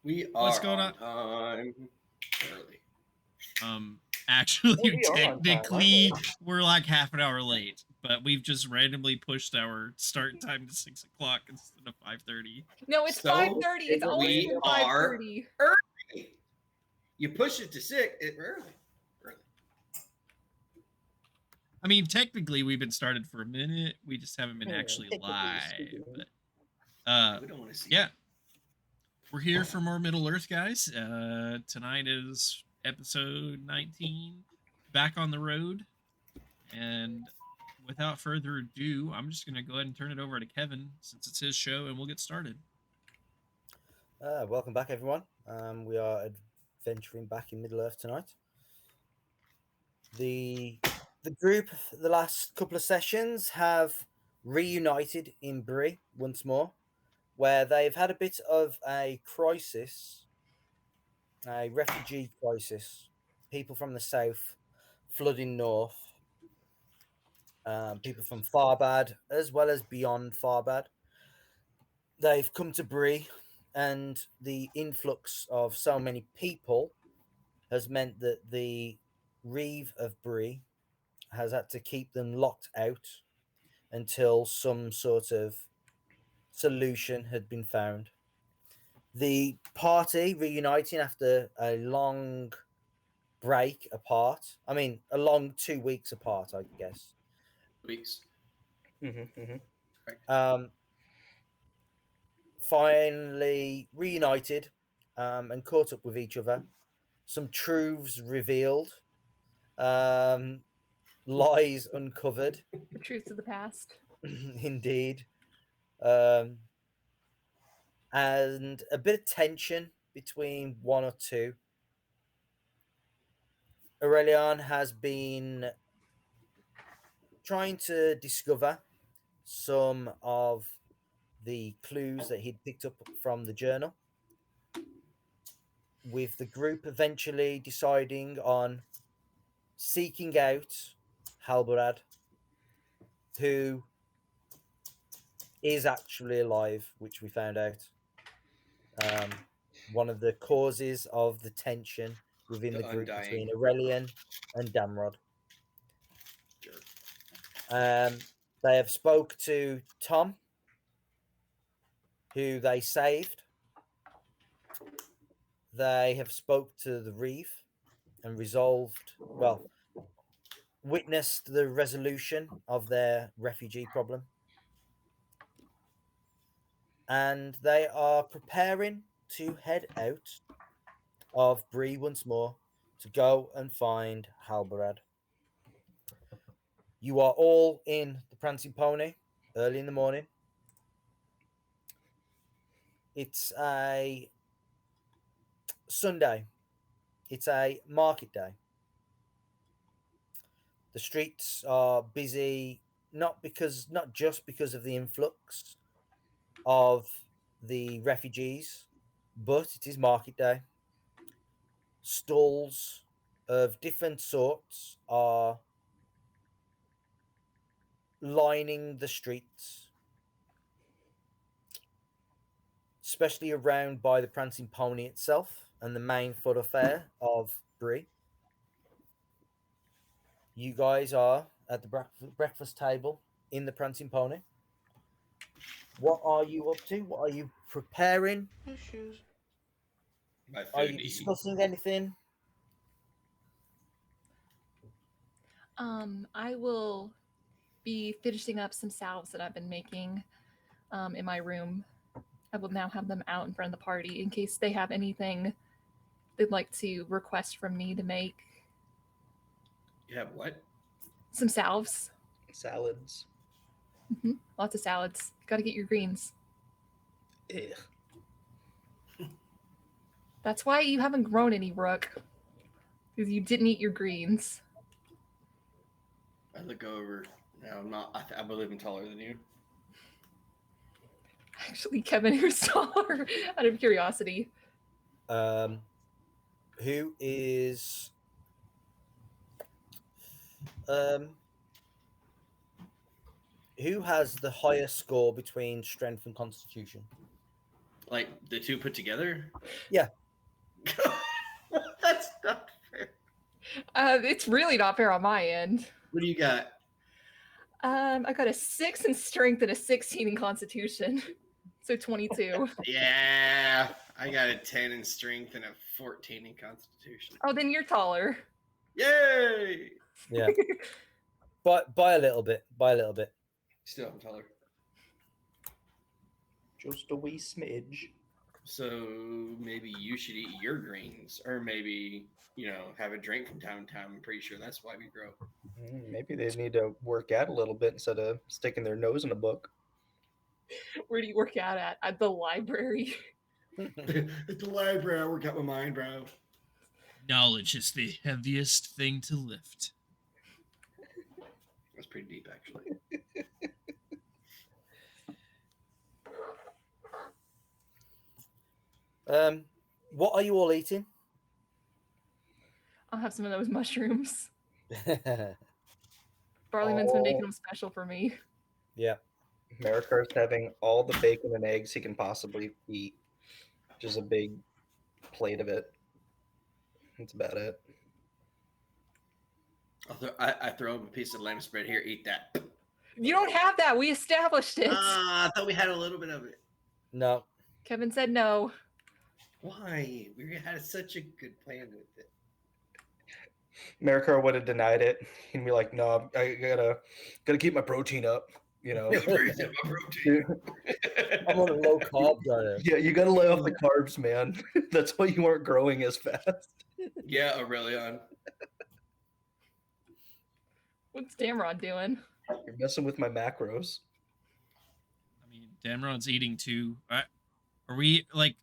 We are What's going on time early. Actually, Oh, we are on time, technically, aren't we're like half an hour late, but we've just randomly pushed our start time to 6 o'clock instead of 5:30. No, it's So 5:30. It's always we been are 5:30. early. You push it to 6 early. I mean, technically, we've been started for a minute. We just haven't been actually technically live. speaking. But We don't want to see. yeah, we're here for more Middle Earth, guys. Tonight is episode 19, back on the road, and without further ado, I'm just going to go ahead and turn it over to Kevin since it's his show, and we'll get started. Welcome back, everyone. We are adventuring back in Middle Earth tonight. The group, the last couple of sessions, have reunited in Brie once more, where they've had a bit of a crisis, a refugee crisis. People from the south flooding north. People from Farbad, as well as beyond Farbad. They've come to Brie, and the influx of so many people has meant that the Reeve of Brie has had to keep them locked out until some sort of solution had been found. The party reuniting after a long break apart. I mean, a long 2 weeks apart, I guess. Weeks. Finally reunited and caught up with each other. Some truths revealed. Lies uncovered. The truths of the past. Indeed. And a bit of tension between one or two. Aurelian has been trying to discover some of the clues that he'd picked up from the journal, with the group eventually deciding on seeking out Halbarad, who is actually alive, which we found out. One of the causes of the tension within the group Undying. between Aurelian and Damrod. Sure. They have spoke to Tom, who they saved. They have spoke to the Reeve and witnessed the resolution of their refugee problem. And they are preparing to head out of Brie once more to go and find Halbarad. You are all in the Prancing Pony early in the morning. It's a Sunday. It's a market day. The streets are busy, not just because of the influx of the refugees, but it is market day. Stalls of different sorts are lining the streets, especially around by the Prancing Pony itself and the main thoroughfare of Brie. You guys are at the breakfast table in the Prancing Pony. What are you up to? What are you preparing? Issues. My food Are you to eat. discussing anything? I will be finishing up some salves that I've been making in my room. I will now have them out in front of the party in case they have anything they'd like to request from me to make. You have what? Some salves. Salads. Lots of salads. Got to get your greens. Ugh. That's why you haven't grown any, Rook. Because you didn't eat your greens. I look over. No, I'm not. I believe I'm taller than you. Actually, Kevin, who's taller, out of curiosity. Who is who has the highest score between strength and constitution? Like the two put together? Yeah. That's not fair. It's really not fair on my end. What do you got? I got a 6 in strength and a 16 in constitution. So 22. Yeah, I got a 10 in strength and a 14 in constitution. Oh, then you're taller. Yay! Yeah. But by a little bit. By a little bit. Still, I'm taller. Just a wee smidge. So maybe you should eat your greens, or maybe have a drink from time to time. I'm pretty sure that's why we grow. Maybe they need to work out a little bit instead of sticking their nose in a book. Where do you work out at? At the library. At the library, I work out my mind, bro. Knowledge is the heaviest thing to lift. That's pretty deep, actually. What are you all eating? I'll have some of those mushrooms. Barleyman's been making them special for me. Yeah. Marikar's having all the bacon and eggs he can possibly eat. Just a big plate of it. That's about it. I throw him a piece of lamb spread here. Eat that. You don't have that. We established it. I thought we had a little bit of it. No. Kevin said no. Why? We had such a good plan with it. Marikar would have denied it. He'd be like, "No, I gotta keep my protein up." You know. I'm on a low carb diet. Yeah, you gotta lay off the carbs, man. That's why you aren't growing as fast. Yeah, Aurelion. What's Damrod doing? You're messing with my macros. I mean, Damrod's eating too. Are we like?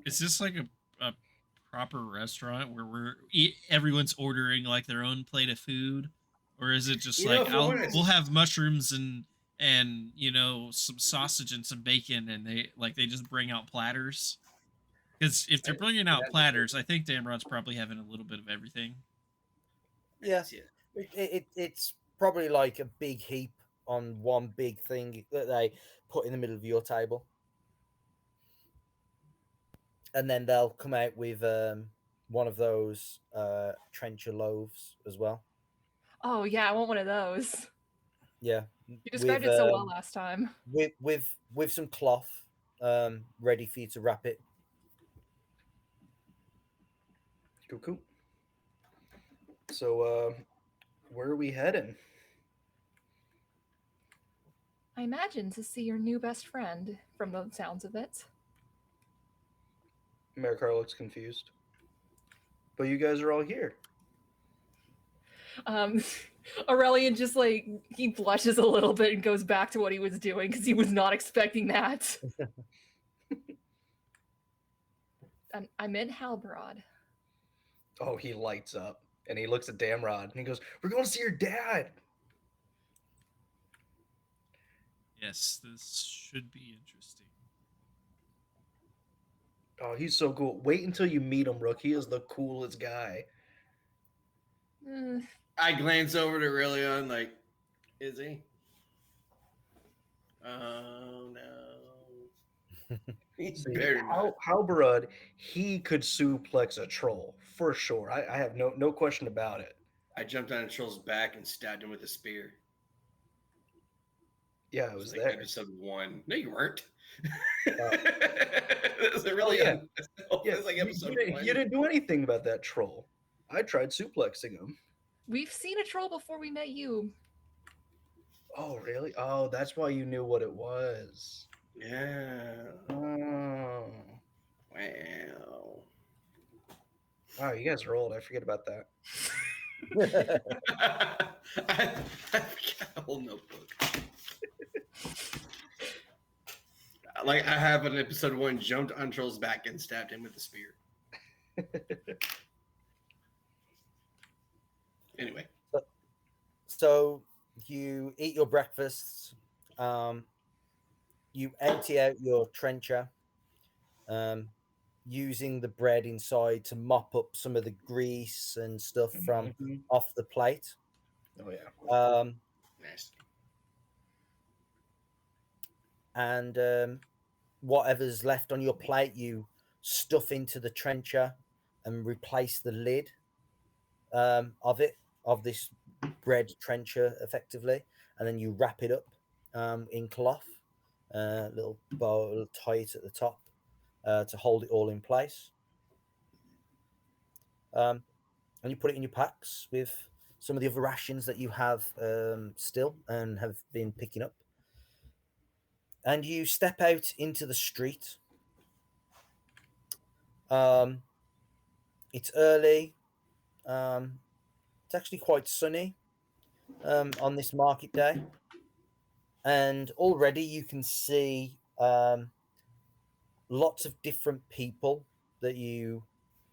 Is this like a proper restaurant where everyone's ordering like their own plate of food, or is it just like we'll have mushrooms and some sausage and some bacon, and they just bring out platters? Because if they're bringing out platters, I think Damrod's probably having a little bit of everything. Yeah. It's probably like a big heap on one big thing that they put in the middle of your table. And then they'll come out with one of those trencher loaves as well. Oh yeah, I want one of those. Yeah. You described it so well last time. With some cloth ready for you to wrap it. Cool. So, where are we heading? I imagine to see your new best friend, from the sounds of it. Marikar looks confused. But you guys are all here. Aurelian just he blushes a little bit and goes back to what he was doing because he was not expecting that. I meant Halbrod. Oh, he lights up and he looks at Damrod and he goes, "We're going to see your dad." Yes, this should be interesting. Oh, he's so cool. Wait until you meet him, Rook. He is the coolest guy. I glance over to Aurelion like, is he? Oh no. He's better not. Halbrod, he could suplex a troll for sure. I have no question about it. I jumped on a troll's back and stabbed him with a spear. Yeah, it was like there. Episode 1. No, you weren't. Oh. That was Aurelion. Yeah, It was like episode 1. you didn't do anything about that troll. I tried suplexing him. We've seen a troll before we met you. Oh, really? Oh, that's why you knew what it was. Yeah. Oh. Wow. Wow, you guys are old. I forget about that. I've got a whole notebook. Like I have in episode 1, jumped on Troll's back and stabbed him with a spear. Anyway. So you eat your breakfasts. You empty out your trencher, using the bread inside to mop up some of the grease and stuff from off the plate. Oh yeah. Nice. And whatever's left on your plate, you stuff into the trencher and replace the lid of it, of this bread trencher, effectively, and then you wrap it up in cloth, little bow, little tie it at the top to hold it all in place. Um, and you put it in your packs with some of the other rations that you have still and have been picking up. And you step out into the street. Um, it's early. It's actually quite sunny on this market day. And already you can see lots of different people that you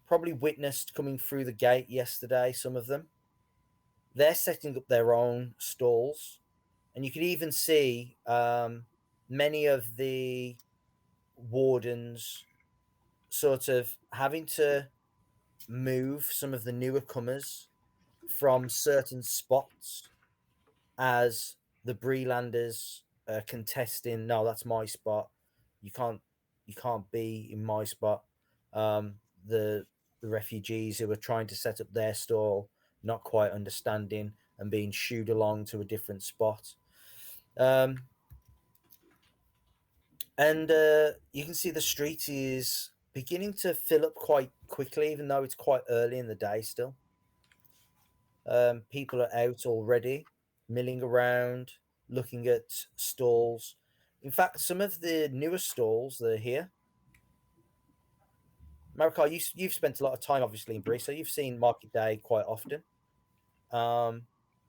probably witnessed coming through the gate yesterday. Some of them, they're setting up their own stalls, and you can even see many of the wardens sort of having to move some of the newer comers from certain spots as the Brelanders contesting. No, that's my spot. You can't, you can't be in my spot. Um, the refugees who are trying to set up their stall, not quite understanding and being shooed along to a different spot. Um, and you can see the street is beginning to fill up quite quickly, even though it's quite early in the day still. People are out already, milling around, looking at stalls. In fact, some of the newer stalls that are here, Marikar, you've spent a lot of time obviously in Bree, so you've seen Market Day quite often.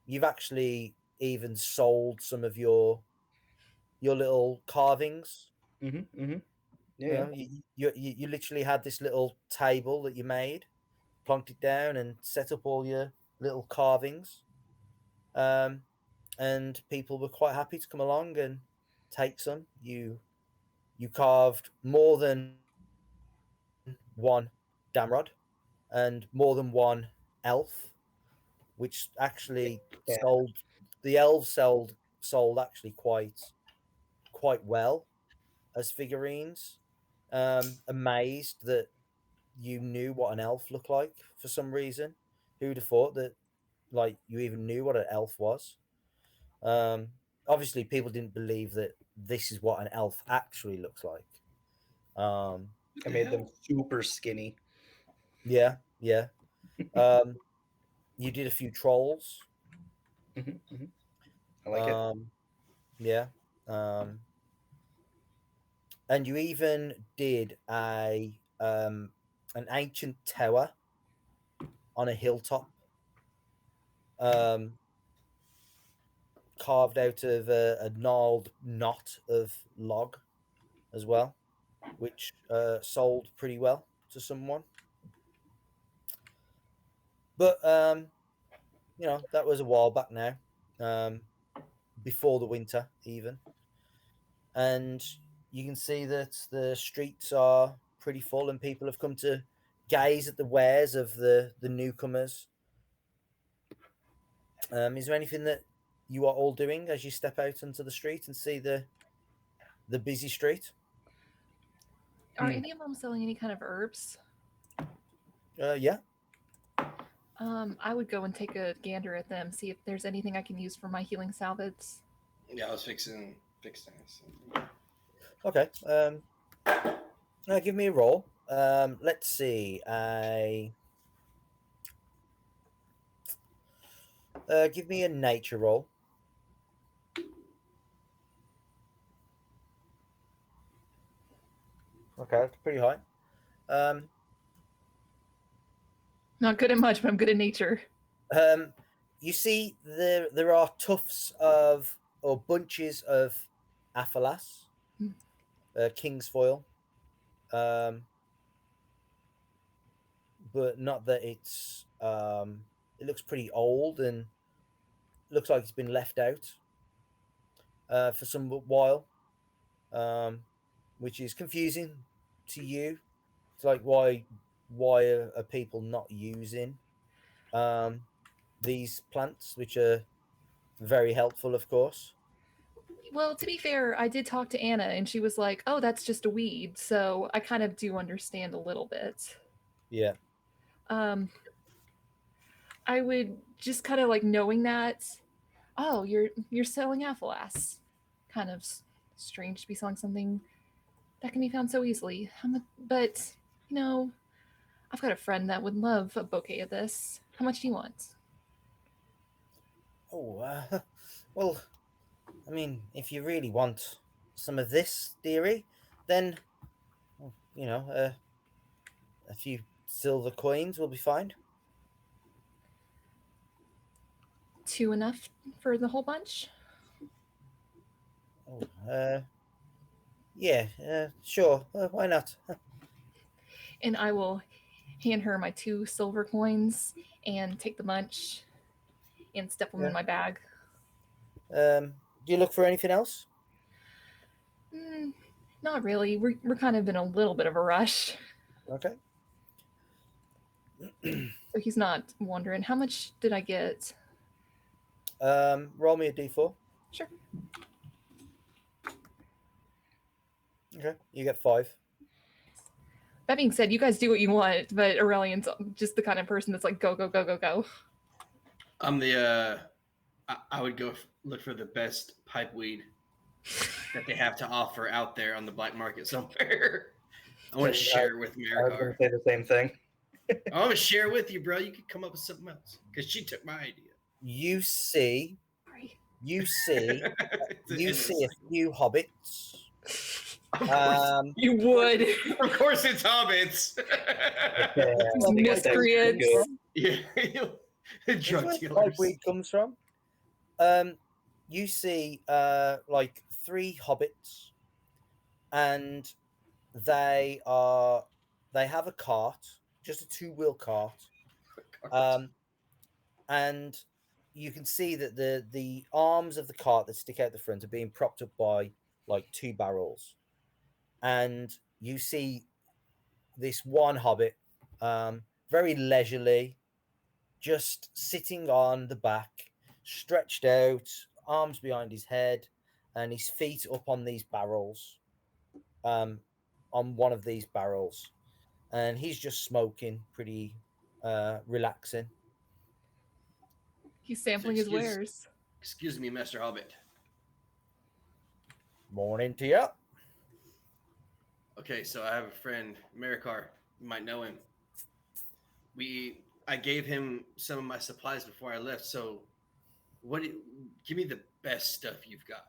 You've actually even sold some of your little carvings. Mm-hmm. Mm-hmm. You Yeah. know, you literally had this little table that you made, plonked it down, and set up all your little carvings. Um, and people were quite happy to come along and take some. You carved more than one damrod and more than one elf, which actually Yeah. sold. The elves sold actually quite well as figurines. Amazed that you knew what an elf looked like for some reason. Who'd have thought that like you even knew what an elf was? Um, Obviously, people didn't believe that this is what an elf actually looks like. Um, I made them super skinny. yeah, yeah. Um, you did a few trolls. Mm-hmm. Mm-hmm. I like it. Um, yeah. Um, and you even did an ancient tower on a hilltop, um, carved out of a gnarled knot of log as well, which sold pretty well to someone. But that was a while back now, um, before the winter even, and you can see that the streets are pretty full, and people have come to gaze at the wares of the newcomers. Is there anything that you are all doing as you step out onto the street and see the busy street? Are Hmm. any of them selling any kind of herbs? Yeah. I would go and take a gander at them, see if there's anything I can use for my healing salves. Yeah, I was fixing this. Okay. Give me a roll. Let's see. Give me a nature roll. Okay, that's pretty high. Um, Not good at much, but I'm good at nature. you see there are tufts of or bunches of aphalas, Hmm. king's foil, um, but not that it looks pretty old and looks like it's been left out for some while, um, which is confusing to you. It's like why are people not using um, these plants, which are very helpful, of course. Well, to be fair, I did talk to Anna, and she was like, "Oh, that's just a weed." So I kind of do understand a little bit. Yeah. Um, I would just kind of like knowing that. Oh, you're selling Aphelas. Kind of strange to be selling something that can be found so easily. But you know, I've got a friend that would love a bouquet of this. How much do you want? Oh, well, I mean, if you really want some of this, dearie, then well, a few silver coins will be fine. Two enough for the whole bunch? Oh, yeah, sure. Why not? And I will hand her my 2 silver coins and take the bunch and step them Yeah. in my bag. Do you look for anything else? Mm, not really. We're kind of in a little bit of a rush. Okay. So he's not wondering, how much did I get? Roll me a d4. Sure. Okay, you get 5. That being said, you guys do what you want, but Aurelian's just the kind of person that's like, go, go, go, go, go. I'm the I would go look for the best pipe weed that they have to offer out there on the black market somewhere. I want to share it with I was going Maricar. to say the same thing. I want to share it with you, bro. You could come up with something else because she took my idea. You see, Sorry. you see, It's you endless see a cycle. few hobbits. Of course, You would. of course, it's hobbits. Yeah, These miscreants. Yeah, That's drug where dealers. pipe weed comes from. You see, like 3 hobbits, and they have a cart, just a 2-wheel cart, and you can see that the arms of the cart that stick out the front are being propped up by like 2 barrels, and you see this one hobbit, very leisurely, just sitting on the back, stretched out, arms behind his head, and his feet up on these barrels, on one of these barrels, and he's just smoking, pretty relaxing. He's sampling his wares. Excuse me, Master Hobbit. Morning to you. Okay, so I have a friend, Maricar. You might know him. I gave him some of my supplies before I left. So, give me the best stuff you've got.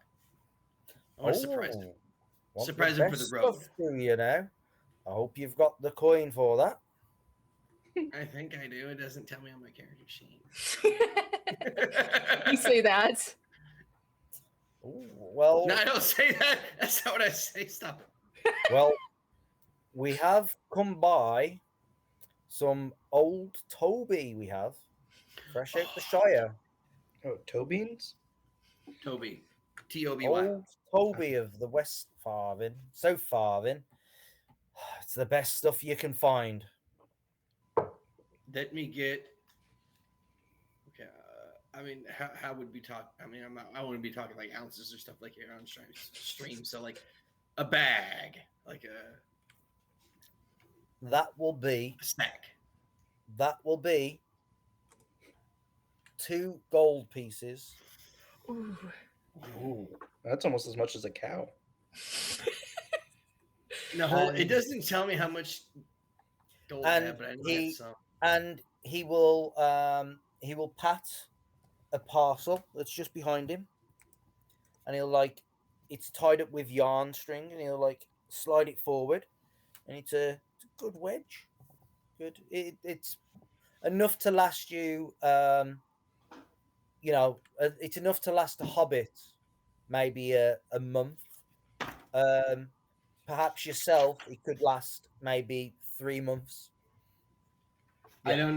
I want to surprise him. Want Surprise the him for the best road. stuff, do you now? I hope you've got the coin for that. I think I do. It doesn't tell me on my character sheet. You say that. Ooh, well, No, I don't say that. That's not what I say. Stop it. well, we have come by some old Toby. We have fresh out the Shire. Oh, toe beans? Toby. Toby. Old Toby of the West Farthing, South Farthing. It's the best stuff you can find. Let me get. Okay. I mean, how would we talk? I mean, I wouldn't be talking like ounces or stuff like here on stream. So like a bag, like That will be a snack. 2 gold pieces. Ooh. Ooh, that's almost as much as a cow. No, it doesn't tell me how much gold I have, but I know I have some. And he will pat a parcel that's just behind him, and he'll it's tied up with yarn string, and he'll slide it forward, and it's a good wedge. Good. It's enough to last you. It's enough to last a hobbit maybe a month. Perhaps yourself, it could last maybe 3 months. I don't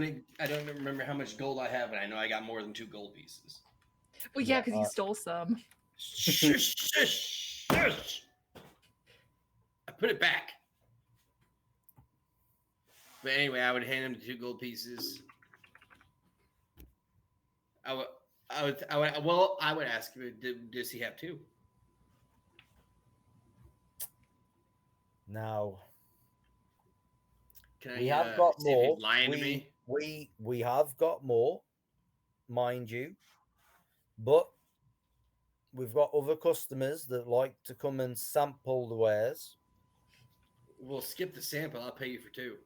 remember how much gold I have, but I know I got more than 2 gold pieces. Well, yeah, because you stole some. Shush, shush, shush. I put it back. But anyway, I would hand him the 2 gold pieces. I would ask him, does he have 2? Now Can we I have got see if more. he's lying to me? We have got more, mind you, but we've got other customers that like to come and sample the wares. We'll skip the sample. I'll pay you for 2.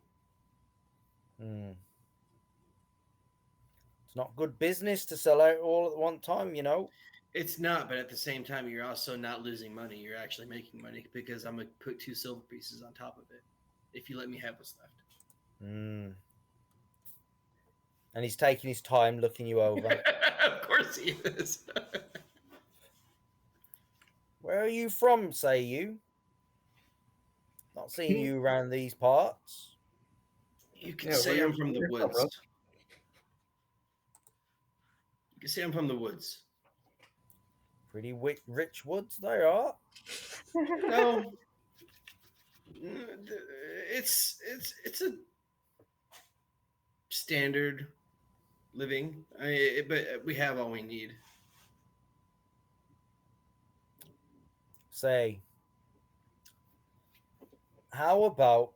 It's not good business to sell out all at one time, you know. It's not, but at the same time, you're also not losing money. You're actually making money because I'm gonna put 2 silver pieces on top of it if you let me have what's left. And he's taking his time looking you over. Of course he is. Where are you from, say you? Not seeing you around these parts. You can say I'm from the woods. You can say I'm from the woods. Pretty rich woods they are. No, it's a standard living. But we have all we need. Say, how about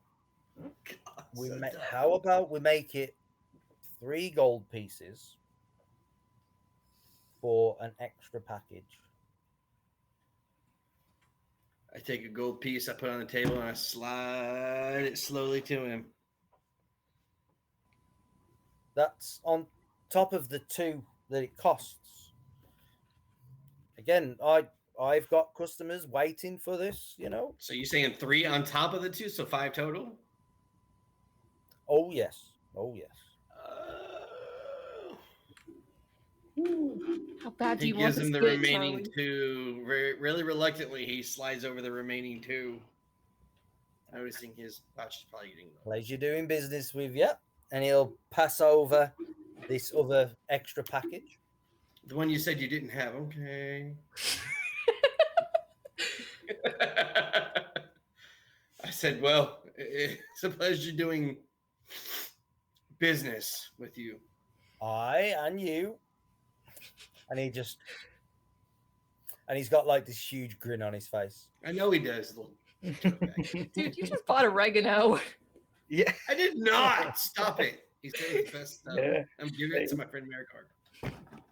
we make it 3 gold pieces for an extra package? I take a gold piece, I put it on the table, and I slide it slowly to him. That's on top of the 2 that it costs. Again, I've got customers waiting for this, you know. So you're saying 3 on top of the 2, so 5 total? Oh yes. How bad do He you want gives this him the bit, remaining Charlie? 2. Really reluctantly, he slides over the remaining 2. Noticing his pouch is probably getting low. Pleasure doing business with you. And he'll pass over this other extra package. The one you said you didn't have. Okay. I said, well, it's a pleasure doing business with you. I and you. And he's got like this huge grin on his face. I know he does. Dude, you just bought oregano. Yeah. I did not. Stop it. He said it's the best stuff. Yeah. I'm giving it to my friend Maricard.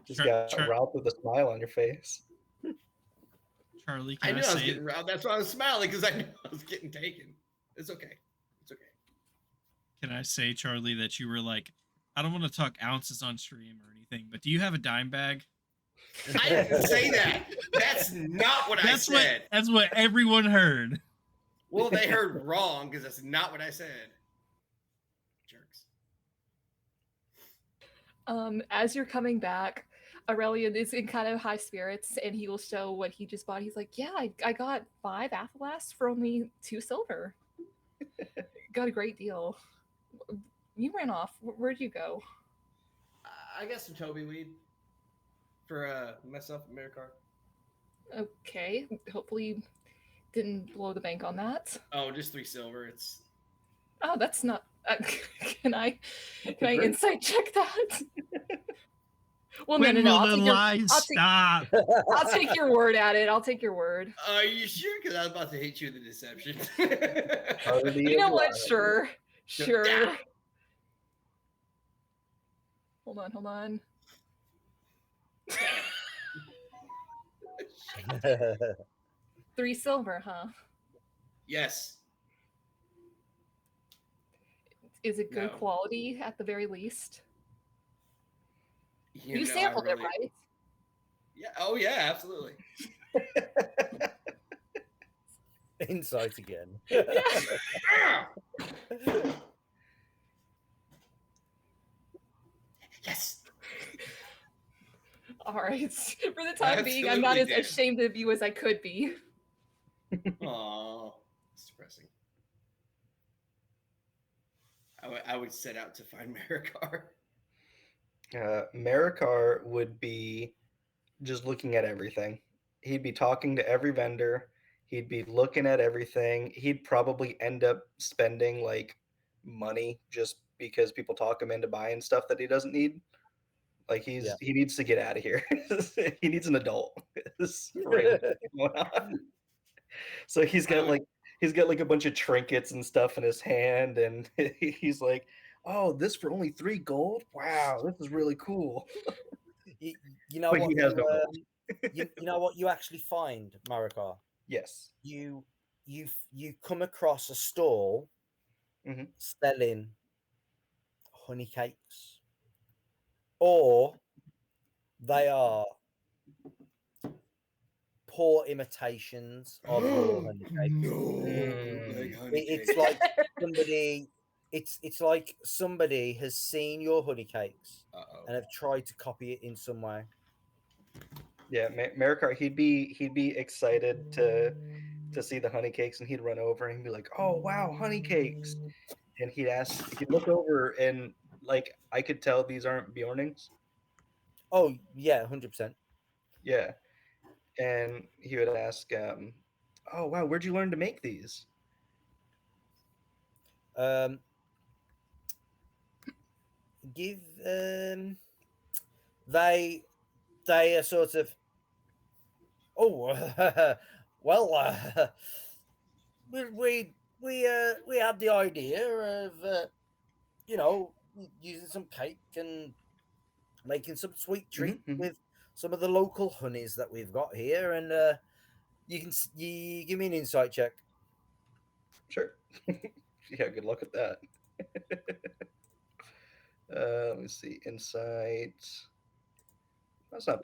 Just got robbed with a smile on your face. Charlie, I knew I was getting robbed. That's why I was smiling, because I knew I was getting taken. It's okay. It's okay. Can I say, Charlie, that you were like, I don't want to talk ounces on stream or anything, but do you have a dime bag? I didn't say that. That's not what I said. That's what everyone heard. Well, they heard wrong, because that's not what I said. Jerks. As you're coming back, Aurelian is in kind of high spirits, and he will show what he just bought. He's like, yeah, I got 5 Athalasts for only 2 silver. Got a great deal. You ran off. Where'd you go? I got some Toby weed for myself and Maricard. Okay. Hopefully you didn't blow the bank on that. Oh, just 3 silver. It's... Oh, that's not... Can I insight check that? Well, no. I'll take your word at it. I'll take your word. Are you sure? Because I was about to hit you with the deception. You know what? Sure. Yeah. Hold on. 3 silver, huh? Yes. Is it good quality at the very least? You sampled it, right? Yeah. Oh, yeah, absolutely. Insight again. Yes. All right. For the time being, I'm not as ashamed of you as I could be. Aw, it's depressing. I would set out to find Maricard. Marikar would be just looking at everything. He'd be talking to every vendor. He'd be looking at everything. He'd probably end up spending like money just because people talk him into buying stuff that he doesn't need. Like he needs to get out of here. He needs an adult. So he's got he's got like a bunch of trinkets and stuff in his hand, and he's like, "Oh, this for only 3 gold? Wow, this is really cool." You, you know But what he has no gold. you know what you actually find, Marika? Yes. You come across a stall Hmm. selling honey cakes, or they are poor imitations of your honey cakes. No, like honey It's cake. like somebody it's like somebody has seen your honey cakes Uh-oh. and have tried to copy it in some way. Yeah, Marikar, he'd be excited to see the honey cakes, and he'd run over and he'd be like, "Oh wow, honey cakes!" And he'd look over, and like I could tell these aren't Bjornings. Oh yeah, 100%. Yeah, and he would ask, "Oh wow, where'd you learn to make these?" Um, give they they are sort of oh well we had the idea of you know using some cake and making some sweet treat Hmm. with some of the local honeys that we've got here, and you give me an insight check. Sure. Yeah, good luck with that. Let me see. Insight. That's not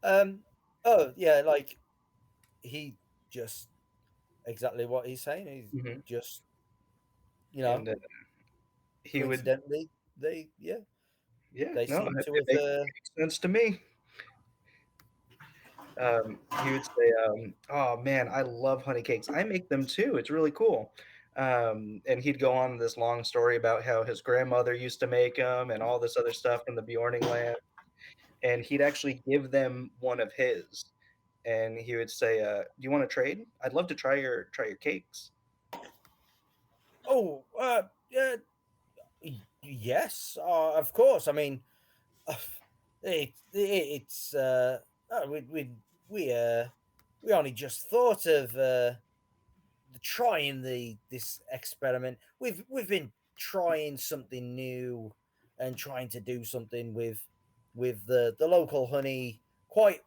um, oh yeah, like he just exactly what he's saying. He's bad. Hmm. just And he would, coincidentally they yeah, they no, seem to it have makes sense to me. He would say, "Oh man, I love honey cakes. I make them too. It's really cool." And he'd go on this long story about how his grandmother used to make them and all this other stuff from the Bjorning land. And he'd actually give them one of his. And he would say, "Do you want to trade? I'd love to try your cakes." oh yeah, yes, of course. I mean, it's we we only just thought of trying this experiment. We've been trying something new and trying to do something with the local honey quite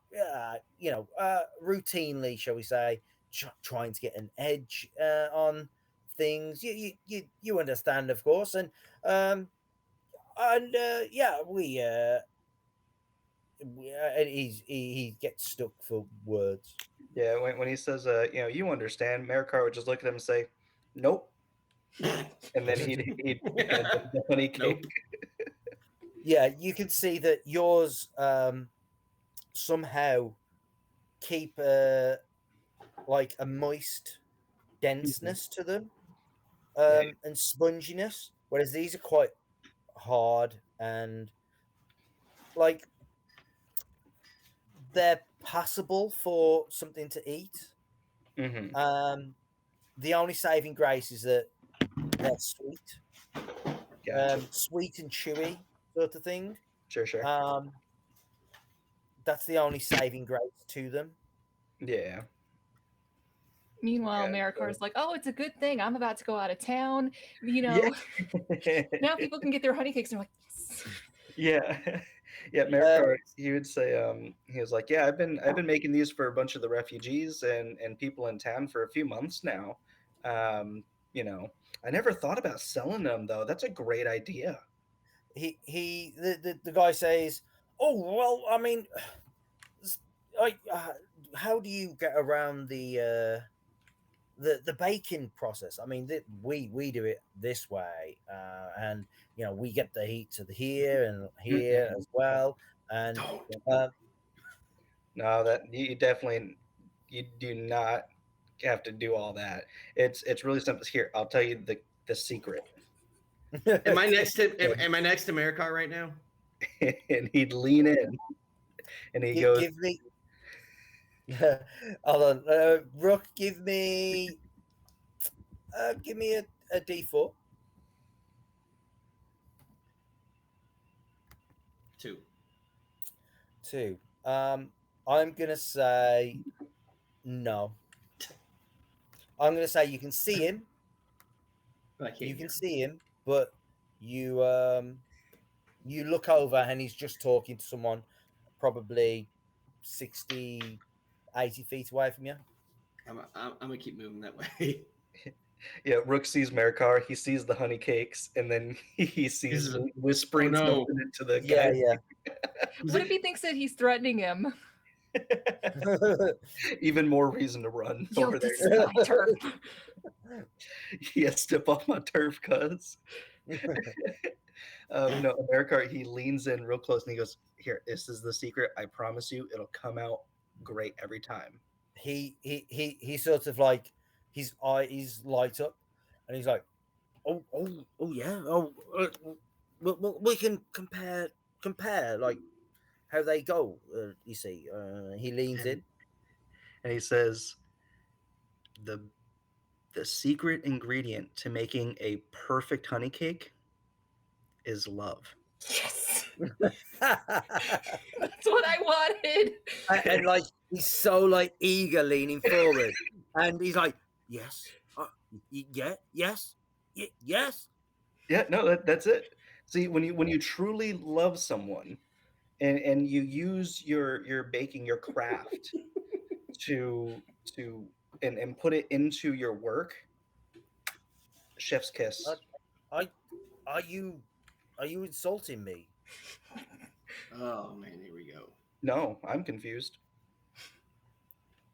routinely, shall we say, trying to get an edge on things. You understand, of course, and yeah, and he gets stuck for words. Yeah, when he says, you understand, Marikar would just look at him and say, "Nope." And then he'd hand him the honey cake. Nope. Yeah, you can see that yours somehow keep like a moist Mhm. denseness to them, Yeah. and sponginess, whereas these are quite hard and like they're passable for something to eat. Hmm. Um, the only saving grace is that they're sweet, Gotcha. sweet and chewy sort of thing. Sure, sure. Um, that's the only saving grace to them. Yeah. Meanwhile, Yeah. So, Marikar's like, "Oh, it's a good thing. I'm about to go out of town. You yeah. know, now people can get their honey cakes." And they're like, "Yes." Yeah. Yeah, Um, Marikar, he would say, he was like, "Yeah, I've been making these for a bunch of the refugees and people in town for a few months now. Um, you know, I never thought about selling them though. That's a great idea." the guy says, "Oh well, I mean, like, how do you get around the baking process? I mean, we do it this way, and we get the heat to the here and here Mhm. as well, and Don't. uh, No, that you definitely you do not have to do all that. It's really simple. Here, I'll tell you the secret. Am I next to am I next to Maricar right now? And he'd lean in and he goes, give me, hold on, Rook, give me a D4. Two. Two. I'm gonna say no. I'm going to say you can see him. But I can't You hear can him. see him, but you look over and he's just talking to someone probably 60, 80 feet away from you. I'm gonna keep moving that way. Yeah, Rook sees Marikar, he sees the honey cakes, and then he sees He's a- whispering oh, no. something into the Yeah, guy. He's What like, if he thinks that he's threatening him? yeah. Even more reason to run Yo, over this there. is my turf. Yeah, step off my turf, cuz. No, Marikar, he leans in real close and he goes, "Here, this is the secret. I promise you, it'll come out great every time." he sort of like his eyes light up, and he's like, oh yeah, we can compare like how they go. You see, he leans in. And he says, "The the secret ingredient to making a perfect honey cake is love." Yes, and that's what I wanted. like he's so like eager leaning forward, and he's like, yes, yeah, yes, yes. Yeah, no, that's it. See, when you truly love someone and you use your baking, your craft to and put it into your work, chef's Uh, kiss. I are you insulting me? oh man, here we go. No, I'm confused.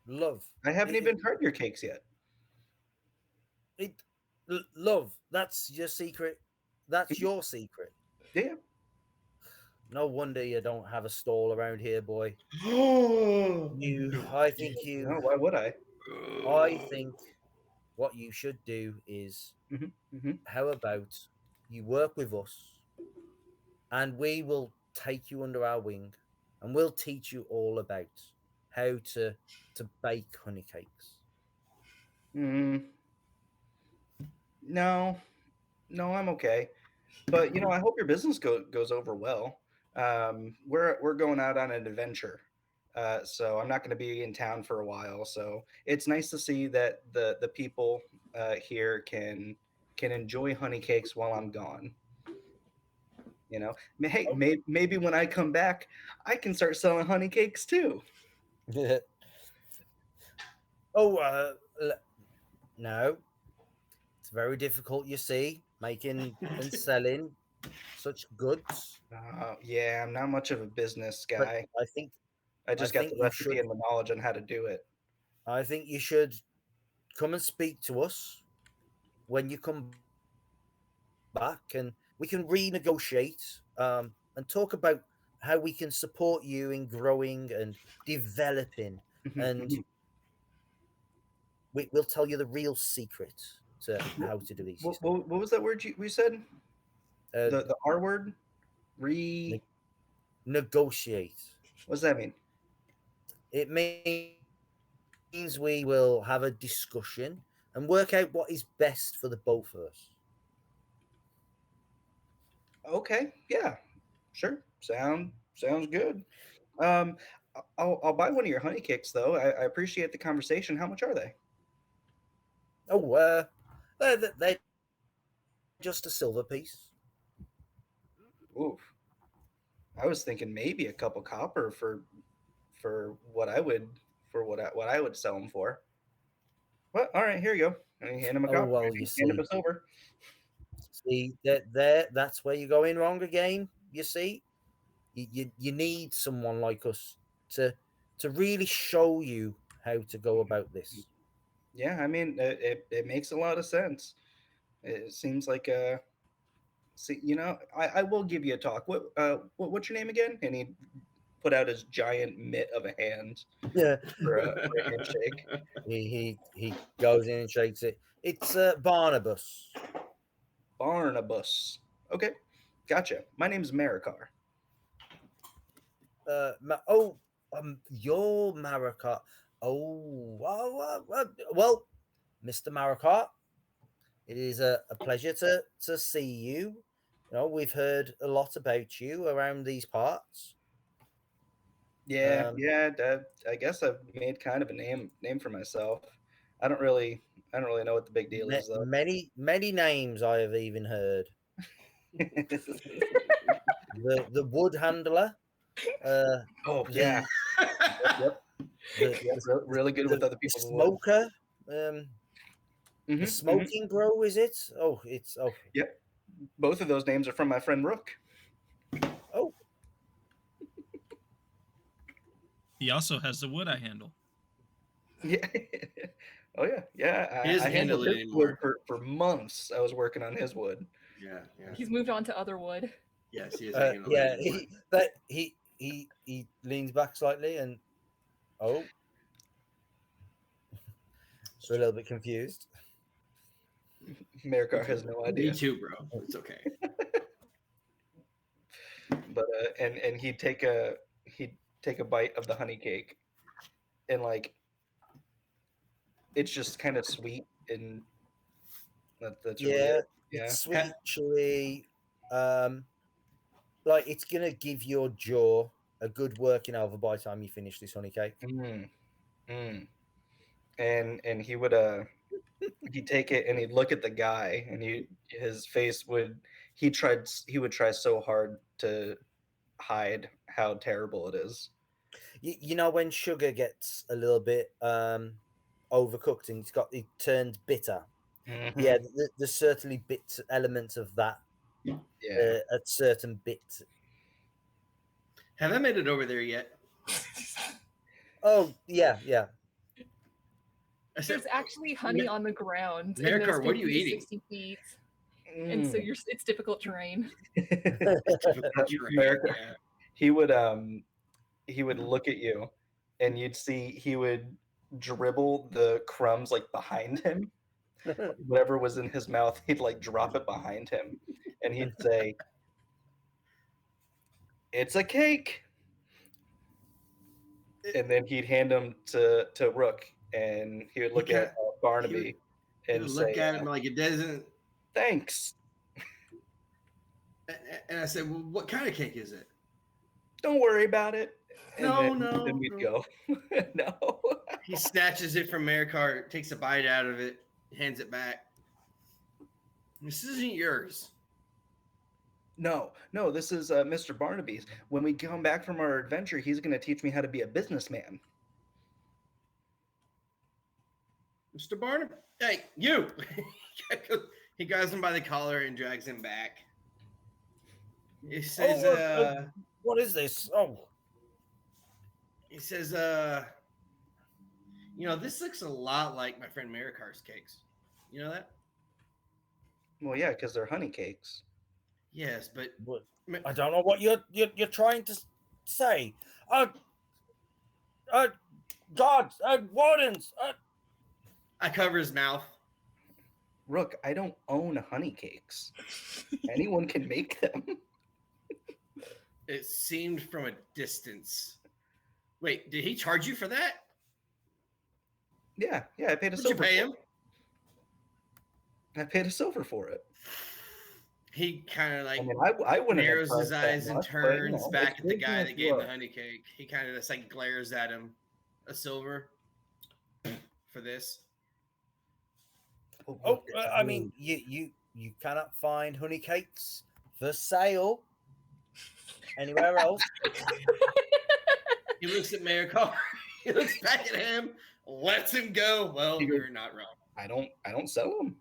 Love. I haven't It, even tried your cakes yet. love. That's your secret. That's your secret. Yeah. No wonder you don't have a stall around here, boy. Oh, I think No, why would I? I think what you should do is, Hmm. Hmm. how about you work with us, and we will take you under our wing, and we'll teach you all about how to bake honey cakes. Mm, no, no, I'm okay. But I hope your business goes over well. We're going out on an adventure, so I'm not going to be in town for a while. So it's nice to see that the people here can enjoy honey cakes while I'm gone. Hey, maybe when I come back, I can start selling honey cakes too. oh, no, it's very difficult. You see, making and selling such goods. Yeah, I'm not much of a business But guy. I think I I just got think the you recipe should. and the knowledge on how to do it. I think you should come and speak to us when you come back, and we can renegotiate and talk about how we can support you in growing and developing, and we'll tell you the real secret to how to do these. What was that word we said? Uh, The R word? ne- negotiate. What does that mean? It means we will have a discussion and work out what is best for the both of us. Okay, yeah, sure. Sounds good. Um, I'll buy one of your honey cakes though. I appreciate the conversation. How much are they? Oh, they're just a silver piece. Oof. I was thinking maybe a couple copper for what I would what I would sell them for. Well, all right, here you go. And you hand him a Oh copper. well, you Hand him see, a silver. that's where you're going wrong again. You see, you need someone like us to really show you how to go about this. Yeah, I mean it makes a lot of sense. It seems like see, I will give you a talk. What's your name again? And he put out his giant mitt of a hand Yeah, for a handshake. he goes in and shakes it. It's Barnabas. Barnabas. Okay, gotcha. My name's Marikar. You're Maricot. Well, Mr. Maricot, it is a pleasure to see you. We've heard a lot about you around these parts. Yeah, Um, yeah. I guess I've made kind of a name for myself. I don't really know what the big deal is though. Many names I have even heard. The wood handler. Oh yeah, yep. Really good with other The people's wood. smoker. Mhm, The mhm. smoking bro, is it? Oh, it's Yep. Both of those names are from my friend Rook. oh. He also has the wood I handle. Yeah. Oh yeah, yeah. He doesn't I handled handle it his wood anymore. for months. I was working on his wood. Yeah, yeah. He's moved on to other wood. Yes, he doesn't handle it Yeah, anymore. he leans back slightly and oh, we're a little bit confused. Merikar has no Me idea. too, bro. It's okay. But and he'd take a bite of the honey cake, and like it's just kind of sweet, and that's really Yeah, it. Yeah. it's sweet, chewy. Like it's gonna give your jaw a good working over by the time you finish this honey cake. Mm, mm. And he would he'd take it and he'd look at the guy, and his face would he would try so hard to hide how terrible it is. You know when sugar gets a little bit overcooked and it turns bitter. Yeah, there's certainly bits elements of that Yeah. at certain bits. Have I made it over there yet? Oh yeah. I said, There's actually honey on the ground. in Merikar, those what are you 50 to eating? 60 feet. And so it's difficult terrain. Merikar, Yeah. he would look at you, and you'd see he would dribble the crumbs like behind him. Whatever was in his mouth, he'd like drop it behind him, and he'd say, "It's a cake." And then he'd hand them to Rook, and he would look at Barnaby He and would say, look at him like it doesn't. "Thanks. And I said, well, what kind of cake is it? Don't worry about it." And No, then we'd go. No. He snatches it from Merikar, takes a bite out of it, hands it back. This isn't yours. No, this is Mr. Barnaby's. When we come back from our adventure, he's going to teach me how to be a businessman. Mr. Barnaby, hey, you! He grabs him by the collar and drags him back. He says, what is this? Oh, he says, this looks a lot like my friend Marikar's cakes. You know that? Well, yeah, because they're honey cakes. Yes, but I don't know what you're trying to say. Gods, wardens. I cover his mouth. Rook, I don't own honey cakes. Anyone can make them. It seemed from a distance. Wait, did he charge you for that? Yeah, I paid a Did silver. you pay him? I paid a silver for it. He kind of like I wouldn't narrows have his eyes and much, turns but, back at the guy that gave him the Rook. honey cake. He kind of just like glares at him. A silver for this. Oh, I mean, you cannot find honey cakes for sale anywhere else. He looks at Marikar. He looks back at him, lets him go. Well, you're not wrong. I don't sell them.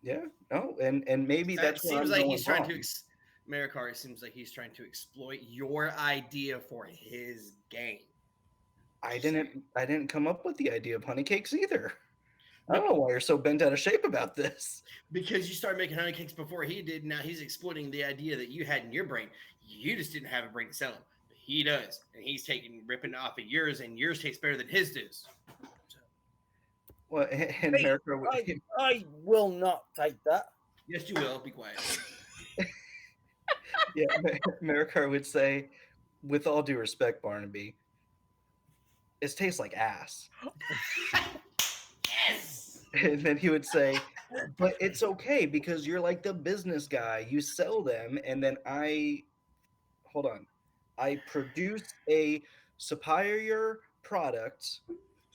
Yeah, no, and maybe That that's where seems I'm like going he's trying wrong. to. Marikar seems like he's trying to exploit your idea for his game. I didn't come up with the idea of honey cakes either. I don't know why you're so bent out of shape about this. Because you started making honey cakes before he did. Now he's exploiting the idea that you had in your brain. You just didn't have a brain to sell them. But he does. And he's ripping off of yours, and yours tastes better than his does. So. Well, and Hey, Marikar, I will not take that. Yes, you will. Be quiet. yeah, Marikar would say, with all due respect, Barnaby, it tastes like ass. Yes! And then he would say, but it's okay because you're like the business guy. You sell them, and then I produce a superior product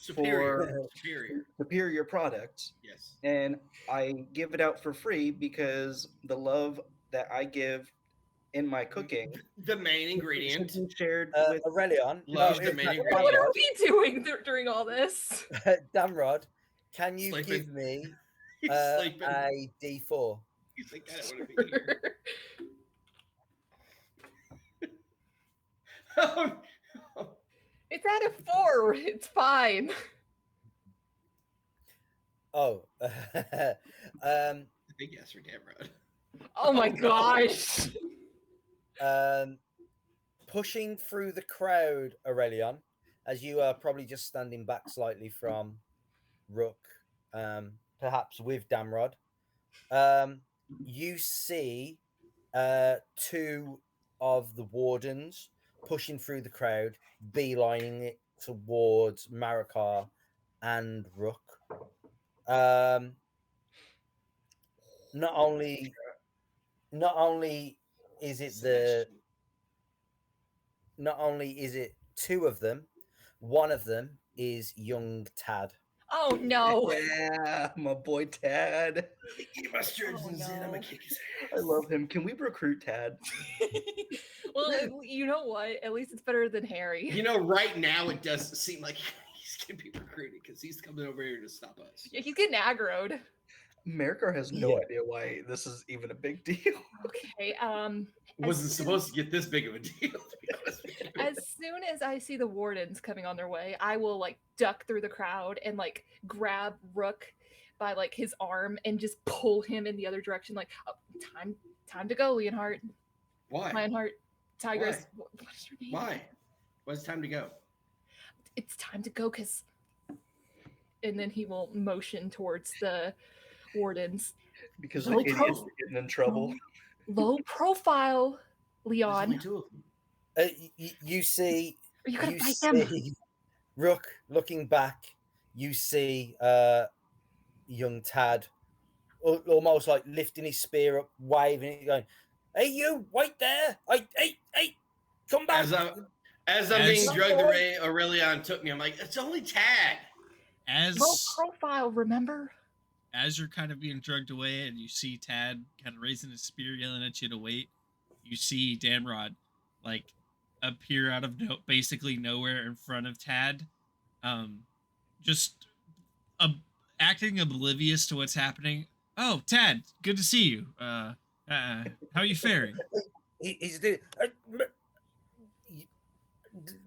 Superior. for Superior. superior products, Yes. and I give it out for free because the love that I give in my cooking The main should ingredient. be shared with. Aurelion, Love the in main fact, ingredient. What are we doing during all this? Damrod, can you Sleeping. give me He's sleeping. a D4? He's like, I don't want to be here. Oh, no. It's at a 4. It's fine. Oh, Big yes for Damrod. Oh my Oh, no. gosh. pushing through the crowd, Aurelion, as you are probably just standing back slightly from Rook, perhaps with Damrod. You see two of the wardens pushing through the crowd, beelining it towards Marakar and Rook. Not only is it two of them, one of them is young Tad. Oh no. Yeah, my boy Tad. Get my sturgeons in. I'm no. gonna kick his ass. I love him. Can we recruit Tad? Well, you know what? At least it's better than Harry. You know, right now it doesn't seem like he's gonna be recruited because he's coming over here to stop us. Yeah, he's getting aggroed. Marikar has no idea why this is even a big deal. Okay. Wasn't soon- supposed to get this big of a deal. To be honest with you. As soon as I see the wardens coming on their way, I will like duck through the crowd and like grab Rook by like his arm and just pull him in the other direction. Like, oh, time to go, Leonhardt. Why? Lionheart, Tigress. What is your name? Why? What's time to go? It's time to go, cause. And then he will motion towards the wardens. Because Low the idiots pro- are getting in trouble. Low profile, There's only Leon. two of them. You see, Are you gonna you fight them? see Rook looking back. You see young Tad almost like lifting his spear up, waving it, going, "Hey, you, wait there! Hey, come back!" As I'm being drugged, Aurelion took me. I'm like, it's only Tad. Low profile, remember? As you're kind of being drugged away and you see Tad kind of raising his spear, yelling at you to wait, you see Damrod like appear out of basically nowhere in front of Tad, just acting oblivious to what's happening. Oh, Tad, good to see you. How are you faring? He's doing.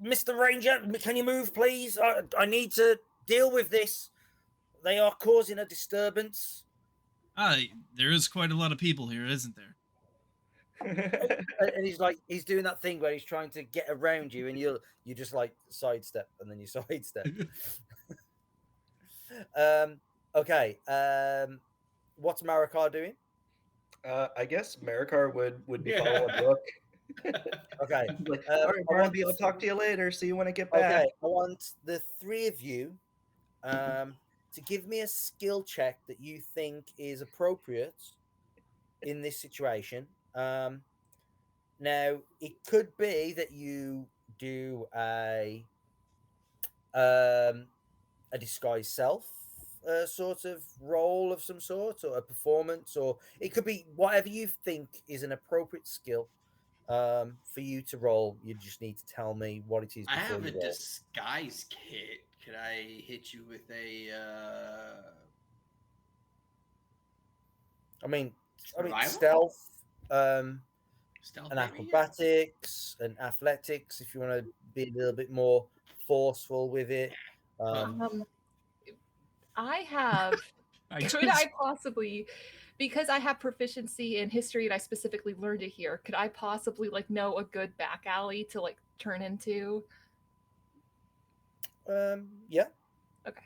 Mr. Ranger, can you move, please? I need to deal with this. They are causing a disturbance. There is quite a lot of people here, isn't there? And he's doing that thing where he's trying to get around you, and you just like sidestep, and then you sidestep. Okay. What's Marakar doing? I guess Marikar would be Yeah. following Rook. Okay. Like, all right, Barnaby, I'll talk to you later. See you when I get back. Okay. I want the three of you to give me a skill check that you think is appropriate in this situation. Now, it could be that you do a disguise self sort of role of some sort, or a performance, or it could be whatever you think is an appropriate skill for you to roll. You just need to tell me what it is I before have a you roll. disguise kit. Could I hit you with a I mean survival? stealth, Stealth, and maybe? acrobatics and athletics if you want to be a little bit more forceful with it. I have. Could I possibly, because I have proficiency in history and I specifically learned it here, could I possibly like know a good back alley to like turn into? Yeah. Okay,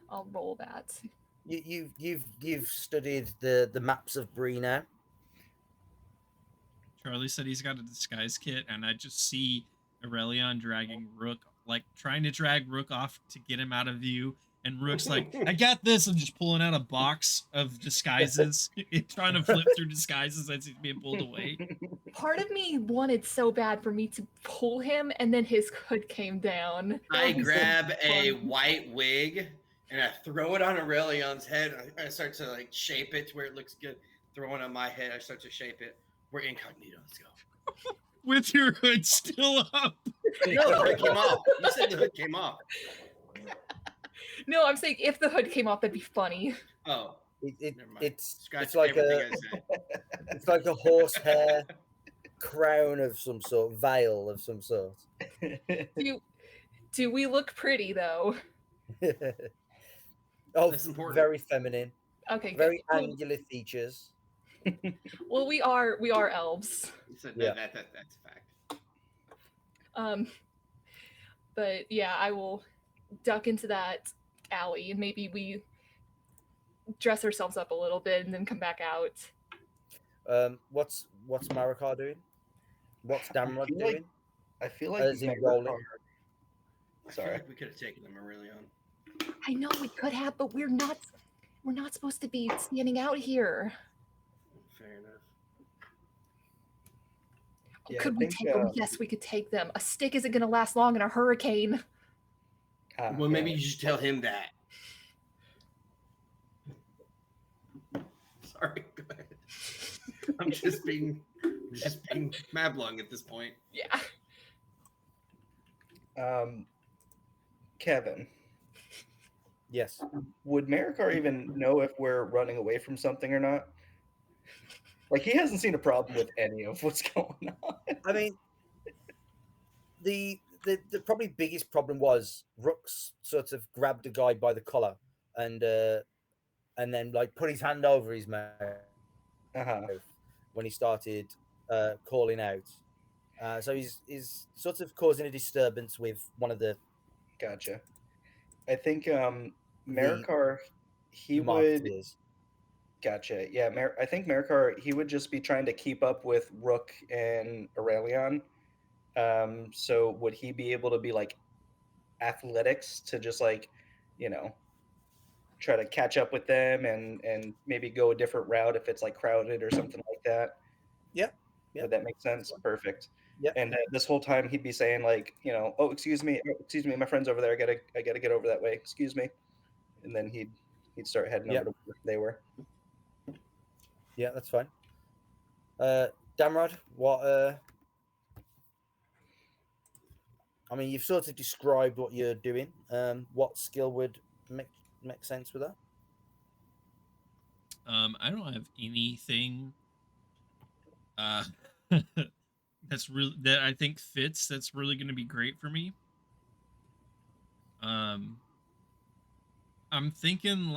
I'll roll that. You've studied the maps of Bree now. Charlie said he's got a disguise kit, and I just see Aurelion dragging Rook, like trying to drag Rook off to get him out of view. And Rook's like, I got this, and just pulling out a box of disguises, trying to flip through disguises as he's being pulled away. Part of me wanted so bad for me to pull him, and then his hood came down. That I would be so grab a fun. white wig and I throw it on Aurelion's head. I start to like shape it to where it looks good. Throw it on my head. I start to shape it. We're incognito. Let's go. With your hood still up. No, the hood came off. You said the hood came off. No, I'm saying if the hood came off, that'd be funny. Oh, never mind. Scratch It's like everything a I said. it's like a horsehair crown of some sort, veil of some sort. Do we look pretty though? Oh, That's important. very feminine, Okay, good. very Well, angular features. well, we are elves. So Yeah. that's a fact. But yeah, I will duck into that alley and maybe we dress ourselves up a little bit and then come back out. What's Marikar doing? What's Damrod feel like- doing? I feel like As in Marikar- rolling. I feel Sorry. like we could have taken them Aurelion. I know we could have, but we're not supposed to be standing out here. Fair enough. Yeah, I Could we think, take them? Yes, we could take them. A stick isn't going to last long in a hurricane. Well, maybe you should tell him that. Sorry, go ahead. I'm just being Mablung at this point. Yeah. Kevin, Yes. would Marikar even know if we're running away from something or not? Like, he hasn't seen a problem with any of what's going on. I mean, the probably biggest problem was Rooks sort of grabbed a guy by the collar and then like put his hand over his mouth Uh-huh. when he started calling out. So he's sort of causing a disturbance with one of the Gotcha. I think Marikar, he would. marketeers. Gotcha. Yeah, I think Marikar, he would just be trying to keep up with Rook and Aurelion. So would he be able to be like athletics to just like, try to catch up with them and maybe go a different route if it's like crowded or something like that? Yep. Would that make sense? Perfect. Yep. And this whole time he'd be saying like, oh, excuse me, my friend's over there. I gotta get over that way. Excuse me. And then he'd start heading Yep. over to where they were. Yeah, that's fine. Damrod, what? I mean, you've sort of described what you're doing. What skill would make sense with that? I don't have anything that I think fits. That's really going to be great for me. I'm thinking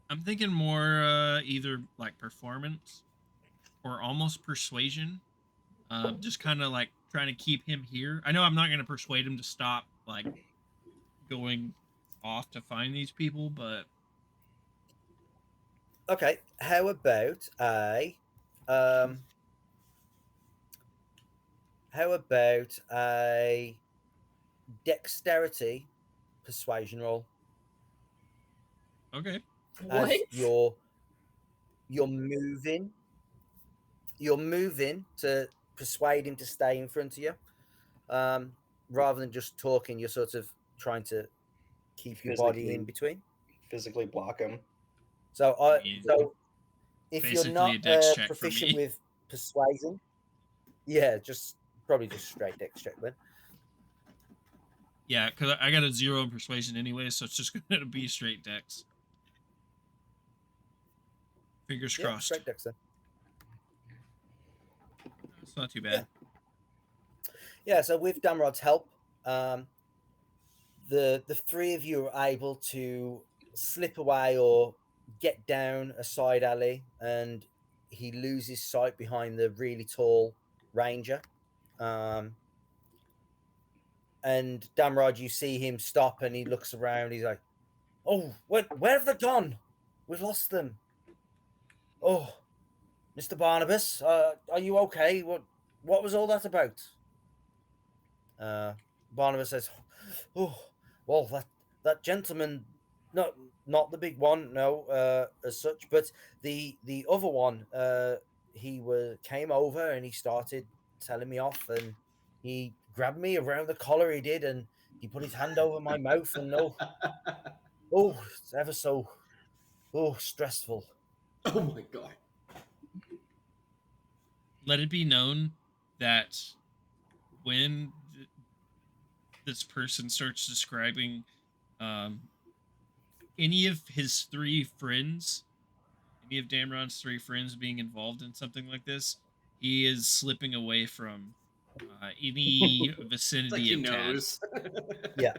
I'm thinking more either like performance or almost persuasion. Just kind of like trying to keep him here. I know I'm not going to persuade him to stop like going off to find these people, but Okay, how about a dexterity persuasion roll? okay. As What? you're moving to persuade him to stay in front of you, rather than just talking. You're sort of trying to keep your body in Physically. between. Physically block him. So mean, if you're basically not a dex check for proficient me. with persuasion, yeah, probably just straight dex check then. Yeah, because I got a 0 in persuasion anyway, so it's just going to be straight dex. Fingers Yeah, crossed. straight dex then. It's not too bad. Yeah, so with Damrod's help, the three of you are able to slip away or get down a side alley, and he loses sight behind the really tall ranger. And Damrod, you see him stop, and he looks around. He's like, "Oh, where have they gone? We've lost them. Oh, Mr. Barnabas, are you okay? What was all that about?" Barnabas says, "Oh, well, that gentleman, not the big one, no, as such, but the other one, he came over and he started telling me off, and he grabbed me around the collar. He did, and he put his hand over my mouth, and it's ever so stressful. Oh my god. Let it be known that when this person starts describing um, any of his three friends, any of Damron's three friends being involved in something like this, he is slipping away from any It's like vicinity he of Tad. knows. Yeah.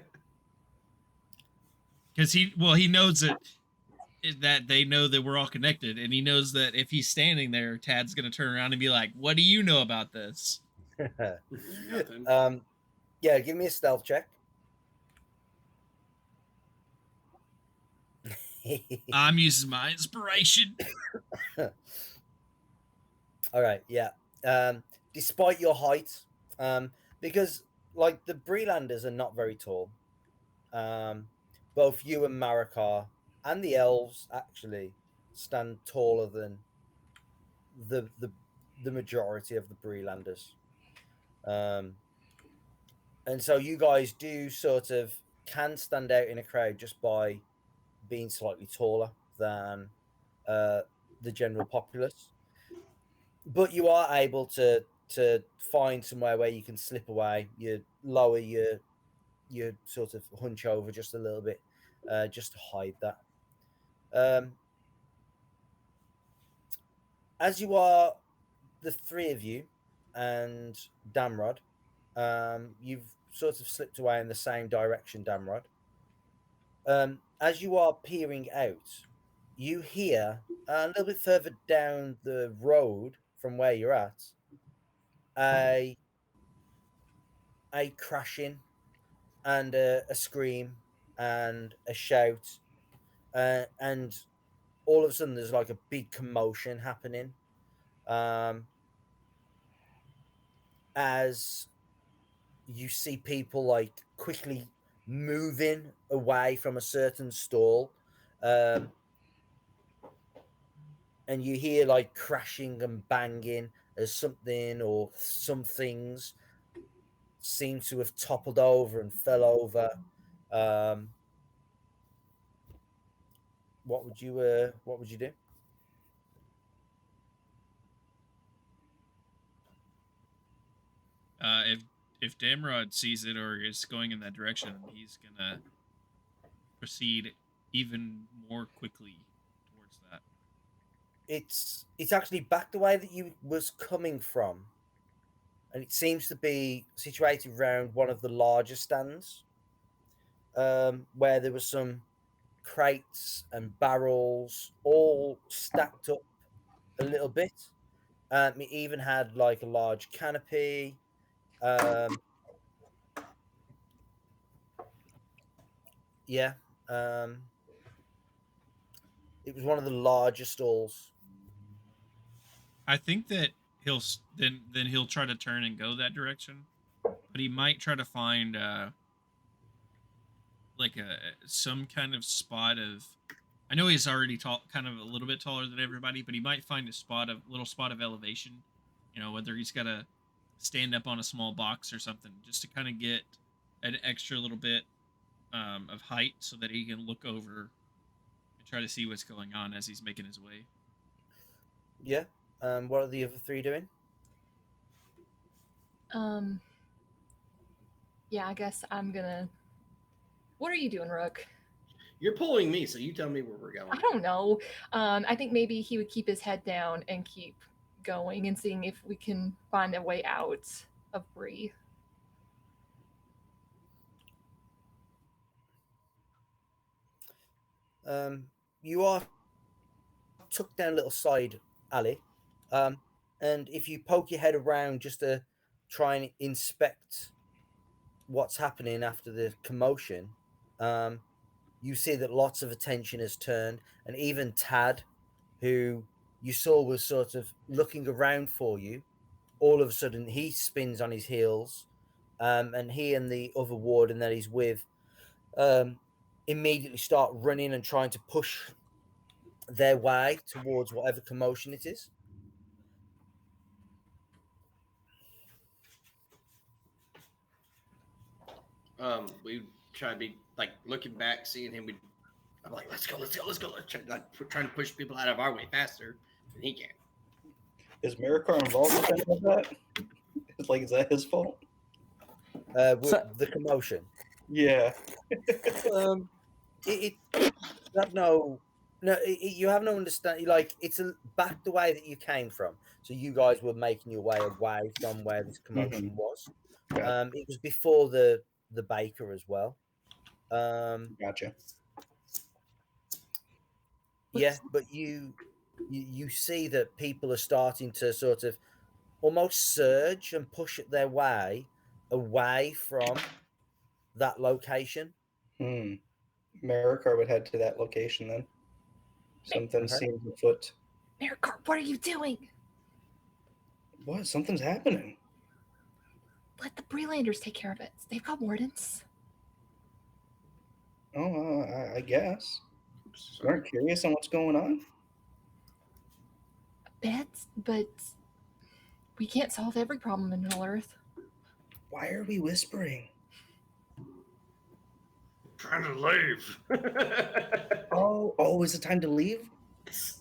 Because he knows that they know that we're all connected, and he knows that if he's standing there, Tad's gonna turn around and be like, "What do you know about this?" Nothing. Yeah, give me a stealth check. I'm using my inspiration. All right, yeah. Despite your height, because like the Brelanders are not very tall. Both you and Marakar and the elves actually stand taller than the the the majority of the Brelanders. Um, and so you guys do sort of can stand out in a crowd just by being slightly taller than uh, the general populace. But you are able to find somewhere where you can slip away. You lower your sort of hunch over just a little bit, just to hide that. Um, as you are the three of you and Damrod, you've sort of slipped away in the same direction, Damrod. As you are peering out, you hear a little bit further down the road from where you're at a crashing and a scream and a shout, and all of a sudden there's like a big commotion happening, um, as you see people like quickly moving away from a certain stall, um, and you hear like crashing and banging as something or some things seem to have toppled over and fell over. Um, what would you do? If Damrod sees it or is going in that direction, he's gonna proceed even more quickly towards that. It's actually back the way that you was coming from, and it seems to be situated around one of the larger stands, where there were some crates and barrels all stacked up a little bit. It even had like a large canopy. Um, yeah, um, it was one of the larger stalls. I think that then he'll try to turn and go that direction, but he might try to find like a some kind of spot of. I know he's already tall, kind of a little bit taller than everybody, but he might find a little spot of elevation. Whether he's got to stand up on a small box or something, just to kind of get an extra little bit of height, so that he can look over and try to see what's going on as he's making his way. Yeah. What are the other three doing? Um, yeah, I guess I'm gonna. What are you doing, Rook? You're pulling me, so you tell me where we're going. I don't know. I think maybe he would keep his head down and keep going and seeing if we can find a way out of Bree. You are tucked down a little side alley, um, and if you poke your head around just to try and inspect what's happening after the commotion, um, you see that lots of attention has turned, and even Tad, who you saw was sort of looking around for you, all of a sudden he spins on his heels, and he and the other warden that he's with um, immediately start running and trying to push their way towards whatever commotion it is. we try to be like looking back, seeing him. I'm like, let's go. Trying to push people out of our way faster than he can. Is Marikar involved with any of that? It's like, is that his fault? The commotion. Yeah. It you have no understanding. Like, it's back the way that you came from. So you guys were making your way away from where this commotion was. Got- It was before the baker as well. Gotcha. Yeah, but you see that people are starting to sort of almost surge and push their way away from that location. Marikar would head to that location then. Something Okay. seems afoot. Marikar, what are you doing? What? Something's happening. Let the Brelanders take care of it. They've got wardens. Oh, I guess. You aren't curious on what's going on? A bit, but we can't solve every problem in Middle Earth. Why are we whispering? Trying to leave. Oh, is it time to leave?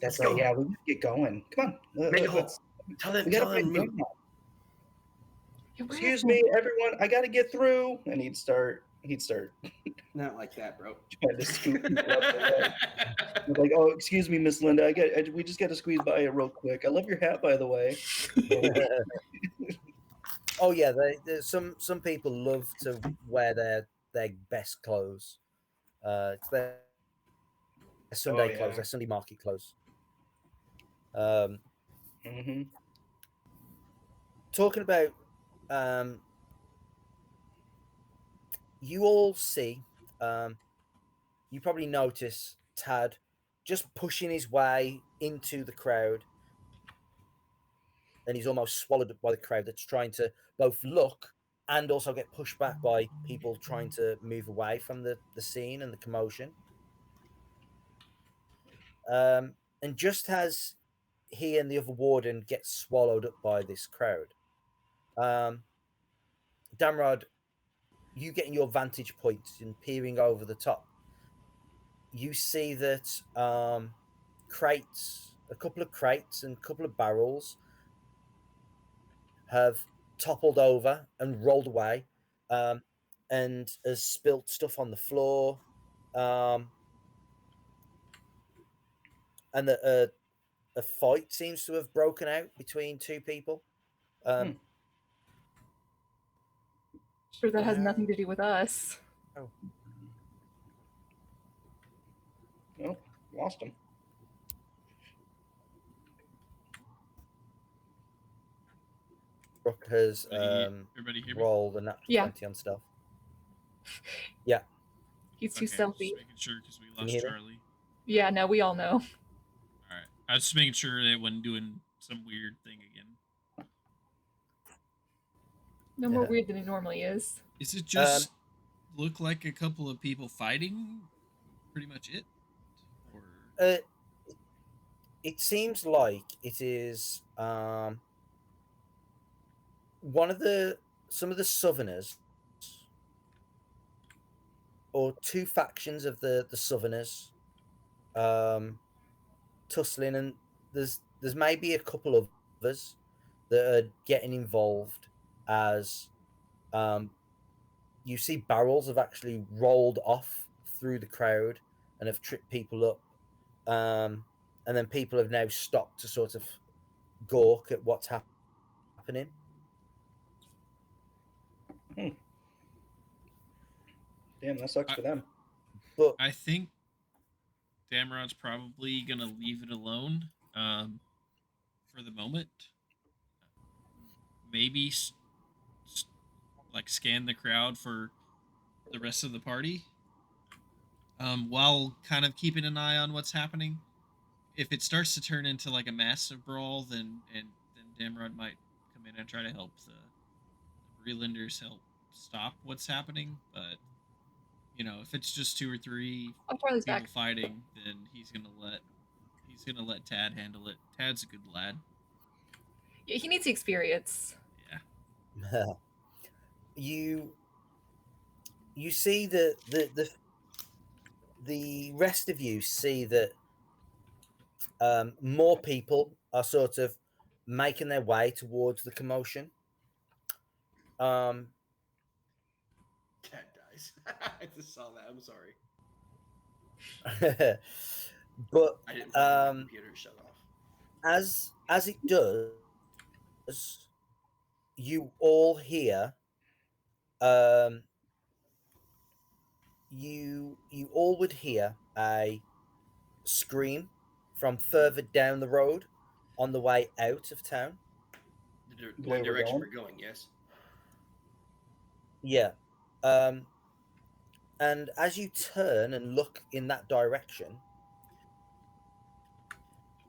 That's right. Yeah, we gotta get going. Come on. Make a hole. Tell We gotta him. find Move. Excuse me, everyone. I gotta get through. And he'd start. Not like that, bro. Trying to scoop people up the way. Like, oh, excuse me, Miss Linda. We just got to squeeze by you real quick. I love your hat, by the way. Oh yeah, some people love to wear their best clothes. It's their Sunday clothes, their Sunday market clothes. Talking about, you all see, you probably notice Tad just pushing his way into the crowd, and he's almost swallowed up by the crowd that's trying to both look and also get pushed back by people trying to move away from the scene and the commotion. And just as he and the other warden get swallowed up by this crowd, Damrod, you getting your vantage point and peering over the top, you see that crates, a couple of crates and a couple of barrels have toppled over and rolled away, and has spilt stuff on the floor, and a fight seems to have broken out between two people. Sure, that has nothing to do with us. Oh, lost him. Brooke has Everybody hear me? rolled a natural 20 on stuff. Yeah. He's too Okay, stealthy. just making sure because we you lost hear me? Charlie. Yeah, no, we all know. All right, I was just making sure that it wasn't doing some weird thing again. No more weird than it normally is. Is it just look like a couple of people fighting? Pretty much it? Or it seems like it is some of the Southerners, or two factions of the Southerners, tussling, and there's maybe a couple of others that are getting involved, as you see barrels have actually rolled off through the crowd and have tripped people up, and then people have now stopped to sort of gawk at what's happening. Damn, that sucks for them. But I think Damrod's probably gonna leave it alone for the moment. Maybe like scan the crowd for the rest of the party, while kind of keeping an eye on what's happening. If it starts to turn into like a massive brawl, then Damrod might come in and try to help the Brelanders help stop what's happening. But you know, if it's just 2 or 3 Charlie's people back. fighting, then he's gonna let Tad handle it. Tad's a good lad. Yeah, he needs the experience. Yeah. you see the rest of you see that more people are sort of making their way towards the commotion. Um, Cat dies. I just saw that. I'm sorry. but I didn't plug in my um, computer. Shut off. as it does, you all hear um, you all would hear a scream from further down the road on the way out of town. The Where we're direction going? we're going. Yes. Yeah. Um, and as you turn and look in that direction,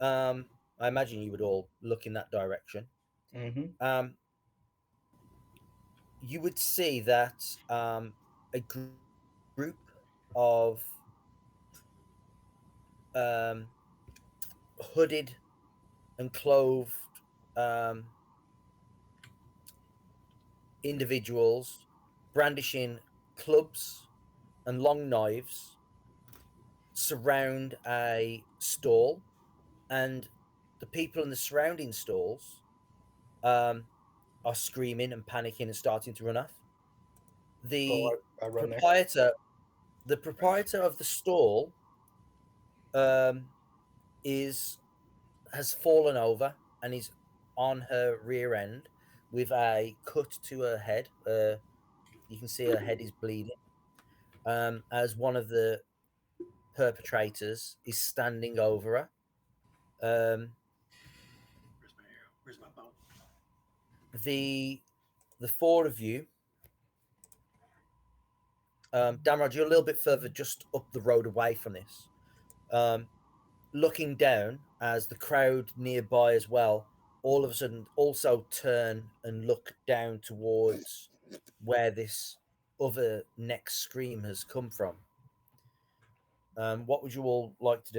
I imagine you would all look in that direction. Mm-hmm. You would see that a group of um, hooded and clothed um, individuals brandishing clubs and long knives surround a stall, and the people in the surrounding stalls um, are screaming and panicking and starting to run off. The I run there. proprietor, the proprietor of the stall, um, is has fallen over and is on her rear end with a cut to her head. You can see her head is bleeding. As one of the perpetrators is standing over her. Where's my arrow? Where's my bow? The four of you, Damrod, you're a little bit further just up the road away from this. Looking down as the crowd nearby as well, all of a sudden also turn and look down towards where this other next scream has come from. What would you all like to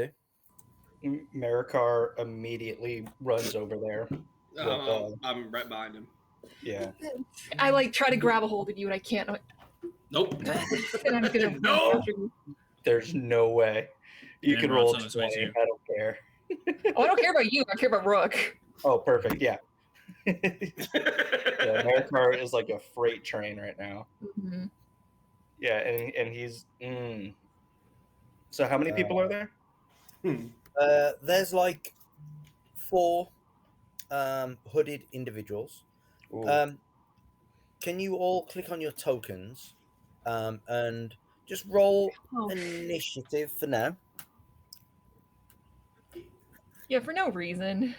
do? Marikar immediately runs over there. I'm right behind him. Yeah. I like try to grab a hold of you and I can't. Nope. And I'm gonna run No. after you. There's no way. You And can Rod's roll on a his way 20. too. I don't care. Oh, I don't care about you. I care about Rook. Oh, perfect. Yeah. Yeah, Marikar is like a freight train right now. Mhm. Yeah, and he's. So how many people are there? There's like four hooded individuals. Ooh. Can you all click on your tokens and just roll Oh, initiative for now? yeah, for no reason.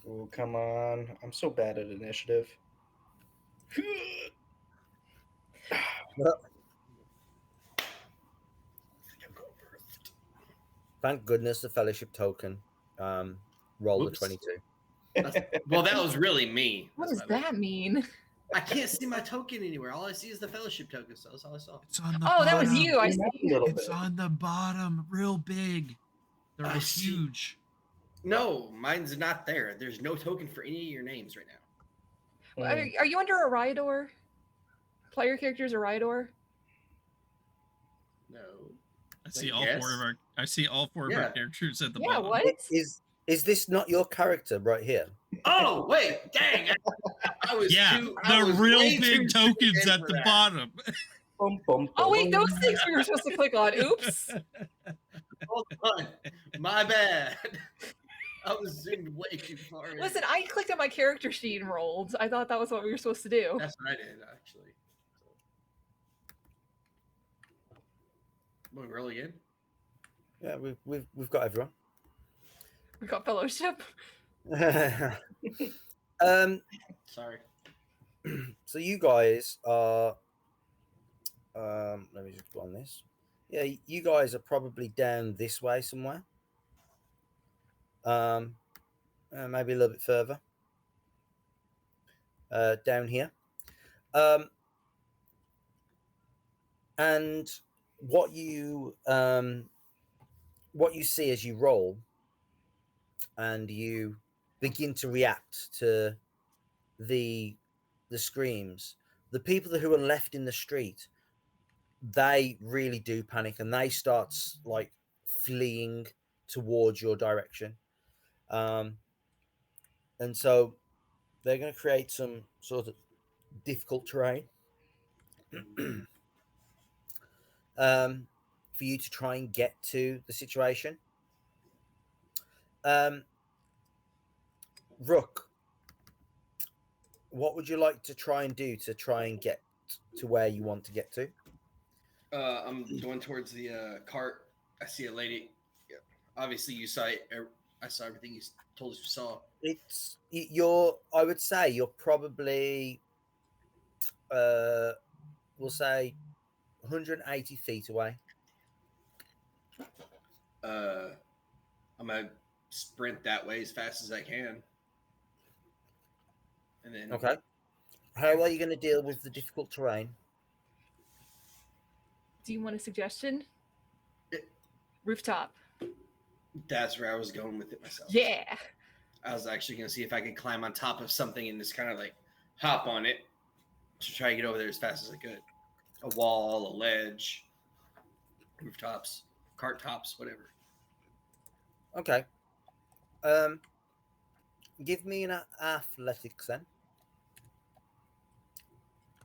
Ooh, come on. I'm so bad at initiative. Thank goodness the fellowship token rolled Whoops. a 22. Well, that was really me. What That's does my bad. that mean? I can't see my token anywhere. All I see is the fellowship token. So that's all I saw. It's on the Oh, bottom. that was you. I Zoom out see. a little It's bit. on the bottom, real big. They're I see. huge. No, mine's not there. There's no token for any of your names right now. Are you under a Rhydor? Player characters a Rhydor? No. I see Like, all yes. four of our. I see all four of our Yeah. characters at the Yeah, bottom. what? Is this not your character right here? Oh wait, dang! I was Yeah, too. I the was real way big too tokens in at for the that. bottom. Bum, bum, Oh wait, bum. those things we were supposed to click on. Oops. Hold on, my bad. I was zoomed way too far. in. Listen, I clicked on my character sheet and rolled. I thought that was what we were supposed to do. That's what I did actually. Want to roll again? Yeah, we've got everyone. We got fellowship. Sorry. So you guys are let me just go on this. Yeah, you guys are probably down this way somewhere. Maybe a little bit further. Down here. And what you see as you roll and you begin to react to the screams, the people who are left in the street, they really do panic and they start like fleeing towards your direction. And so they're going to create some sort of difficult terrain for you to try and get to the situation. Rook, what would you like to try and do to try and get to where you want to get to? I'm going towards the cart. I see a lady. Yeah. Obviously, you saw it. I saw everything you told us you saw. I would say you're probably we'll say 180 feet away. I'm gonna sprint that way as fast as I can, and then Okay. How are you going to deal with the difficult terrain? Do you want a suggestion? It- Rooftop. That's where I was going with it myself. Yeah. I was actually gonna see if I could climb on top of something and just kind of like hop on it to try to get over there as fast as I could. A wall, a ledge, rooftops, cart tops, whatever. Okay. Give me an athletics then.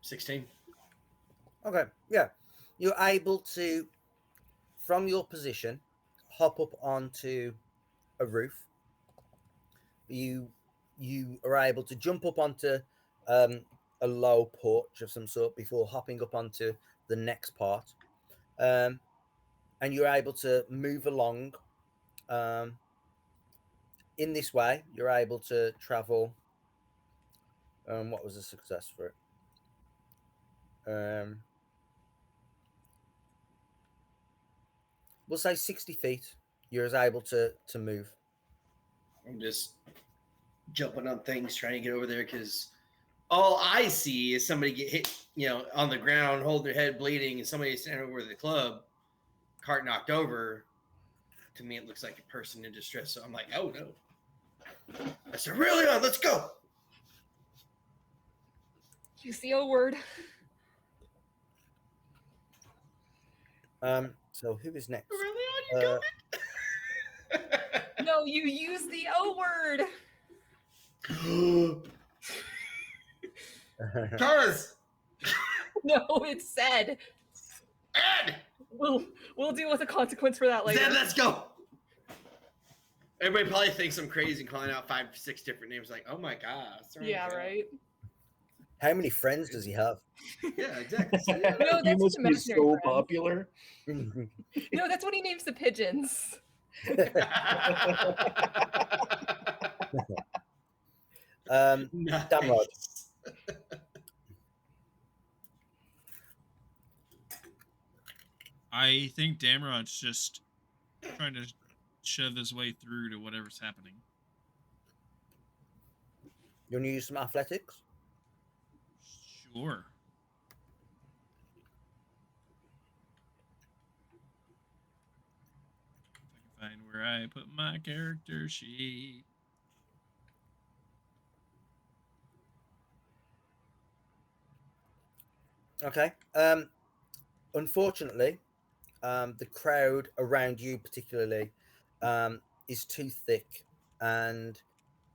16. Okay. Yeah. You're able to, from your position, hop up onto a roof. You are able to jump up onto a low porch of some sort before hopping up onto the next part. And you're able to move along. In this way, you're able to travel. What was the success for it? We'll say 60 feet. You're able to move. I'm just jumping on things, trying to get over there because all I see is somebody get hit, on the ground, hold their head bleeding, and somebody standing over the club, cart knocked over. To me, it looks like a person in distress. So I'm like, oh no. I said, really? Let's go. Use the O word. So who is next? Really? On you No, you use the O word. Taurus! No, it's said. Ed! We'll deal with the consequence for that later. Zed, let's go. Everybody probably thinks I'm crazy and calling out 5, 6 different names. Like, oh my god. Yeah, right. How many friends does he have? Yeah, exactly. No, He that's must just be imaginary so friends. popular. No, that's what he names the pigeons. Nice. Damrod. I think Damrod's just trying to shove his way through to whatever's happening. You want to use some athletics? Sure. If I can find where I put my character sheet. Okay. Unfortunately, the crowd around you particularly is too thick, and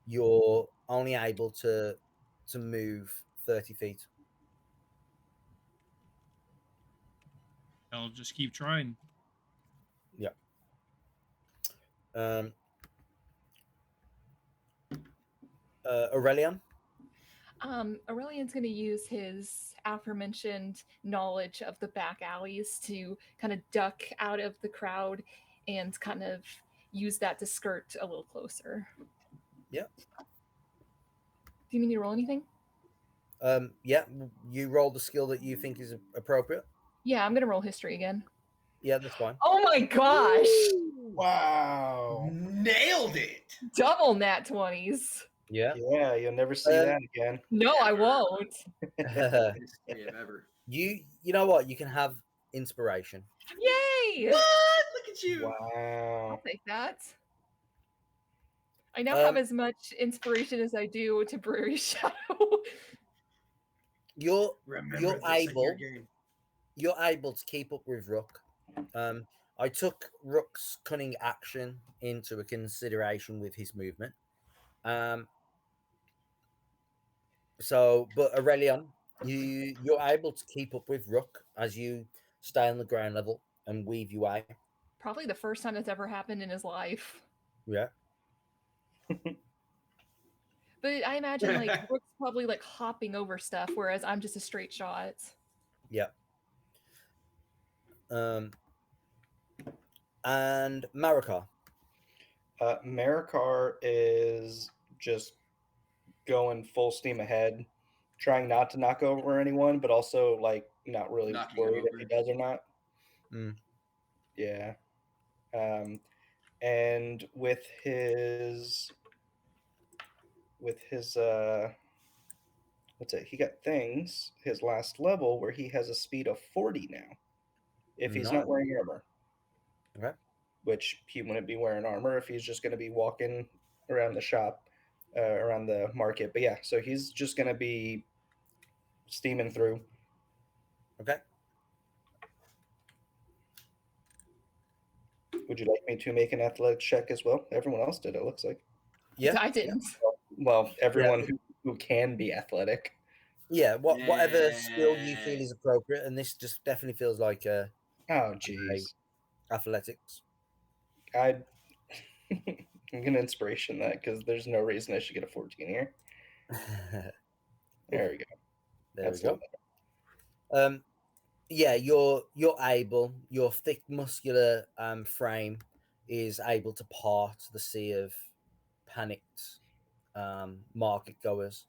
you're only able to move 30 feet. I'll just keep trying. Yeah. Aurelian? Aurelian's going to use his aforementioned knowledge of the back alleys to kind of duck out of the crowd and kind of use that to skirt a little closer. Yeah. Do you need me to roll anything? Yeah, you roll the skill that you think is appropriate. Yeah, I'm going to roll history again. Yeah, that's fine. Oh my gosh! Wow. Nailed it. Double nat 20s. Yeah. Yeah, you'll never see that again. No, I won't. History of ever. You know what? You can have inspiration. Yay! What? Look at you. I'll Wow. take that. I now have as much inspiration as I do to Brewery Shadow. Remember you're this in your able game. you're able to keep up with Rook. I took Rook's cunning action into a consideration with his movement. Um, but Aurelion, you're able to keep up with Rook as you stay on the ground level and weave your way. Probably the first time that's ever happened in his life. Yeah. But I imagine like Rook's probably like hopping over stuff, whereas I'm just a straight shot. Yeah. And Marika. Marikar is just going full steam ahead, trying not to knock over anyone, but also like not really Knocking worried if over. he does or not. Mm. Yeah. And with his what's it? He got things his last level where he has a speed of 40 now. If he's Nice. not wearing armor, Okay. which he wouldn't be wearing armor if he's just going to be walking around the shop, around the market. But yeah, so he's just going to be steaming through. Okay. Would you like me to make an athletic check as well? Everyone else did, it looks like. Yeah. I didn't. Well, everyone who can be athletic. Yeah. Whatever skill you feel Yeah. is appropriate, and this just definitely feels like Oh, a jeez. athletics. I'm gonna inspiration that because there's no reason I should get a 14 here. There we go. There That's we a go. little Yeah, you're able. Your thick muscular frame is able to part the sea of panicked market goers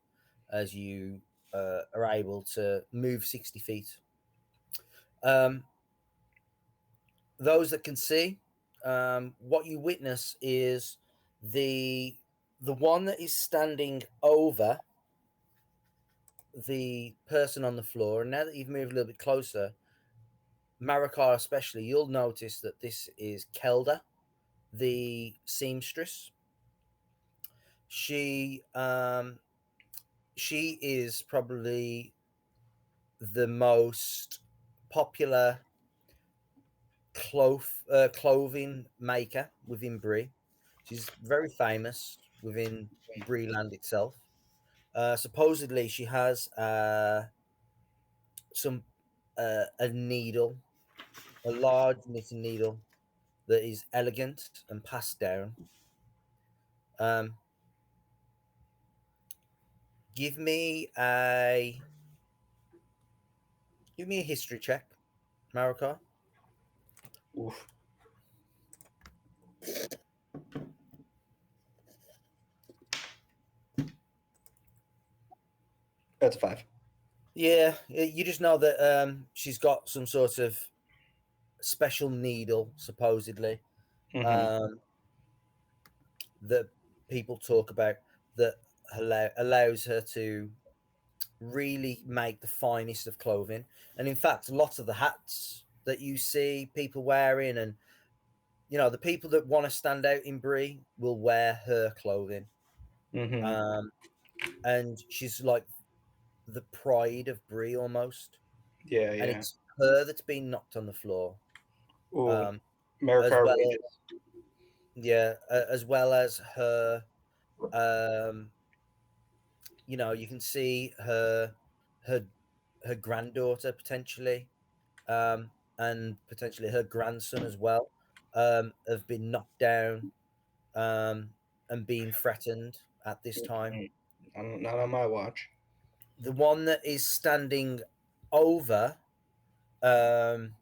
as you are able to move 60 feet. Those that can see, what you witness is the the one that is standing over the person on the floor. And now that you've moved a little bit closer, Marikar especially, you'll notice that this is Kelda, the seamstress. She she is probably the most popular clothing maker within Bree. She's very famous within Bree land itself. Supposedly, she has some a needle, a large knitting needle that is elegant and passed down. Um, give me a history check, Marika. Oof. That's a 5. Yeah, you just know that she's got some sort of special needle, supposedly, Mm-hmm. um, that people talk about that allows her to really make the finest of clothing. And in fact, lots of the hats that you see people wearing, and the people that want to stand out in Brie will wear her clothing. Mm-hmm. And she's like the pride of Brie almost. Yeah, And yeah. it's her that's been knocked on the floor. Ooh, Um, as Marikar well rages. as well as her you can see her her granddaughter potentially, and potentially her grandson as well, have been knocked down, and being threatened at this time. Not on my watch. The one that is standing over, um,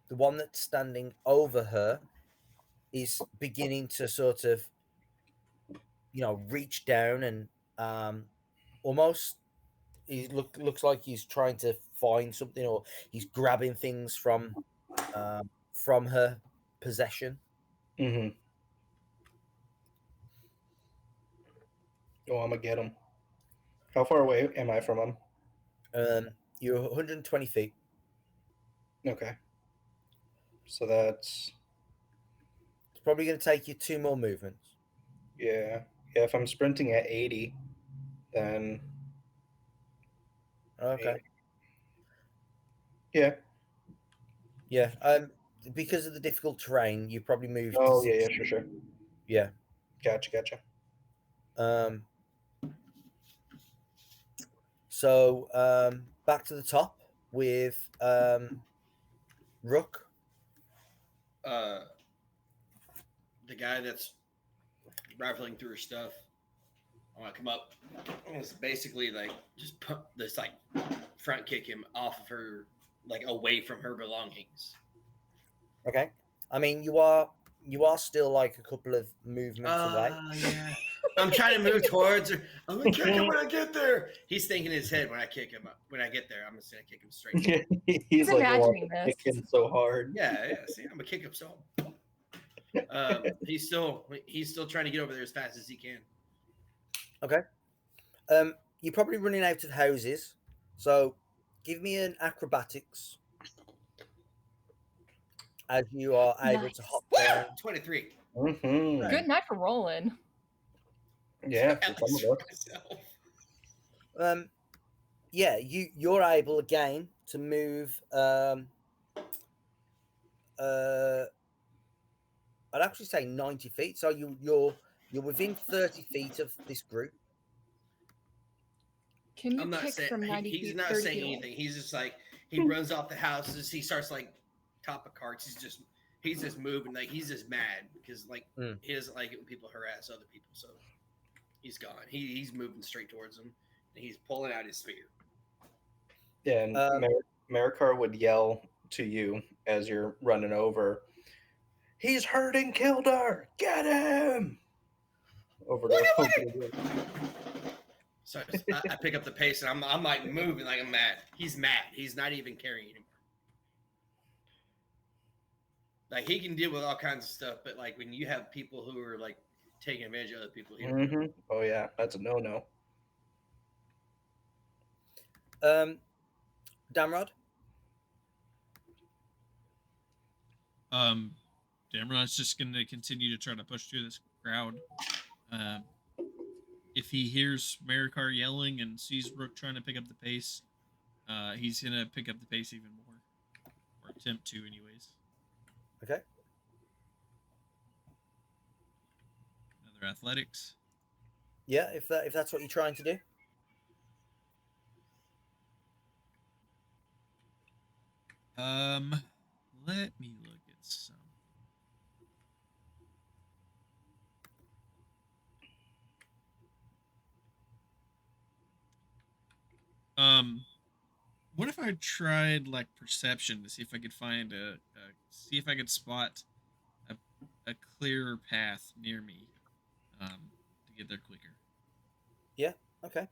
the one that's standing over her is beginning to sort of, reach down and almost looks like he's trying to find something, or he's grabbing things from her possession. Mm-hmm. Oh, I'm gonna get him. How far away am I from him? You're 120 feet. Okay. So that's It's probably going to take you 2 more movements. yeah. Yeah, if I'm sprinting at 80, then Okay. Yeah. Yeah. Because of the difficult terrain, you probably moved. Oh, to yeah, 60. sure. Yeah. Gotcha. So back to the top with Rook. The guy that's rifling through her stuff. I want to come up. It's basically like just put this like front kick him off of her, like away from her belongings. Okay. I mean, you are still like a couple of movements away. Yeah. I'm trying to move towards her. I'm gonna kick him when I get there. He's thinking in his head when I kick him up. When I get there, I'm just gonna kick him straight. He's like imagining this. kicking so hard. Yeah. See, I'm gonna kick him so. He's still trying to get over there as fast as he can. Okay. You're probably running out of houses, so give me an acrobatics as you are able to Nice. hop down. 23. Mm-hmm. Good night for rolling. Yeah, At for some least of for us. myself. Yeah, you're able again to move. I'd actually say 90 feet. So you're within 30 feet of this group. Can you I'm not kick saying from 90 he's feet, not 30 saying feet away? anything. He's just like he runs off the houses. He starts like top of carts. He's just moving. Like he's just mad because like he doesn't like it when people harass other people. So he's gone. He's moving straight towards them, and he's pulling out his spear. Yeah, and Marikar would yell to you as you're running over, "He's hurting Kildar! Get him!" Over the So I pick up the pace, and I'm like moving like I'm mad. He's mad. He's not even carrying anymore. Like he can deal with all kinds of stuff, but like when you have people who are like taking advantage of other people, he don't know. Oh yeah, that's a no. Damrod. Damron's just gonna continue to try to push through this crowd. If he hears Marikar yelling and sees Rook trying to pick up the pace, he's gonna pick up the pace even more, or attempt to, anyways. Okay. Another athletics. Yeah, if that's what you're trying to do. Let me look at some. What if I tried like perception to see if I could find see if I could spot a clearer path near me, to get there quicker. Yeah. Okay.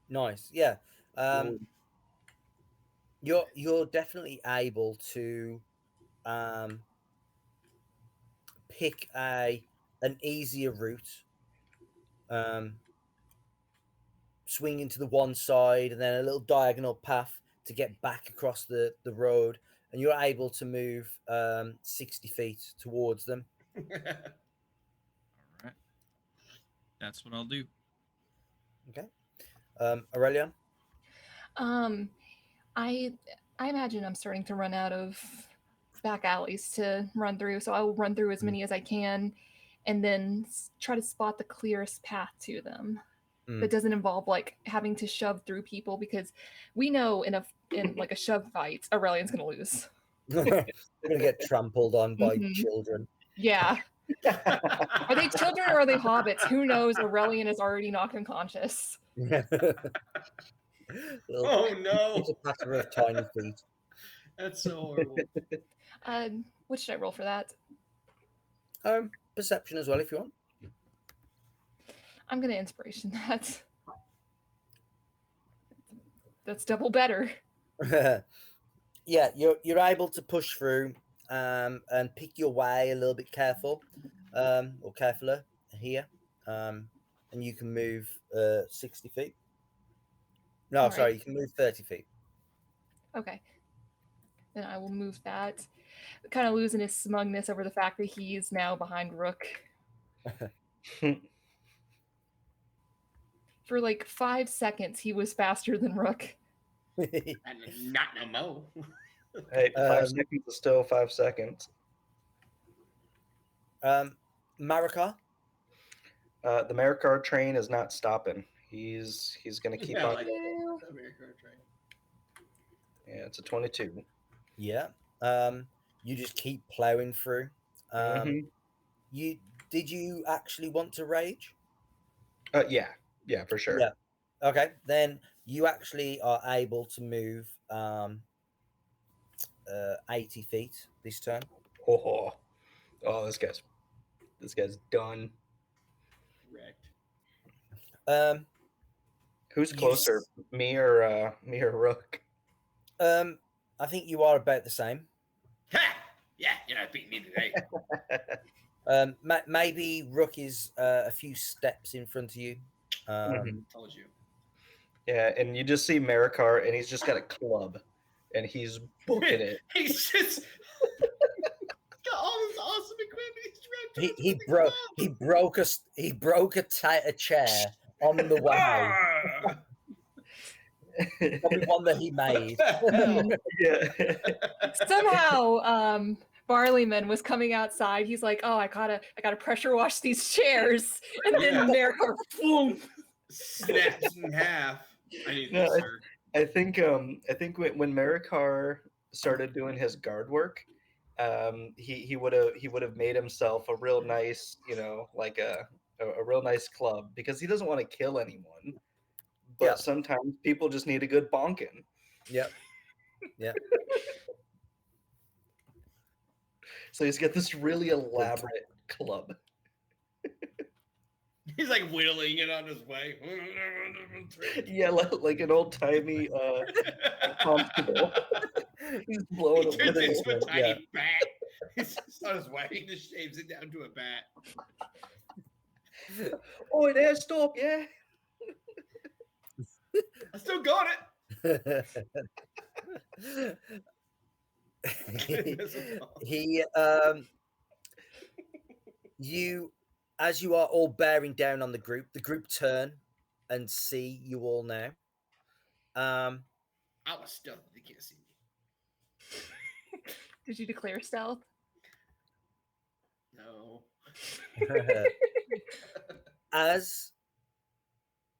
Nice. Yeah. You're definitely able to pick an easier route. Swinging to the one side and then a little diagonal path to get back across the road, and you're able to move 60 feet towards them. All right, that's what I'll do. Okay. Aurelian. I imagine I'm starting to run out of back alleys to run through, so I will run through as many as I can, and then try to spot the clearest path to them. That doesn't involve like having to shove through people, because we know in like a shove fight, Aurelian's gonna lose. They're gonna get trampled on by children. Yeah. Are they children or are they hobbits? Who knows? Aurelian is already knocked unconscious. Oh no! It's a patter of tiny feet. That's so horrible. What should I roll for that? Perception as well, if you want. I'm gonna inspiration that. That's double better. Yeah, you're able to push through and pick your way a little bit careful, or carefuler here, and you can move 60 feet. No, All sorry, right. you can move 30 feet. Okay. Then I will move that. Kind of losing his smugness over the fact that he's now behind Rook. For like 5 seconds, he was faster than Rook. Not no more. Hey, 5 Um, seconds is still 5 seconds. Marika, The Marikar train is not stopping. He's gonna keep Yeah, on. like Ew. American train. Yeah, it's a 22. yeah. You just keep plowing through. Hmm. You did you actually want to rage? Yeah, for sure. Yeah. Okay, then you actually are able to move 80 feet this turn. Oh, oh, this guy's done. Wrecked. Um, Who's you, closer, me or Rook? I think you are about the same. Ha! Yeah, you're not beating me today. Maybe Rook is a few steps in front of you. Mhm. Told you. Yeah, and you just see Marikar, and he's just got a club, and he's booking it. He's just got all this awesome equipment. He's He trying to he broke he broke a chair on the way. Ah! Probably one that he made. What the hell? Yeah. Somehow, Barleyman was coming outside. He's like, "Oh, I gotta pressure wash these chairs," and then Marikar, boom. Snaps in half. I need No, this, sir. I think when Marikar started doing his guard work, he would have made himself a real nice, like a real nice club because he doesn't want to kill anyone. But Yeah. sometimes people just need a good bonking. Yep. Yeah. So he's got this really elaborate club. He's like whittling it on his way. Yeah, like an old timey constable. He's blowing He a turns whistle. into a tiny Yeah. bat. He's just on his way. He just shaves it down to a bat. Oh, there, stop! Yeah. I still got it. he you as you are all bearing down on the group turn and see you all now. I was stealth. They can't see me. Did you declare stealth? No. As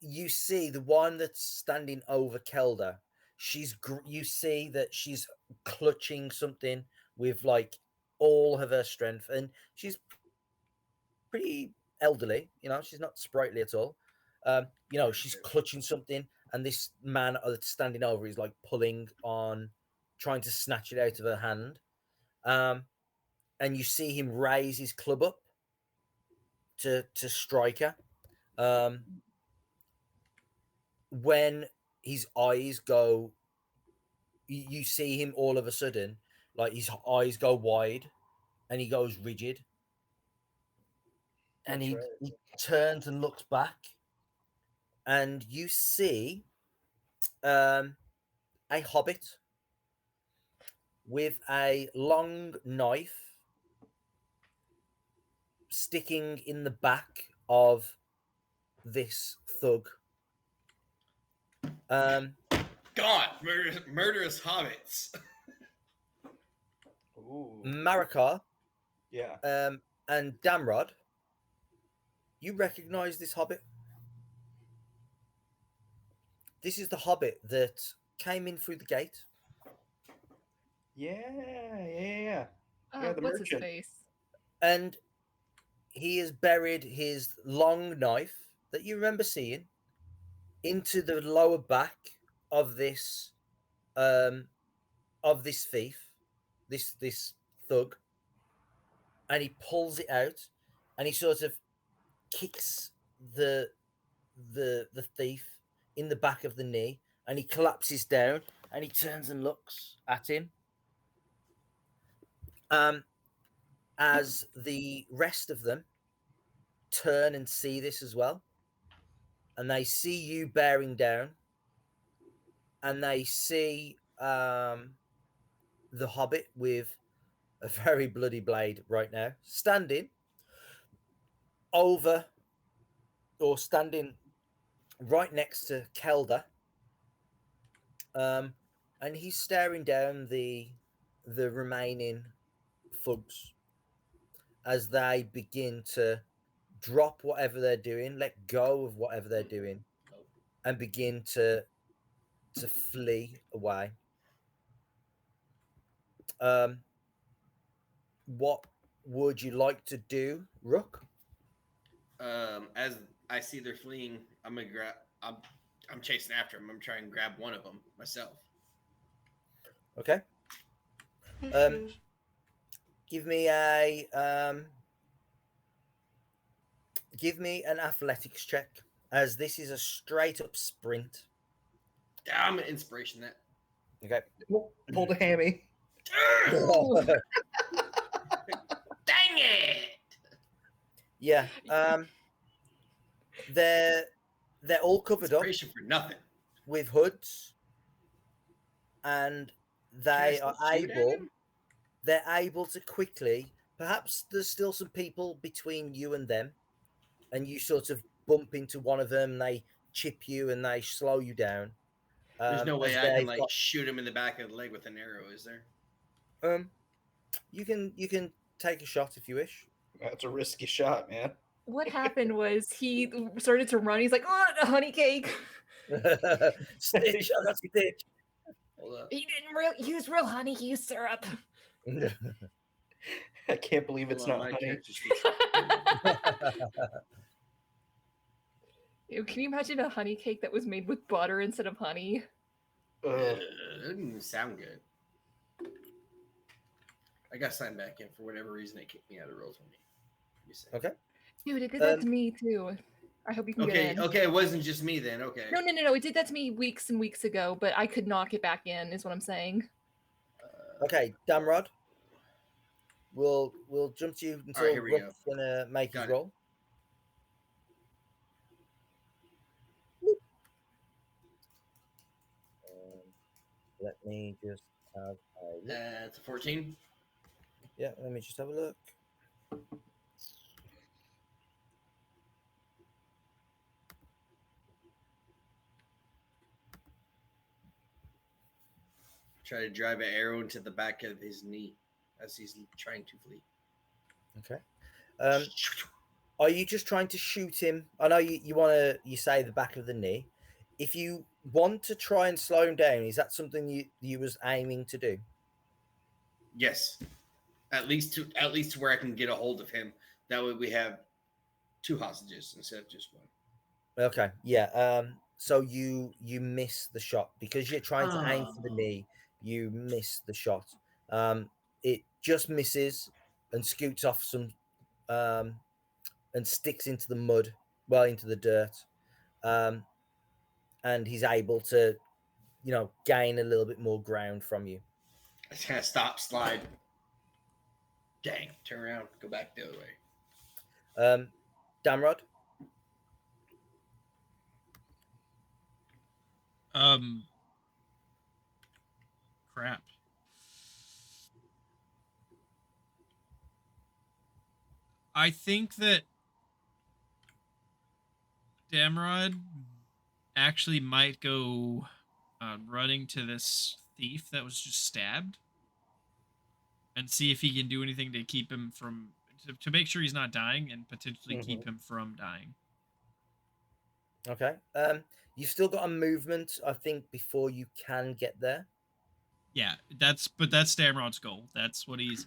you see the one that's standing over Kelda, you see that she's clutching something with like all of her strength, and she's pretty elderly. She's not sprightly at all. She's clutching something, and this man that's standing over is like pulling on, trying to snatch it out of her hand. And you see him raise his club up to strike her. When his eyes go, you see him all of a sudden, like his eyes go wide, and he goes rigid, and That's he, right. he turns and looks back, and you see a hobbit with a long knife sticking in the back of this thug. God, murderous hobbits. Ooh. Marikar Yeah. and Damrod, you recognize this hobbit? This is the hobbit that came in through the gate. Yeah. Oh, Yeah, the what's his merchant. face? And he has buried his long knife that you remember seeing into the lower back of this thief, this thug, and he pulls it out, and he sort of kicks the thief in the back of the knee, and he collapses down, and he turns and looks at him. As the rest of them turn and see this as well, and they see you bearing down, and they see the hobbit with a very bloody blade right now standing over, or standing right next to Kelda, And he's staring down the remaining thugs as they begin to drop whatever they're doing, let go of whatever they're doing, and begin to flee away. What would you like to do, Rook? As I see they're fleeing, I'm gonna grab. I'm chasing after them. I'm trying to grab one of them myself. Okay. Give me a give me an athletics check, as this is a straight up sprint. I'm an inspiration that. Okay. Pull the hammy. Dang it! Yeah. They're all covered up Inspiration for nothing. with hoods, and they Can I are still shoot at able. him? They're able to quickly. Perhaps there's still some people between you and them, and you sort of bump into one of them. They chip you and they slow you down. There's no way as I can they've like got- shoot him in the back of the leg with an arrow, is there? You can take a shot if you wish. That's a risky shot, man. What happened was he started to run. He's like, "Oh, the honey cake." Stitch, I got Stitch. Hold up. He didn't use real honey. He used syrup. I can't believe it's Hold on, not my honey. character sheet's- Ew, can you imagine a honey cake that was made with butter instead of honey? Ugh. That didn't even sound good. I got signed back in for whatever reason. They kicked me out of Roll20. Okay. Dude, it did that Um, to me too. I hope you can get Okay. in. Okay. It wasn't just me then. Okay. No. It did that to me weeks and weeks ago, but I could not get back in. Is what I'm saying. Okay, Damrod. We'll jump to you until here we go. Rook's gonna make Got his it. roll. Let me just have a look. It's a 14. Yeah, let me just have a look. Try to drive an arrow into the back of his knee as he's trying to flee. Okay. Are you just trying to shoot him? I know you say the back of the knee. If you want to try and slow him down, is that something you was aiming to do? Yes. At least to where I can get a hold of him. That way we have 2 hostages instead of just one. Okay. Yeah. So you miss the shot because you're trying to aim for the Oh. knee. You miss the shot. It just misses and scoots off some, and sticks into the mud, well into the dirt. And he's able to, gain a little bit more ground from you. I just kind of stop, slide. Dang. Turn around. Go back the other way. Damrod. Crap. I think that Damrod actually might go running to this thief that was just stabbed and see if he can do anything to keep him from to make sure he's not dying and potentially keep him from dying. Okay. You've still got a movement, I think, before you can get there. Yeah, that's Damrod's goal. That's what he's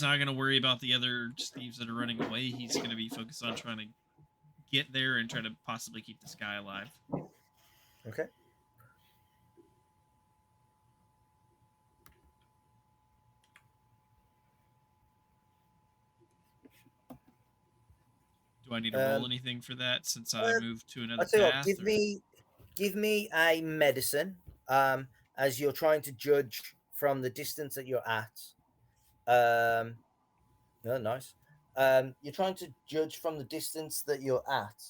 not going to worry about the other thieves that are running away. He's going to be focused on trying to get there and try to possibly keep this guy alive. Okay. Do I need to roll anything for that since I moved to another I tell you path? what, give me a medicine. As you're trying to judge from the distance that you're at. No, nice. You're trying to judge from the distance that you're at.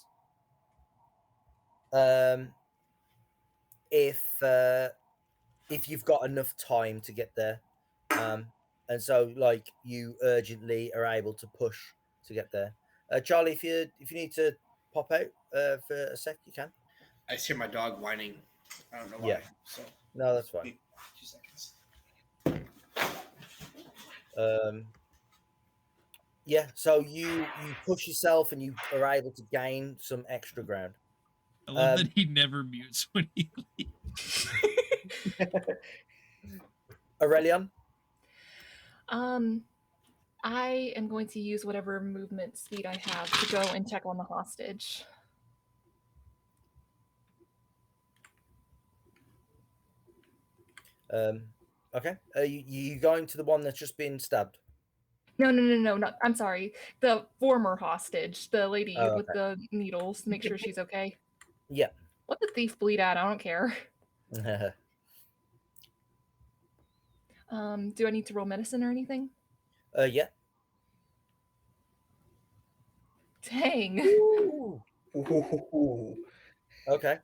If you've got enough time to get there. And so like you urgently are able to push to get there. Charlie, if you need to pop out for a sec, you can. I just hear my dog whining. I don't know Yeah. why. So No, that's fine. 2 seconds. Yeah, so you push yourself and you are able to gain some extra ground. I love that he never mutes when he Aurelion, I am going to use whatever movement speed I have to go and check on the hostage. okay. You going to the one that's just been stabbed? No, not. I'm sorry. The former hostage, the lady Oh, with the needles, to make sure she's okay. Yeah. Let the thief bleed out. I don't care. Do I need to roll medicine or anything? Yeah. Dang. Ooh. Okay.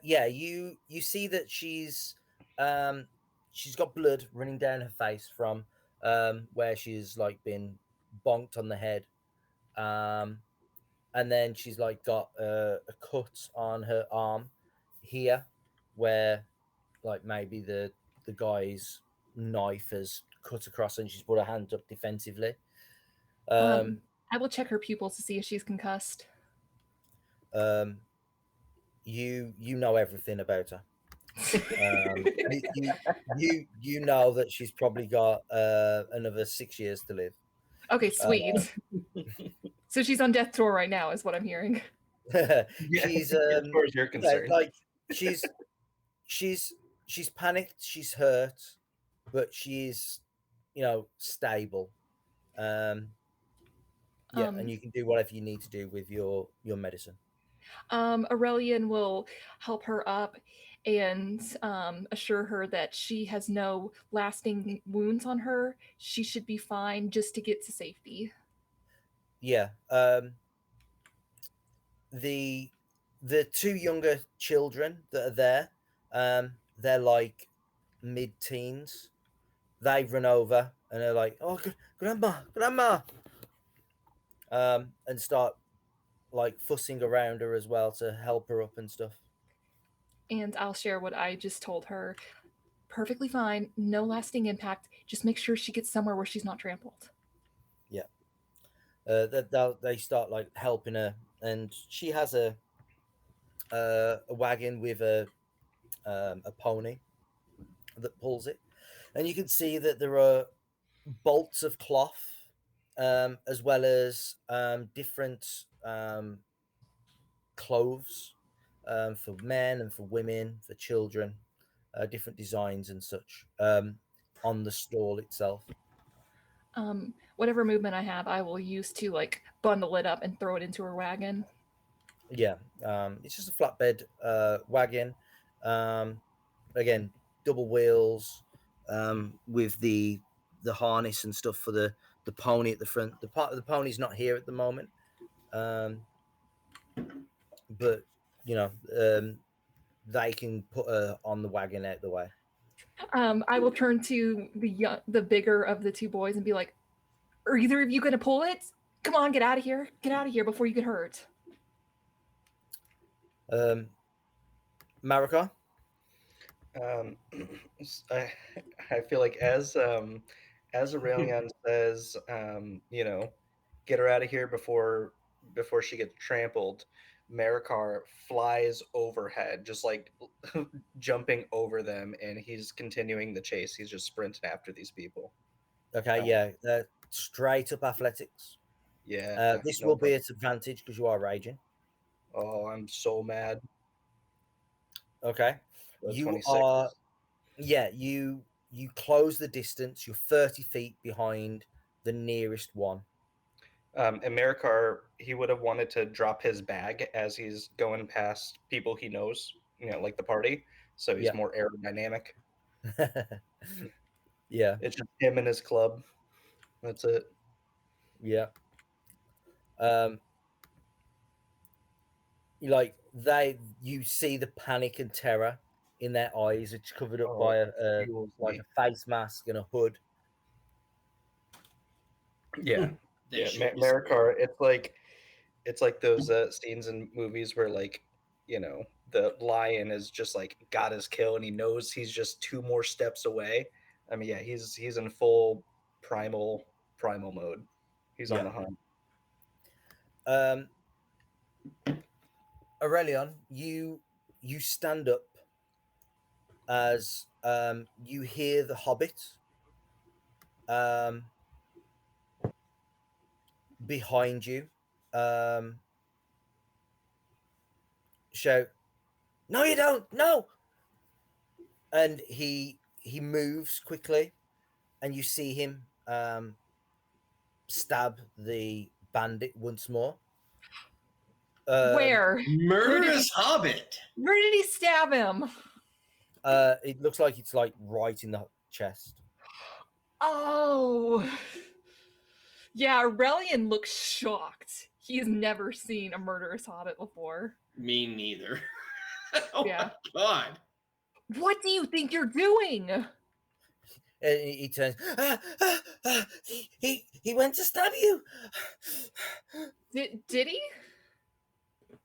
Yeah. You see that she's got blood running down her face from where she's like been bonked on the head, and then she's like got a cut on her arm here, where like maybe the guy's knife has cut across, and she's put her hand up defensively. I will check her pupils to see if she's concussed. You know everything about her. You know that she's probably got another 6 years to live. Okay, sweet. So she's on death tour right now, is what I'm hearing. She's as far as you're concerned. like she's panicked, she's hurt, but she's stable. And you can do whatever you need to do with your medicine. Aurelian will help her up and assure her that she has no lasting wounds on her. She should be fine just to get to safety. Yeah. The two younger children that are there, they're like mid-teens. They run over and they're like, "Oh, grandma," and start like fussing around her as well to help her up and stuff. And I'll share what I just told her. Perfectly fine, no lasting impact. Just make sure she gets somewhere where she's not trampled. Yeah. They start like helping her, and she has a wagon with a pony that pulls it, and you can see that there are bolts of cloth, as well as different clothes for men and for women, for children, different designs and such on the stall itself. Whatever movement I have, I will use to like bundle it up and throw it into her wagon. Yeah, it's just a flatbed wagon. Again, double wheels with the harness and stuff for the pony at the front. The pony's not here at the moment, but they can put her on the wagon out the way. I will turn to the bigger of the two boys and be like, "Are either of you going to pull it? Come on, get out of here! Get out of here before you get hurt." Marika? I feel like as Aurelion says, get her out of here before she gets trampled, Marikar flies overhead, just like jumping over them, and he's continuing the chase. He's just sprinting after these people. Okay, yeah, straight up athletics. Yeah, this no will be problem. at advantage because you are raging. Oh, I'm so mad. Okay, That's you 26. are. Yeah, you close the distance. You're 30 feet behind the nearest one. And Marikar, he would have wanted to drop his bag as he's going past people he knows, like the party. So he's more aerodynamic. Yeah, It's just him and his club. That's it. yeah. You see the panic and terror in their eyes. It's covered up by a face mask and a hood. Yeah, yeah. Marikar, it's like those scenes in movies where, like, the lion is just like got his kill and he knows he's just 2 more steps away. I mean, yeah, he's in full primal mode. He's on Yeah. the hunt. Aurelion, you stand up as you hear the hobbit behind you shout, "No, you don't! No!" And he moves quickly, and you see him stab the bandit once more. Where? Murderous hobbit. Where did he stab him? It looks like it's like right in the chest. Oh. Yeah, Aurelian looks shocked. He's never seen a murderous hobbit before. Me neither. Oh Yeah. my god. What do you think you're doing? And he turns. He went to stab you. Did he?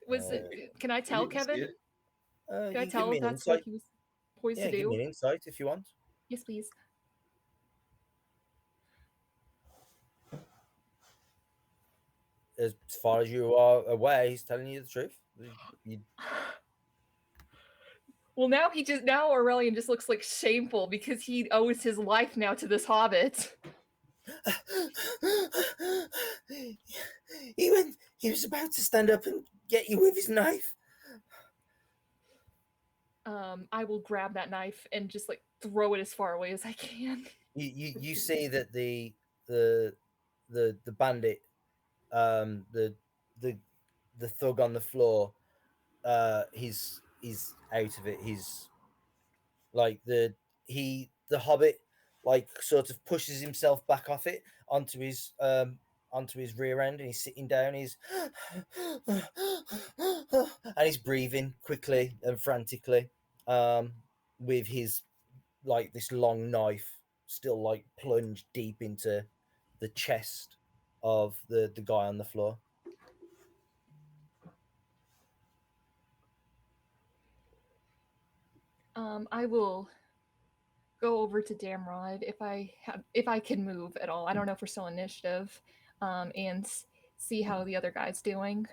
Was it? Can I tell You can see Kevin? it. Can I You give tell me if an that's what insight. he was poised Yeah, to give me do? an insight if you want. Yes, please. As far as you are aware, he's telling you the truth. Well, now Aurelian just looks like shameful because he owes his life now to this hobbit. He was about to stand up and get you with his knife. I will grab that knife and just like throw it as far away as I can. You see that the bandit, the thug on the floor, he's out of it. He's like the hobbit like sort of pushes himself back off it onto his rear end, and he's sitting down. He's and he's breathing quickly and frantically, with his like this long knife still like plunged deep into the chest of the guy on the floor. I will go over to Damrod if I can move at all. I don't know if we're still initiative, and see how the other guy's doing.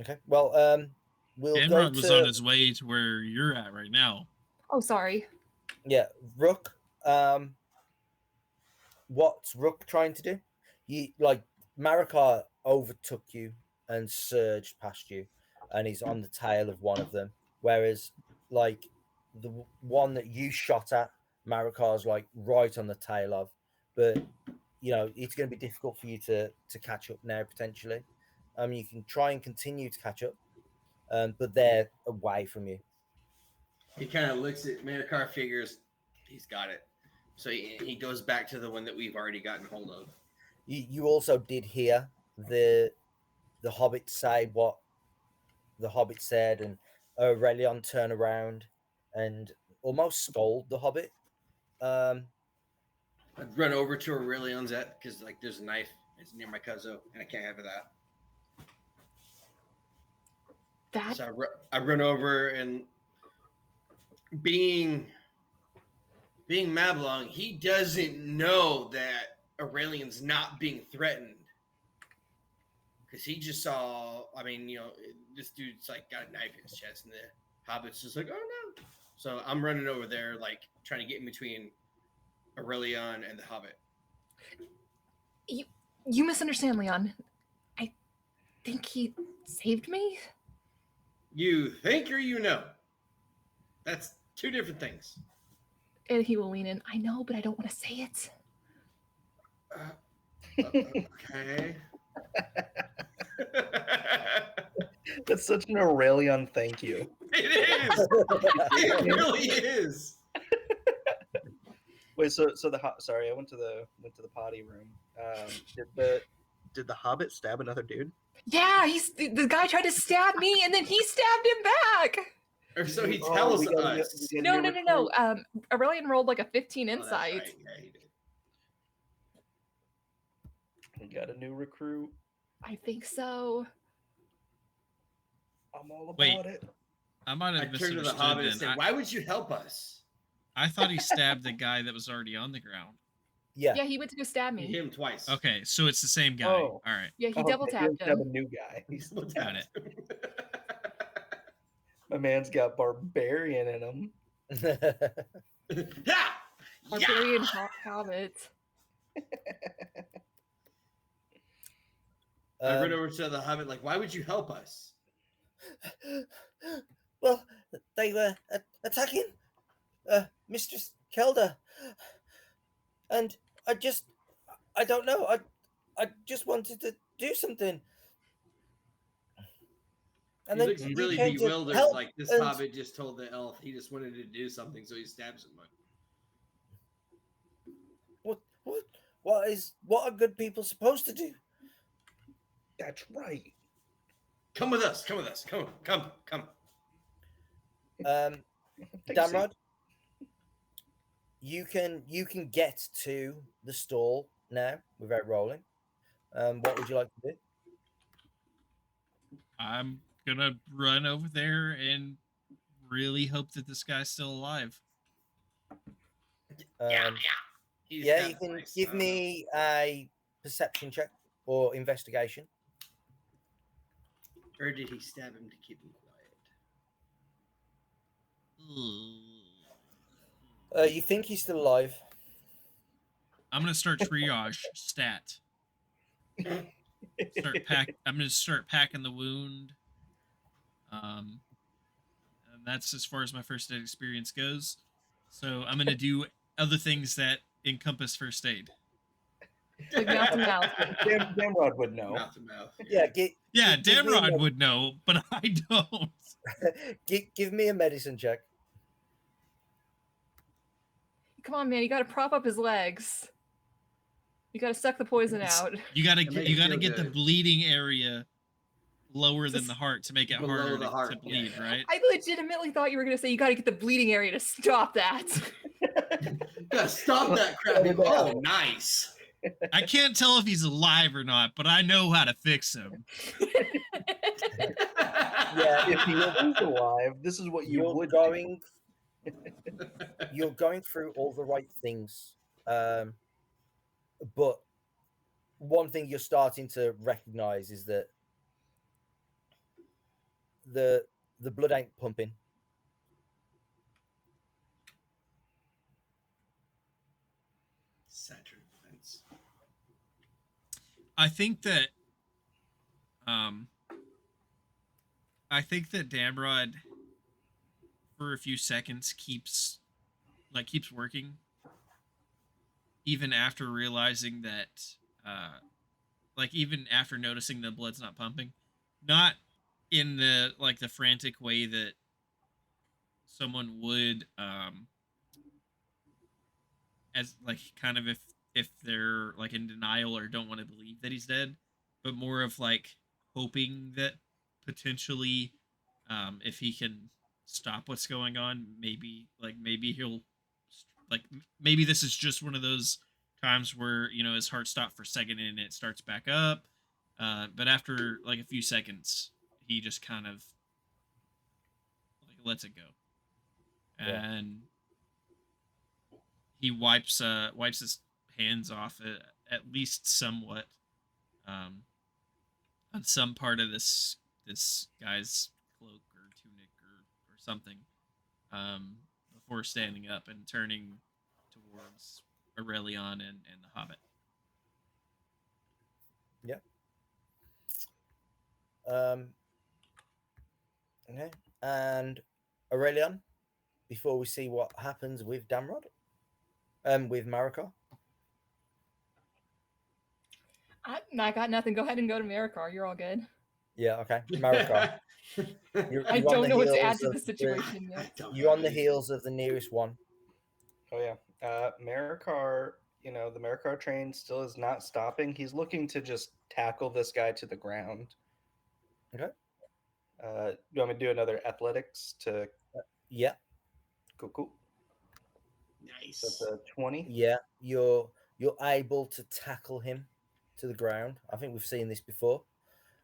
Okay, well, we'll go Damrod was on to his way to where you're at right now. Oh, sorry. Rook. What's Rook trying to do? You like Marikar overtook you and surged past you, and he's on the tail of one of them. Whereas, like the one that you shot at, Marikar's like right on the tail of. But it's going to be difficult for you to catch up now potentially. You can try and continue to catch up, but they're away from you. He kind of looks at Manakar, figures he's got it. So he goes back to the one that we've already gotten hold of. You also did hear the Hobbit say what the Hobbit said, and Aurelion turn around and almost scold the Hobbit. I'd run over to Aurelion's at because like there's a knife. It's near my cousin, and I can't have that. So I run over, and being Mablung, he doesn't know that Aurelion's not being threatened. Because he just saw, this dude's like got a knife in his chest, and the Hobbit's just like, oh no. So I'm running over there, like trying to get in between Aurelion and the Hobbit. You misunderstand, Leon. I think he saved me. You think or you know? That's two different things. And he will lean in. I know, but I don't want to say it. Okay. That's such an Aurelion thank you. It is. It really is. Wait, so sorry, I went to the potty room. Did the Hobbit stab another dude? Yeah, the guy tried to stab me, and then he stabbed him back. Or so he tells us. No. Aurelion rolled like a 15 insight. Right. Yeah, he did. We got a new recruit. I think so. I'm all about Wait. it. I might I have turned to the misunderstood Hobbit and then. said, "Why would you help us?" I thought he stabbed the guy that was already on the ground. Yeah. Yeah, he went to go stab He me. hit him twice. Okay, so it's the same guy. Oh. All right. Yeah, he Oh, double okay, tapped he has a him. new guy. Got it. My man's got barbarian in him. Yeah. Barbarian hobbit. I ran over to the Hobbit like, "Why would you help us?" Well, they were attacking Mistress Kelda, and I don't know. I just wanted to do something. And He then looks really came to bewildered, help, like this and Hobbit just told the elf he just wanted to do something, so he stabs someone. what are good people supposed to do? That's right. Come with us. Come with us. Come. Take a seat. Damrod, you can get to the stall now without rolling. What would you like to do? I'm gonna run over there and really hope that this guy's still alive. Yeah. You can give me a perception check or investigation. Or did he stab him to keep him quiet? You think he's still alive? I'm gonna start triage stat. I'm gonna start packing the wound. And that's as far as my first aid experience goes. So I'm gonna do other things that encompass first aid. Like mouth to mouth. Damrod would know. Mouth to mouth. Yeah. Yeah, give me a Damrod would know, but I don't. give me a medicine check. Come on, man, you gotta prop up his legs. You gotta suck the poison out. You gotta That makes you me gotta feel get the good. bleeding area lower than Just the heart to make it below harder the to heart, yeah, bleed, yeah. right? I legitimately thought you were gonna say you gotta get the bleeding area to stop that. Gotta stop that crap. Oh, nice. I can't tell if he's alive or not, but I know how to fix him. Yeah. If he was alive, this is what you You're would going. You're going through all the right things, but one thing you're starting to recognize is that the blood ain't pumping. Saturn defense. I think that Damrod for a few seconds keeps working, even after realizing that even after noticing the blood's not pumping, not in the frantic way that someone would as kind of if they're in denial or don't want to believe that he's dead, but more of hoping that potentially if he can stop what's going on, maybe he'll maybe this is just one of those times where his heart stopped for a second and it starts back up, but after a few seconds he just kind of lets it go. Yeah. And he wipes his hands off at least somewhat on some part of this guy's cloak or tunic or something, before standing up and turning towards Aurelion and the Hobbit. Yeah. Okay. And Aurelion, before we see what happens with Damrod, with Marika. I got nothing. Go ahead and go to Marikar. You're all good. Yeah. Okay. Marika. I don't know what to add to the situation yet. You're on the heels of the nearest one. Oh yeah. Marikar, the Marikar train still is not stopping. He's looking to just tackle this guy to the ground. Okay. You want me to do another athletics to Yeah. cool. Nice. That's a 20. Yeah. You're able to tackle him to the ground. I think we've seen this before.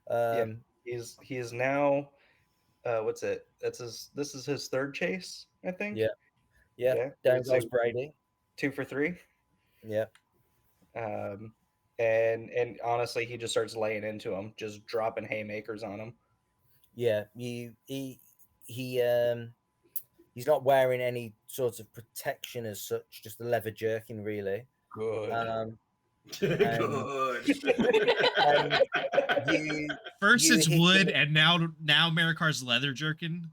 He is now what's it? This is his third chase, I think. Yeah. Yeah. Yeah. Down So goes Brady. 2 for 3. Yeah. Um, and honestly, he just starts laying into him, just dropping haymakers on him. Yeah. He he's not wearing any sort of protection as such, just a leather jerkin really. Good. Um Good. and you First you it's hit wood, him- and now Marikar's leather jerkin.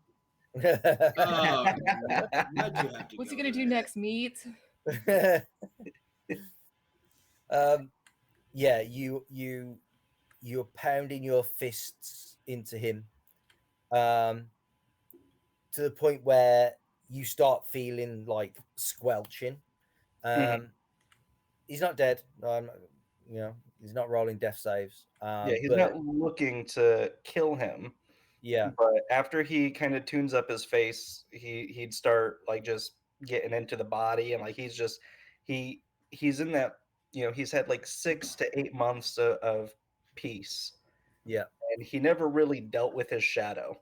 Oh, why'd you have to What's he go gonna do there? next? Meat? um yeah, you're pounding your fists into him to the point where you start feeling like squelching. Mhm. He's not dead. You know, he's not rolling death saves. Yeah, he's But not looking to kill him, yeah, but after he kind of tunes up his face, he'd start like just getting into the body, and like he he's in that, he's had like 6 to 8 months of peace, yeah. and he never really dealt with his shadow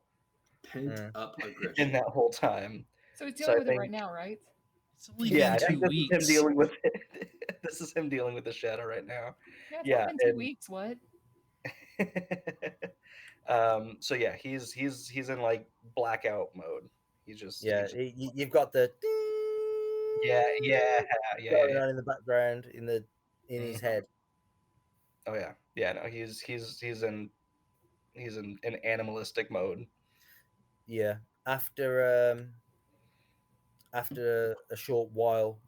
Pent Mm. up in aggression. that whole time. So he's So dealing I with it right think, now, right? It's only yeah, been I think 2 this is him weeks. dealing with it. This is him dealing with the shadow right now. Yeah, it's Yeah, only been 2 and weeks. What? so yeah, he's in like blackout mode. Yeah, He's just you've got the yeah, yeah, yeah, going yeah. on in the background in his Mhm. head. Oh yeah, yeah. No, he's in an animalistic mode. Yeah. After a short while,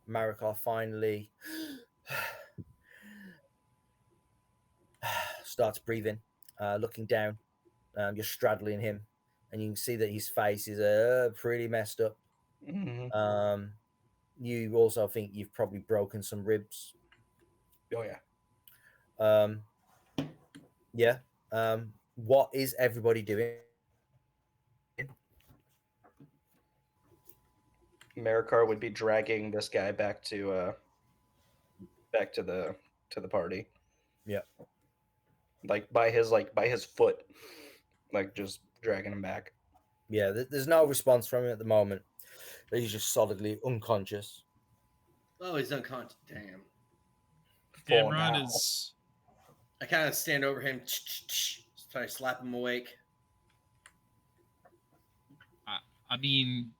Marikar finally starts breathing, looking down. You're straddling him, and you can see that his face is pretty messed up. Hmm. Um, you also think you've probably broken some ribs. Oh yeah. Um, yeah. What is everybody doing? Marikar would be dragging this guy back to the party, Yeah. like by his foot, like just dragging him back. Yeah. There's no response from him at the moment. He's just solidly unconscious. Oh, he's unconscious. Damn. For Damrod now. is. I kind of stand over him, try to slap him awake. I mean,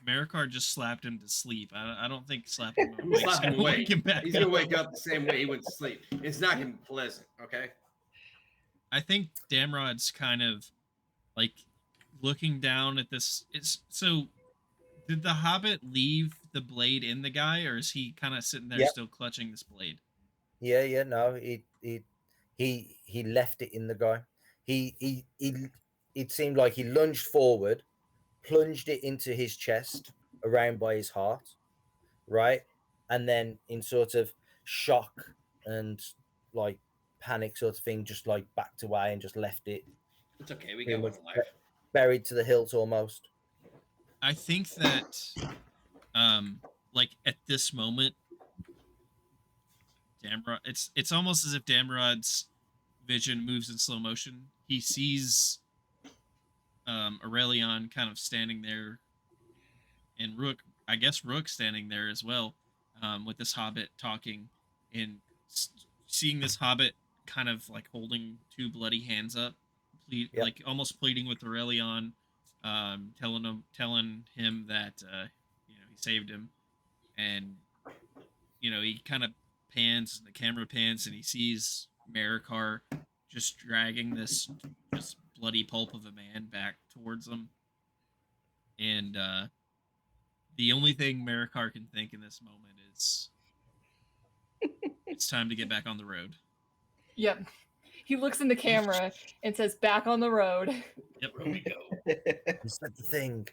Marikar just slapped him to sleep. I don't think slapping him I'm gonna awake is slap him gonna wake awake. him back He's gonna up. wake up the same way he went to sleep. It's not gonna be pleasant. Okay. I think Damrod's kind of like looking down at this. It's so. Did the Hobbit leave the blade in the guy, or is he kind of sitting there Yep. still clutching this blade? Yeah. No. He left it in the guy. He. It seemed like he lunged forward, plunged it into his chest, around by his heart, right, and then in sort of shock and like panic sort of thing, just like backed away and just left it It's okay. We pretty got one much life. buried to the hilt almost. I think that, like at this moment, Damrod. It's almost as if Damrod's vision moves in slow motion. He sees Aurelion kind of standing there, and Rook, I guess Rook standing there as well, with this hobbit talking, and seeing this hobbit kind of like holding two bloody hands up, Yep. like almost pleading with Aurelion, telling him that he saved him, and he kind of pans, the camera pans, and he sees Marikar just dragging this just bloody pulp of a man back towards him, and the only thing Marikar can think in this moment is it's time to get back on the road. Yep. He looks in the camera and says, "Back on the road." Yep. Where we go? Is that the thing?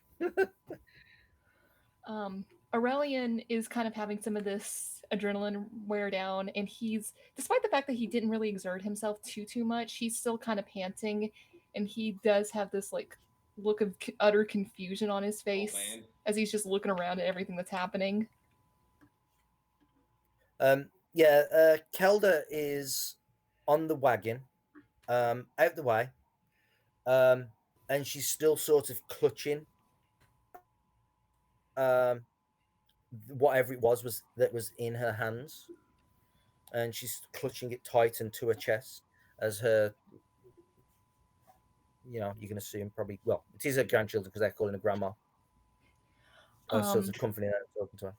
Aurelian is kind of having some of this adrenaline wear down, and he's, despite the fact that he didn't really exert himself too much, he's still kind of panting, and he does have this like look of utter confusion on his face man. as he's just looking around at everything that's happening. Yeah, Kelda is on the wagon, out the way, and and she's still sort of clutching um, whatever it was that was in her hands, and she's clutching it tight into her chest as her, you can assume probably, well, it is her grandchildren because they're calling her grandma. Sort of comforting her and talking to her.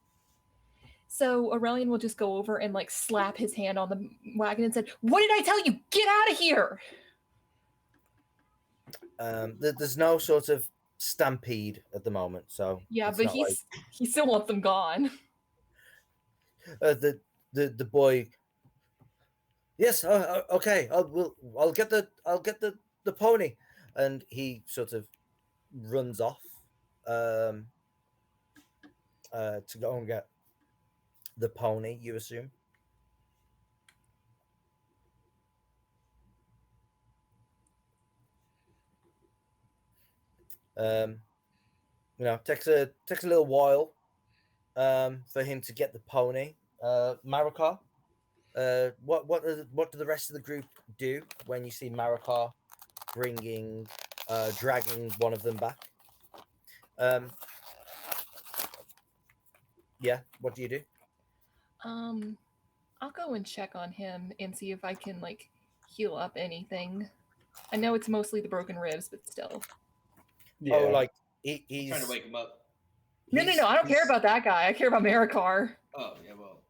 So Aurelian will just go over and like slap his hand on the wagon and said, "What did I tell you? Get out of here!" There's no sort of stampede at the moment, so Yeah, it's but not like he still wants them gone. the boy. Yes, okay. I'll get the pony, and he sort of runs off um, to go and get the pony. You assume. Um, takes a little while for him to get the pony. Marikar, what do the rest of the group do when you see Marikar dragging one of them back? Yeah, what do you do? I'll go and check on him and see if I can like heal up anything. I know it's mostly the broken ribs, but still. Yeah. Oh, like I'm trying to he's wake him up. No, I don't care about that guy. I care about Marikar. Oh yeah, well,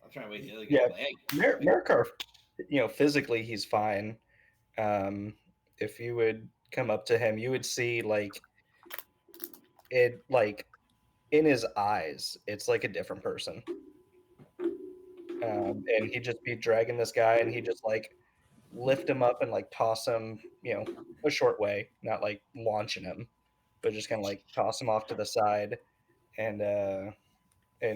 I'm trying to wake the other guy Yeah. up. Hey, Marikar, physically he's fine. If you would come up to him, you would see like it, like in his eyes, it's like a different person. And he'd just be dragging this guy, and he'd just like lift him up and like toss him, a short way, not like launching him, but just kind of like toss him off to the side, and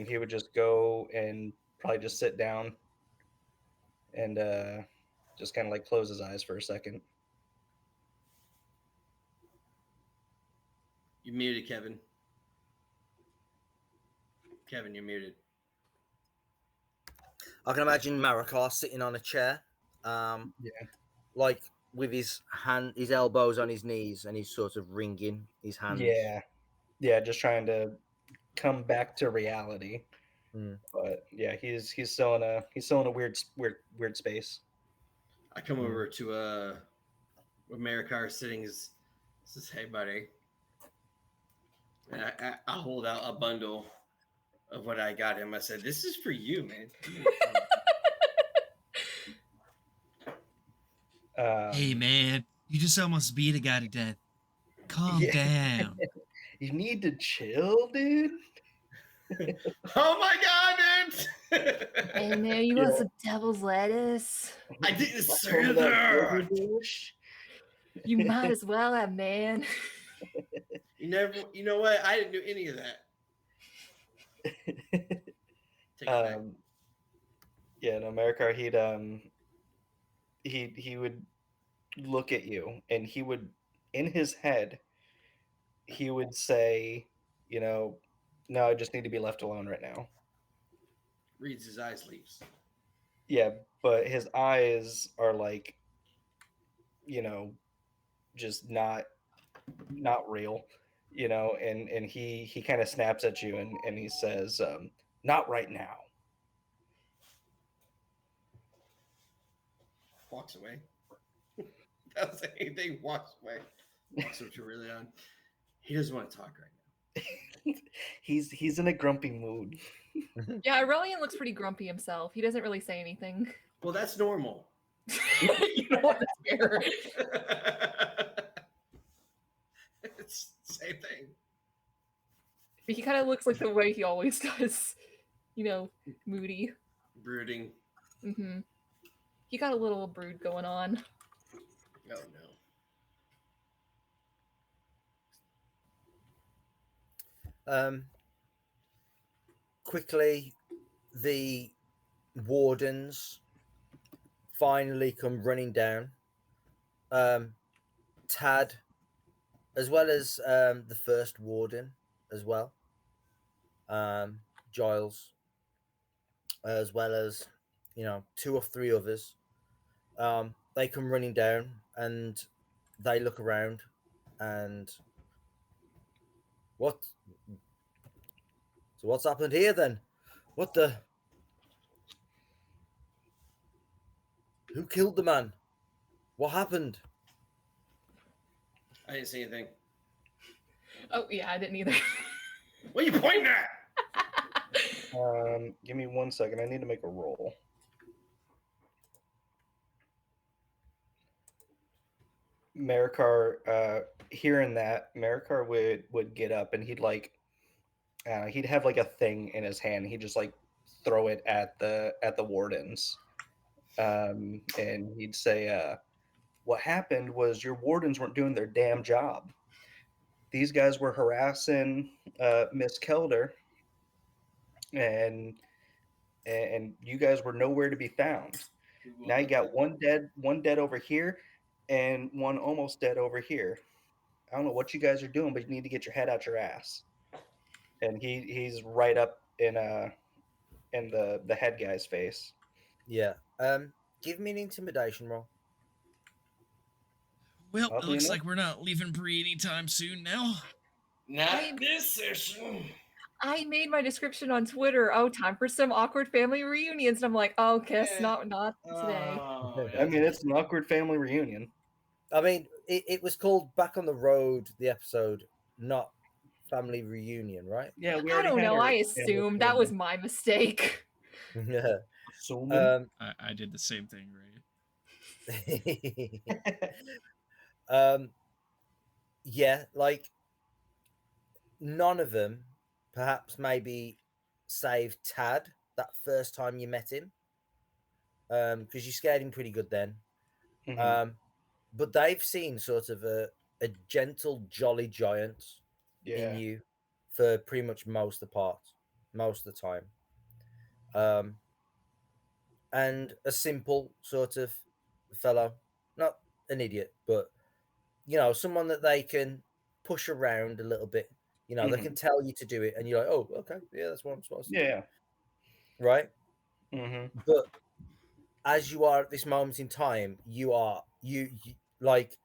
he would just go and probably just sit down and just kind of like close his eyes for a second. you muted, Kevin. Kevin, you're muted. I can imagine Marikar sitting on a chair, Yeah. like with his elbows on his knees, and he's sort of wringing his hands. Yeah, just trying to come back to reality. Mm. But yeah, he's still in a weird space. I come over to where Marikar is sitting. Says, "Hey, buddy," and I hold out a bundle of what I got him. I said, "This is for you, man." Hey man, you just almost beat a guy to death. Calm Yeah. down. You need to chill, dude. Oh my god, dude! Hey man, you want some devil's lettuce? I didn't Some say of that that. bush. You might as well have, man. You know what? I didn't do any of that. Take it back. Yeah, no, Marikar, he would look at you, and he would, in his head, he would say, no, I just need to be left alone right now. Reads his eyes, leaves. Yeah, but his eyes are like, just not real, and he kind of snaps at you, and he says, not right now. Walks away. Doesn't say anything. Walks away. Walks up to Aurelian. He doesn't want to talk right now. He's in a grumpy mood. Yeah, Aurelian looks pretty grumpy himself. He doesn't really say anything. Well, that's normal. You know what? That's fair. It's the same thing. He kind of looks like the way he always does. Moody. Brooding. Mm-hmm. He got a little brood going on. Oh no. Quickly, the wardens finally come running down. Tad, as well as the first warden, as well. Giles, as well as 2 or 3 others. They come running down, and they look around and what? So what's happened here then? What the? Who killed the man? What happened? I didn't see anything. Oh yeah, I didn't either. What are you pointing at? Give me 1 second. I need to make a roll. Marikar, hearing that, Marikar would get up and he'd have like a thing in his hand. He'd just like throw it at the wardens, and he'd say, "What happened was your wardens weren't doing their damn job. These guys were harassing Miss Kelder, and you guys were nowhere to be found. Now you got one dead over here, and one almost dead over here. I don't know what you guys are doing, but you need to get your head out your ass." And he's right up in the head guy's face. Yeah. Give me an intimidation roll. Well, it Oddly looks enough. like we're not leaving Bree anytime soon now. Not this session. I made my description on Twitter. Oh, time for some awkward family reunions. And I'm like, oh, guess Yeah. not today. Oh, I mean, it's an awkward family reunion. I mean, it was called Back on the Road, the episode, not Family Reunion, right? Yeah, we I already don't had know. our I family assumed that was reunion. my mistake. Yeah. Assuming. I did the same thing, Ray. Yeah, like none of them, perhaps maybe save Tad that first time you met him, because you scared him pretty good then. Mhm. But they've seen sort of a gentle, jolly giant in Yeah. you for pretty much most of the time. And a simple sort of fellow, not an idiot, but someone that they can push around a little bit. They can Mhm. tell you to do it, and you're like, oh, okay, yeah, that's what I'm supposed to do, Yeah. right? Mhm. But as you are at this moment in time, you like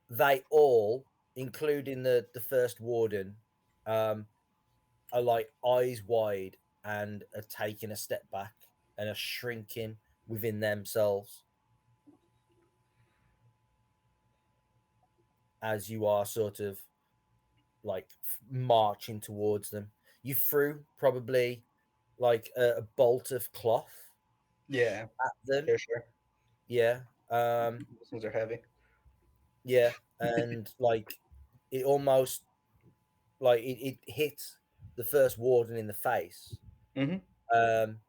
they all, including the first warden, um, are like eyes wide and are taking a step back and are shrinking within themselves as you are sort of like marching towards them. You threw probably like a bolt of cloth Yeah. at them. For sure. Yeah. Those things are heavy. Yeah. And like it almost like it hit the first warden in the face. Mhm. Um,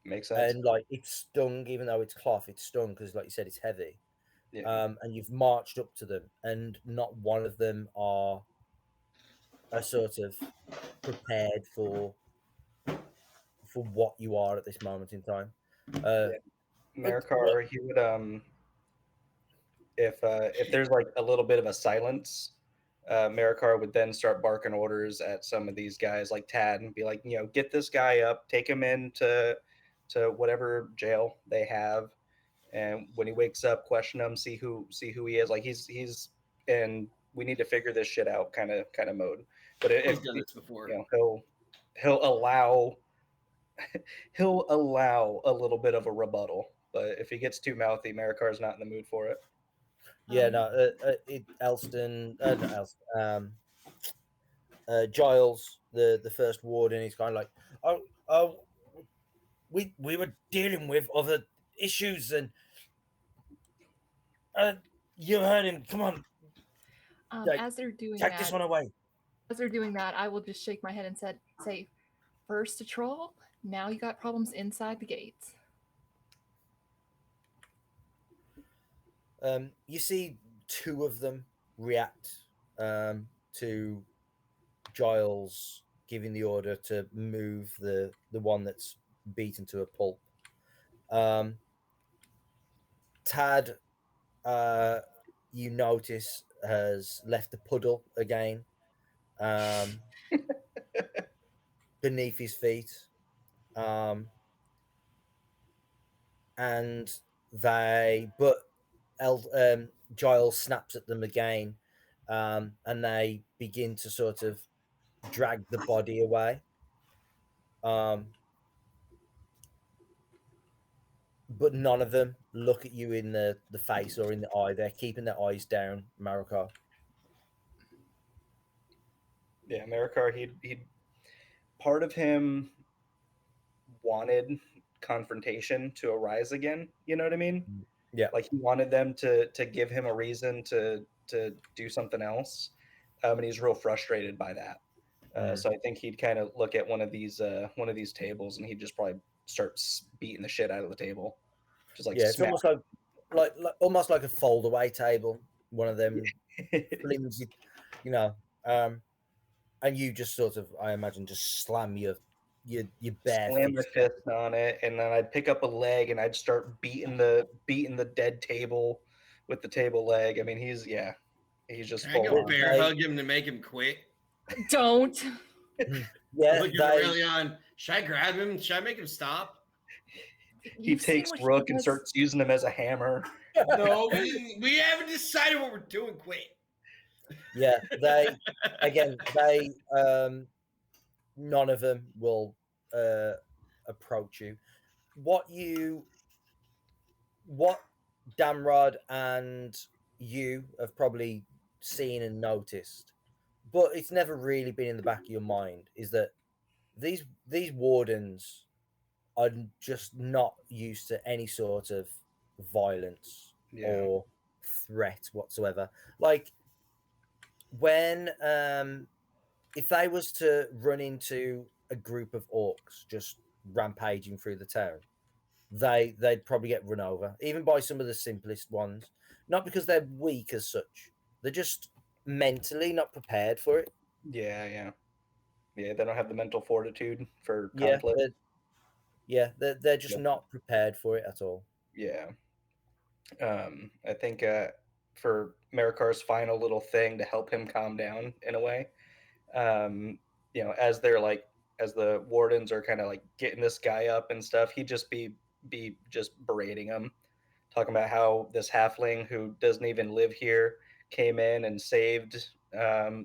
Makes sense. and like it stung, even though it's cloth, it stung because, like you said, it's heavy. Yeah. And you've marched up to them, and not one of them are sort of prepared for what you are at this moment in time. Uh, Yeah. but what? Marikar, he would if there's like a little bit of a silence, Marikar would then start barking orders at some of these guys like Tad and be like, get this guy up, take him to whatever jail they have, and when he wakes up, question him, see who he is. Like he's and we need to figure this shit out kind of mode. But He's if done this before. he'll allow he'll allow a little bit of a rebuttal. But if he gets too mouthy, Marikar's not in the mood for it. Yeah, no. Not Elston. Giles, the first warden, he's kind of like, oh, we were dealing with other issues, and you heard him. Come on, like, As they're doing take this that, one away. I will just shake my head and say, first a troll, now you got problems inside the gates. You see two of them react to Giles giving the order to move the one that's beaten to a pulp. Tad, you notice, has left a puddle again um, beneath his feet. Um, and they, but Giles snaps at them again, and they begin to sort of drag the body away. But none of them look at you in the face or in the eye. They're keeping their eyes down, Marikar. Yeah, Marikar, he'd part of him wanted confrontation to arise again. You know what I mean? Yeah. Like he wanted them to give him a reason to do something else, and he's real frustrated by that. So I think he'd kind of look at one of these tables, and he'd just probably start beating the shit out of the table, just like Yeah, it's smack. almost like almost like a fold away table, one of them flimsy, you know. And you just sort of, I imagine, just slam your bare Slam my fist. fist on it, and then I'd pick up a leg and I'd start beating the dead table with the table leg. I mean, he's just Can I full go on. bear hug him to make him quit? Don't. Yeah, Look at Aurelion. Should I grab him? Should I make him stop? He You've seen takes what Rook he and does. starts using him as a hammer. No, we haven't decided what we're doing. Quit. yeah, they none of them will approach you. What Damrod and you have probably seen and noticed, but it's never really been in the back of your mind, is that these wardens are just not used to any sort of violence or threat whatsoever. Like when if they was to run into a group of orcs just rampaging through the town, they'd probably get run over, even by some of the simplest ones. Not because they're weak as such, they're just mentally not prepared for it. Yeah. They don't have the mental fortitude for Yeah, conflict. they're just Yep. not prepared for it at all. Yeah. I think for Marikar's final little thing to help him calm down in a way, as as the wardens are kind of like getting this guy up and stuff, he'd just be just berating him, talking about how this halfling who doesn't even live here came in and saved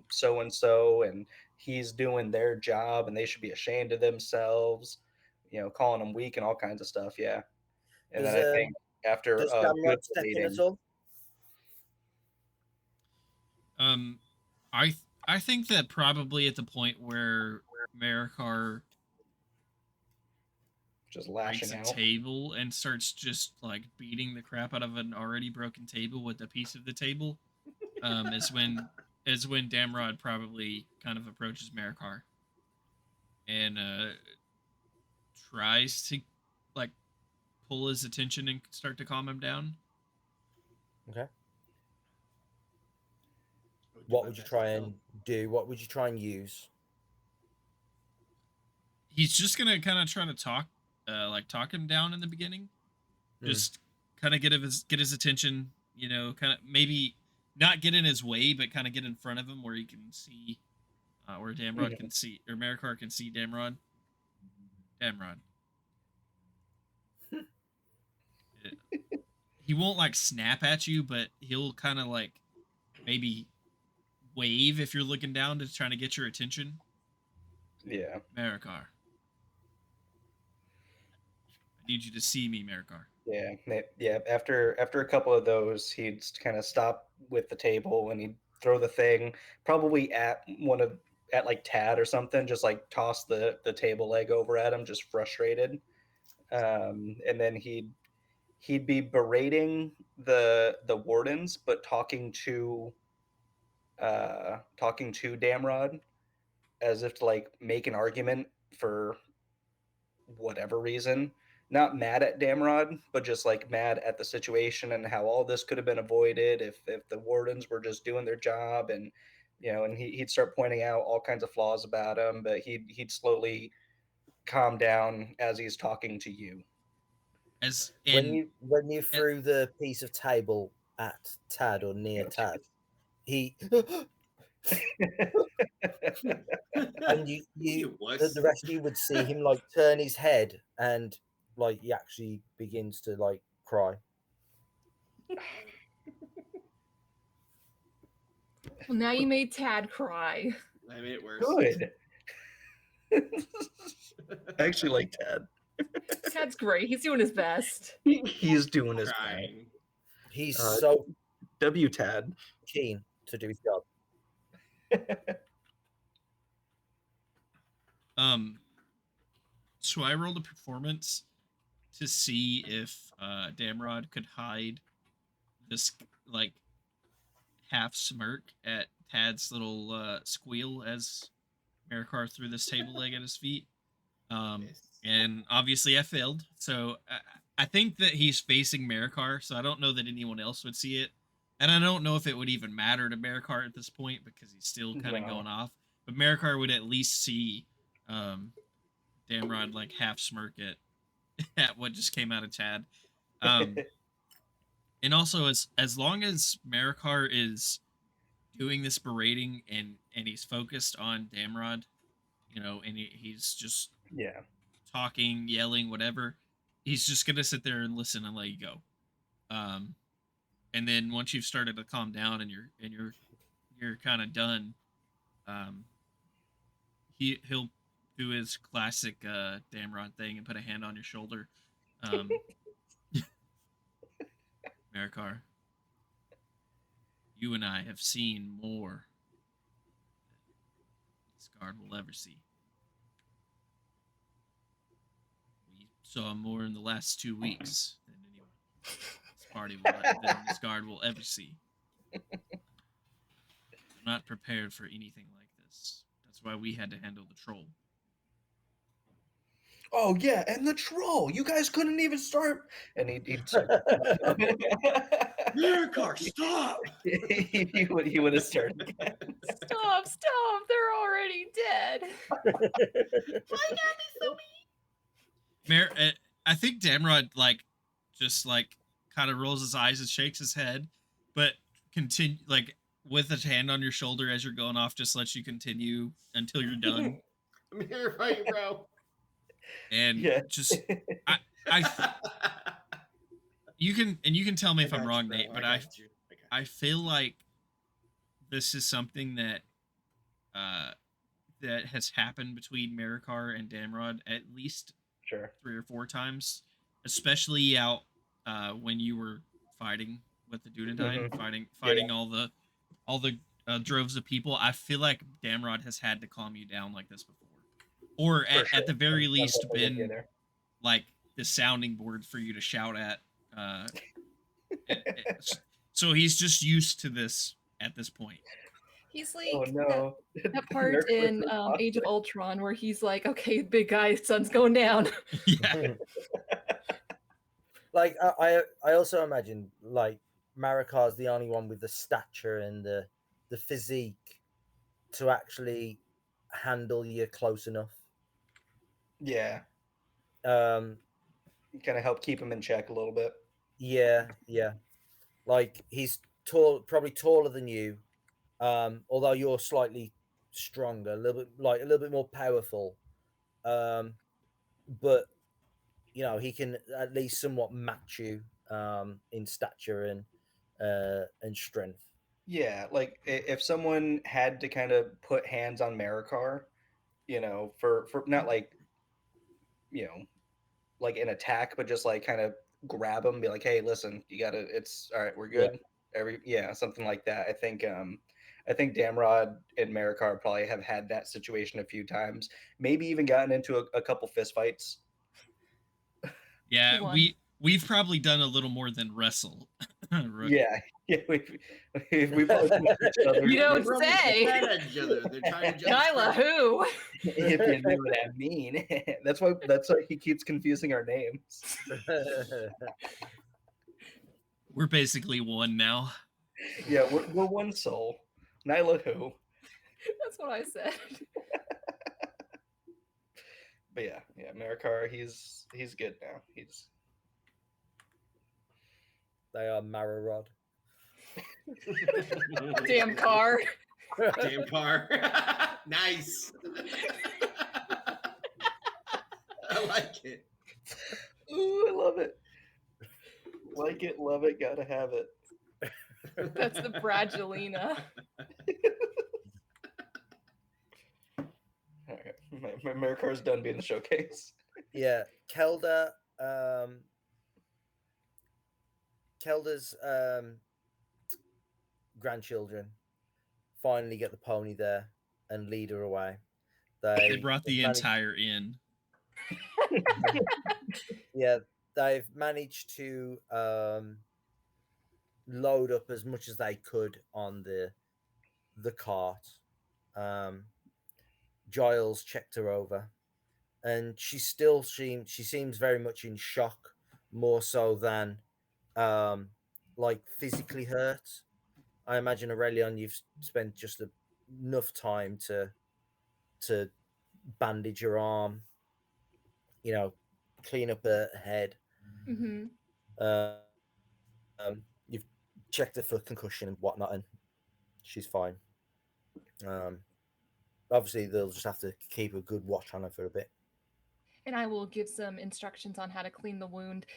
so and so, and he's doing their job, and they should be ashamed of themselves. Calling them weak and all kinds of stuff. Yeah, and Is then I think after does a good Damrod step in berating, at all? Um, I think that probably at the point where Marikar just breaks lashing a out. table and starts just like beating the crap out of an already broken table with a piece of the table, is when Damrod probably kind of approaches Marikar and tries to like pull his attention and start to calm him down. Okay. What would you try and do? What would you try and use? He's just gonna kind of try to talk him down in the beginning, just kind of get his attention. Kind of maybe not get in his way, but kind of get in front of him where he can see, where Damrod can see, or Marikar can see Damrod. Damrod. He won't like snap at you, but he'll kind of like maybe wave if you're looking down to trying to get your attention. Yeah. Marikar. I need you to see me, Marikar. Yeah. After a couple of those, he'd kind of stop with the table and he'd throw the thing probably at like Tad or something, just like toss the table leg over at him, just frustrated. And then he'd be berating the wardens, but talking to Damrod as if to like make an argument for whatever reason. Not mad at Damrod, but just like mad at the situation and how all this could have been avoided if the wardens were just doing their job, and and he'd start pointing out all kinds of flaws about him, but he'd slowly calm down as he's talking to you. As When you threw the piece of table at Tad or near Tad, he and you the rest of you would see him like turn his head and like he actually begins to like cry. Well, now you made Tad cry. I made it worse. Good. I actually like Tad. Tad's great. He's doing his best. He's doing his best. Crying. He's Uh, so W Tad. keen to do his job. So I rolled a performance to see if Damrod could hide this like half smirk at Tad's little squeal as Marikar threw this table leg at his feet. Yes. And obviously I failed. So I think that he's facing Marikar, so I don't know that anyone else would see it. And I don't know if it would even matter to Marikar at this point because he's still kind of No. going off. But Marikar would at least see Damrod like half smirk at what just came out of Tad. And also as long as Marikar is doing this berating and he's focused on Damrod, and he's just Yeah. talking, yelling, whatever, he's just gonna sit there and listen and let you go. And then once you've started to calm down and you're kind of done, he'll do his classic Damrod thing and put a hand on your shoulder. Marikar, you and I have seen more than this guard will ever see. We saw more in the last 2 weeks than anyone this party than this guard will ever see. We're not prepared for anything like this. That's why we had to handle the troll. Oh yeah, and the troll. You guys couldn't even start. And he'd start. Marikar, stop! he would have started again. Stop! They're already dead. I think Damrod just kind of rolls his eyes and shakes his head, but continue with a hand on your shoulder as you're going off, just lets you continue until you're done. I'm here for you, bro. And just you can tell me if I'm wrong, Nate, but I feel like this is something that that has happened between Marikar and Damrod at least Sure. 3 or 4 times, especially out when you were fighting with the Dunedain, fighting all the droves of people. I feel like Damrod has had to calm you down like this before, or at the very least been like the sounding board for you to shout at. So he's just used to this at this point. He's like Oh no. that part in Age of Ultron where he's like, okay, big guy, sun's going down. Yeah. Like I also imagine like Marikar's the only one with the stature and the physique to actually handle you close enough. Yeah. Um, Kind of help keep him in check a little bit. yeah. Like he's tall, probably taller than you. Although you're slightly stronger, a little bit more powerful. But he can at least somewhat match you in stature and strength. Yeah, like if someone had to kind of put hands on Marikar, for not like, like an attack, but just like kind of grab him, be like, hey, listen, you gotta, it's all right, we're good. Something like that. I think Damrod and Marikar probably have had that situation a few times, maybe even gotten into a couple fist fights. Yeah, we've probably done a little more than wrestle. Yeah, we've always each other. You don't They're say. at each other. They're trying to jump Nyla, straight. who? If you know what I mean. That's why he keeps confusing our names. We're basically one now. Yeah, we're one soul. Nyla who? That's what I said. But yeah, Marikar, he's good now. They are Mararod. Damn car. Damn car. Nice. I like it. Ooh, I love it. Like it, love it, gotta have it. That's the Bradgelina. Okay. My Marikar's done being the showcase. Yeah, Kelda's grandchildren finally get the pony there and lead her away. They brought the managed- entire inn. yeah, they've managed to load up as much as they could on the cart. Giles checked her over, and she seems very much in shock, more so than like physically hurt. I imagine, Aurelion, you've spent just enough time to bandage your arm, clean up her head. Mm-hmm. You've checked her for concussion and whatnot, and she's fine. Obviously, they'll just have to keep a good watch on her for a bit. And I will give some instructions on how to clean the wound.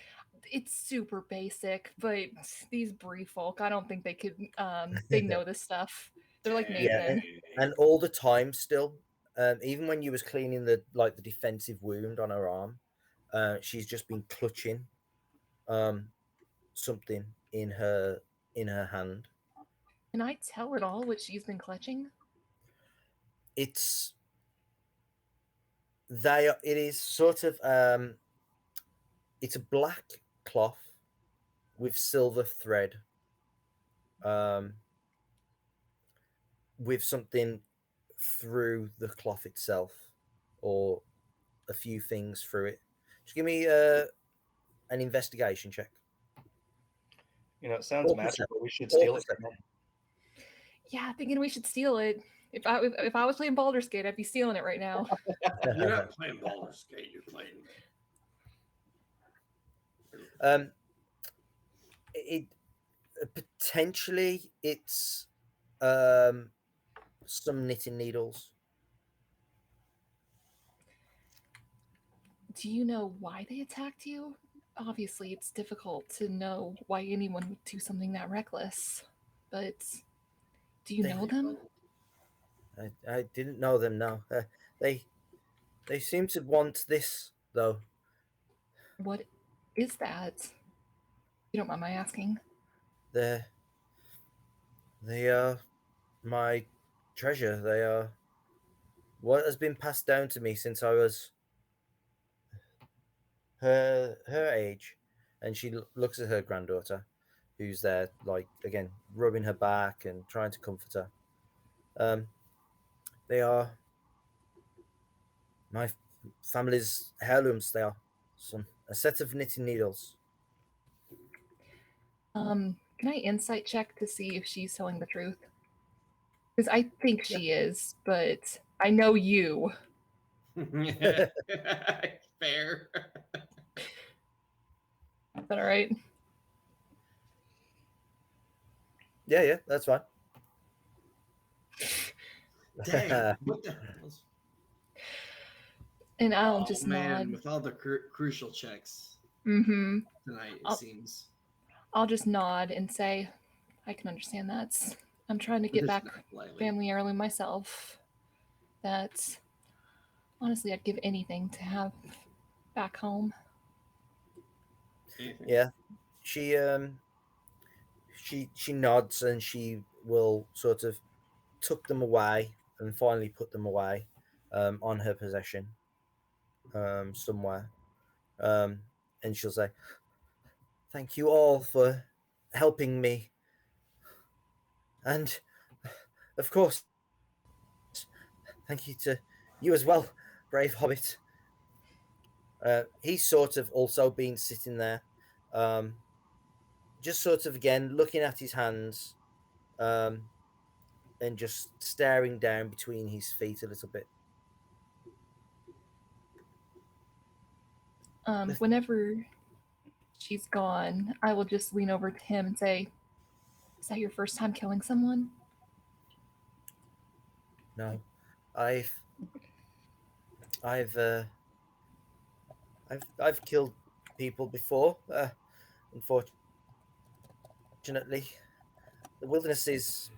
It's super basic, but these brief folk, I don't think they could. They know this stuff. They're like Nathan. And all the time, still, even when you was cleaning the defensive wound on her arm, she's just been clutching something in her hand. Can I tell at all what she's been clutching? It is sort of it's a black cloth with silver thread, with something through the cloth itself, or a few things through it. Just give me an investigation check. It sounds 4%. magical, but we should steal it. 4%. Yeah, thinking we should steal it. If I was playing Baldur's Gate, I'd be stealing it right now. You're not playing Baldur's Gate. You're playing. It potentially it's some knitting needles. Do you know why they attacked you? Obviously, it's difficult to know why anyone would do something that reckless. But do you know them? I didn't know them. No, they seem to want this though. What is that? You don't mind my asking? They are my treasure. They are what has been passed down to me since I was her age. And she looks at her granddaughter, who's there, like, again, rubbing her back and trying to comfort her. They are my family's heirlooms. They are a set of knitting needles. Can I insight check to see if she's telling the truth? Because I think she is, but I know you. Fair. Is that all right? Yeah, that's fine. Dang, what the hell? And I'll just nod. With all the crucial checks Mm-hmm. tonight, it seems. I'll just nod and say, I can understand that. I'm trying to get back family heirloom myself. That honestly, I'd give anything to have back home. Anything. Yeah, she nods, and she will sort of tuck them away and finally put them away on her possession somewhere. And she'll say, "Thank you all for helping me, and of course, thank you to you as well, brave hobbit." He's sort of also been sitting there, just sort of again looking at his hands, and just staring down between his feet a little bit. Whenever she's gone, I will just lean over to him and say, "Is that your first time killing someone?" No, I've killed people before. Unfortunately, the wilderness is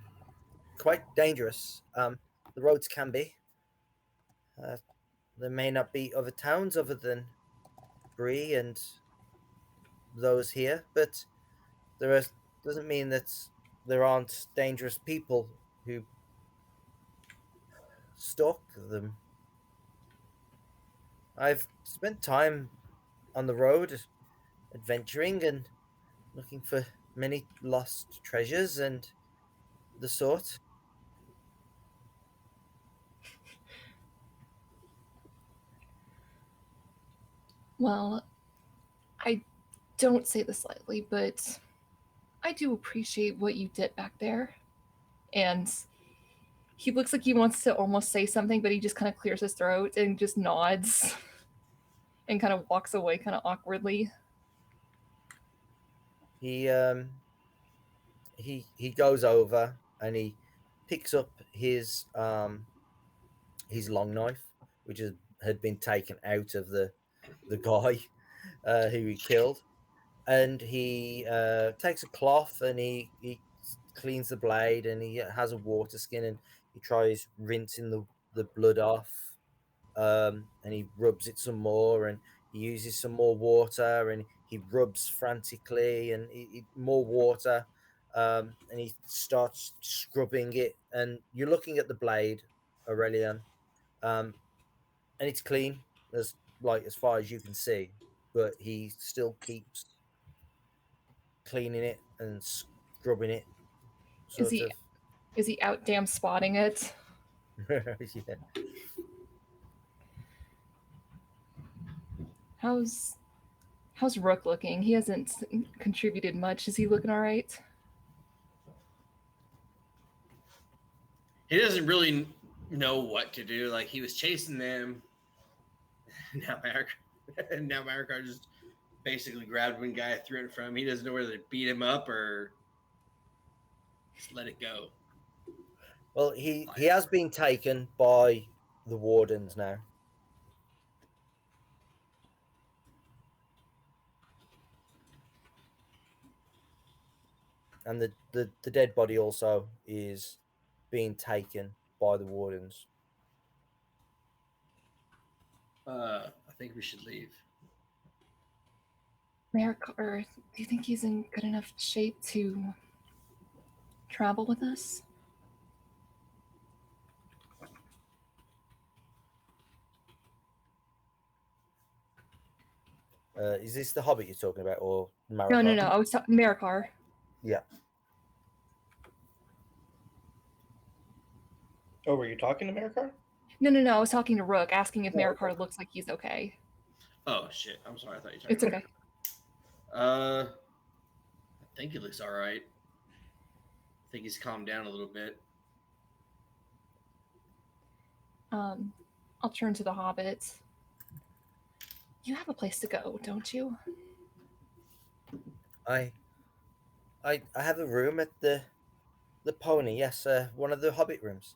quite dangerous. The roads can be. There may not be other towns other than Bree and those here, but there are, doesn't mean that there aren't dangerous people who stalk them. I've spent time on the road adventuring and looking for many lost treasures and the sort. Well, I don't say this lightly, but I do appreciate what you did back there. And he looks like he wants to almost say something, but he just kind of clears his throat and just nods and kind of walks away kind of awkwardly. He he goes over and he picks up his long knife, which had been taken out of the guy who he killed, and he takes a cloth and he cleans the blade, and he has a water skin, and he tries rinsing the blood off, and he rubs it some more, and he uses some more water, and he rubs frantically, and more water, and he starts scrubbing it, and you're looking at the blade, Aurelian, and it's clean as far as you can see, but he still keeps cleaning it and scrubbing it, Is sort he of. is he out damn spotting it? Yeah. How's Rook looking? He hasn't contributed much. Is he looking all right? He doesn't really know what to do. Like he was chasing them. Now Marikar just basically grabbed one guy, threw it in front of him. He doesn't know whether to beat him up or just let it go. Well, he has been taken by the wardens now. And the dead body also is being taken by the wardens. I think we should leave. Marikar, do you think he's in good enough shape to travel with us? Is this the Hobbit you're talking about, or Marikar? No. I was talking Marikar. Yeah. Oh, were you talking to Marikar? No. I was talking to Rook, asking if Oh, Marikar okay. looks like he's okay. Oh shit! I'm sorry. I thought you. It's okay. I think he looks all right. I think he's calmed down a little bit. I'll turn to the Hobbit. You have a place to go, don't you? I have a room at the Pony. Yes, one of the Hobbit rooms.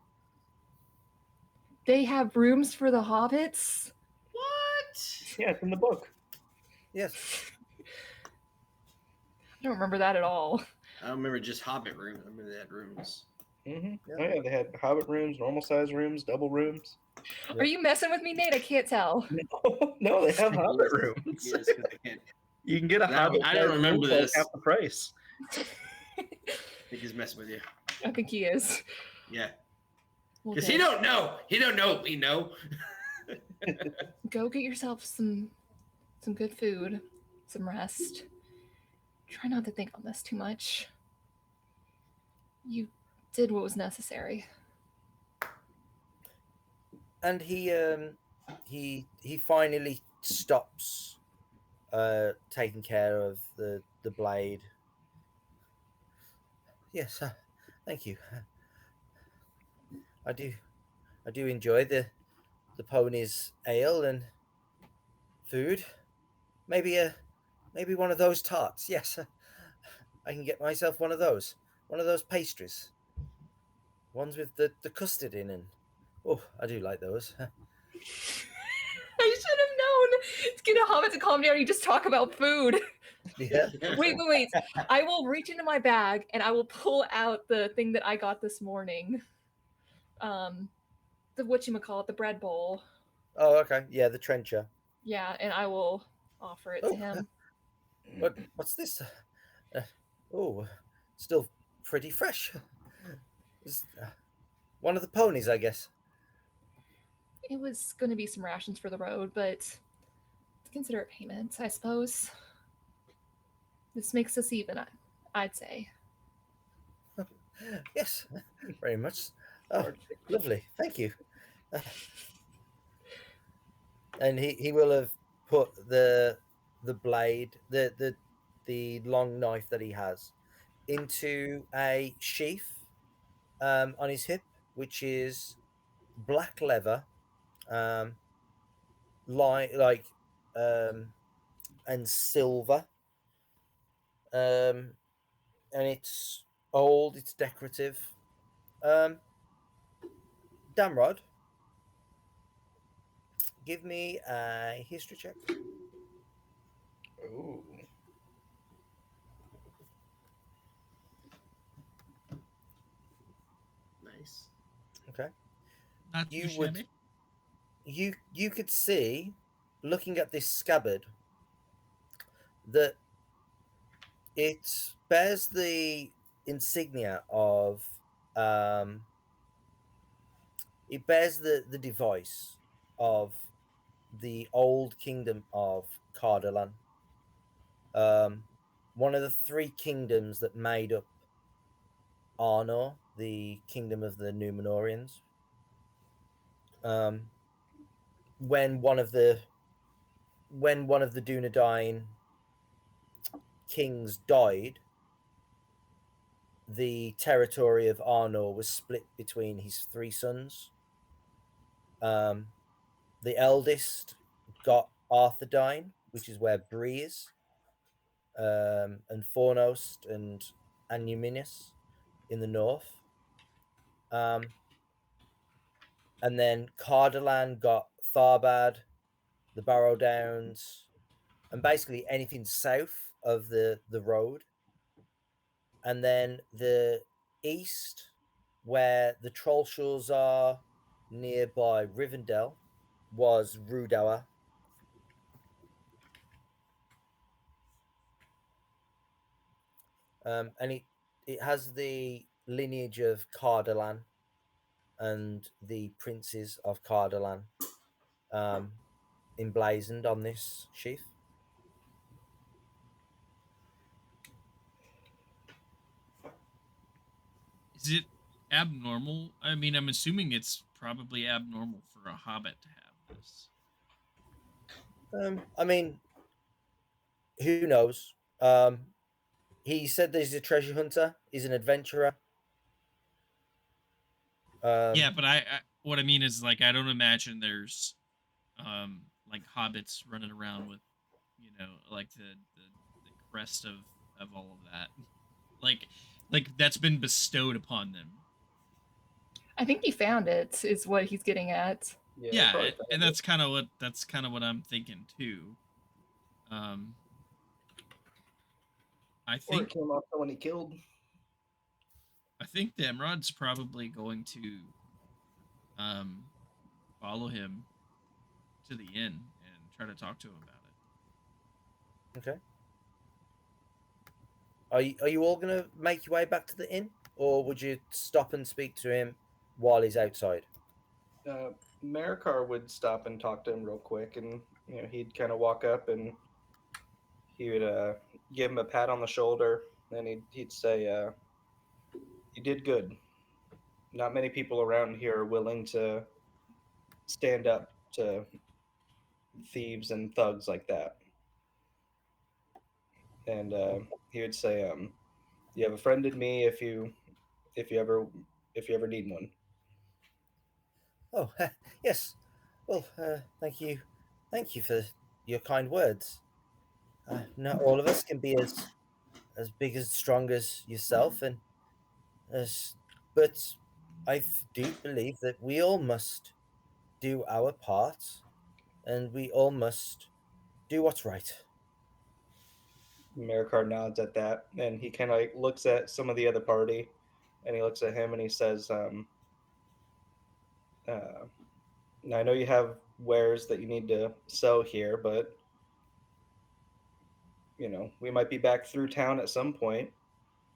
They have rooms for the Hobbits? What? Yeah, it's in the book. Yes. I don't remember that at all. I don't remember just Hobbit rooms. I remember they had rooms. Mm-hmm. Yeah. Oh, yeah, they had Hobbit rooms, normal size rooms, double rooms. Yeah. Are you messing with me, Nate? I can't tell. No, they have Hobbit rooms. Yes, 'cause they can't. You can get a I Hobbit. don't remember room for this. half the price. I think he's messing with you. I think he is. Yeah, Well, because he good. don't know. He don't know what we know. Go get yourself some good food, some rest. Try not to think on this too much. You did what was necessary. And he finally stops taking care of the blade. Yes, thank you. I do enjoy the pony's ale and food. Maybe one of those tarts. Yes, I can get myself one of those pastries. Ones with the custard in, and oh, I do like those. I should have known. It's get a Hobbit to calm down. You just talk about food. Yeah. Wait. I will reach into my bag and I will pull out the thing that I got this morning. The whatchamacallit, the bread bowl. Oh, okay. Yeah, the trencher. Yeah, and I will offer it to Oh, him. what's this? Oh, still pretty fresh. It's, one of the ponies, I guess. It was going to be some rations for the road, but consider it payment, I suppose. This makes us even, I'd say. Yes, very much. Oh, lovely. Thank you. And he will have put the blade, the long knife that he has, into a sheath on his hip, which is black leather, um, like and silver, um, and it's old. It's decorative. Um, Damrod, give me a history check. Ooh. Nice. Okay. Not too You would shabby. you could see, looking at this scabbard, that it bears the insignia of um it bears the device of the old kingdom of Cardolan, um one of the three kingdoms that made up Arnor, the kingdom of the Numenorians. um when one of the Dunedain kings died, the territory of Arnor was split between his three sons. Um, the eldest got Arthedain, which is where Bree is, and Fornost and Anuminus in the north. And then Cardolan got Tharbad, the Barrow Downs, and basically anything south of the road. And then the east, where the Trollshaws are nearby Rivendell, was Rudour. And it has the lineage of Cardolan and the princes of Cardolan um, emblazoned on this sheath. Is it abnormal? I mean, I'm assuming it's probably abnormal for a hobbit to have this. I mean, who knows? He said that he's a treasure hunter. He's an adventurer. Yeah, but I what I mean is like I don't imagine there's like hobbits running around with like the crest of all of that. Like that's been bestowed upon them. I think he found it, is what he's getting at. Yeah, Yeah, probably and found that's kind of what I'm thinking too. Um I it. Or it think came off someone he killed. Damrod's probably going to um follow him to the inn and try to talk to him about it. Okay. Are you all gonna make your way back to the inn, or would you stop and speak to him while he's outside? Marikar would stop and talk to him real quick, and he'd kind of walk up and he would give him a pat on the shoulder, and he'd say, "You did good. Not many people around here are willing to stand up to thieves and thugs like that." And he would say, "You have a friend in me if you ever if you ever need one." Oh, yes. Well, thank you for your kind words. Not all of us can be as big as strong as yourself, and as but do believe that we all must do our part, and we all must do what's right. Marikar nods at that, and he kind of like looks at some of the other party, and he looks at him and he says, "Now I know you have wares that you need to sell here, but we might be back through town at some point.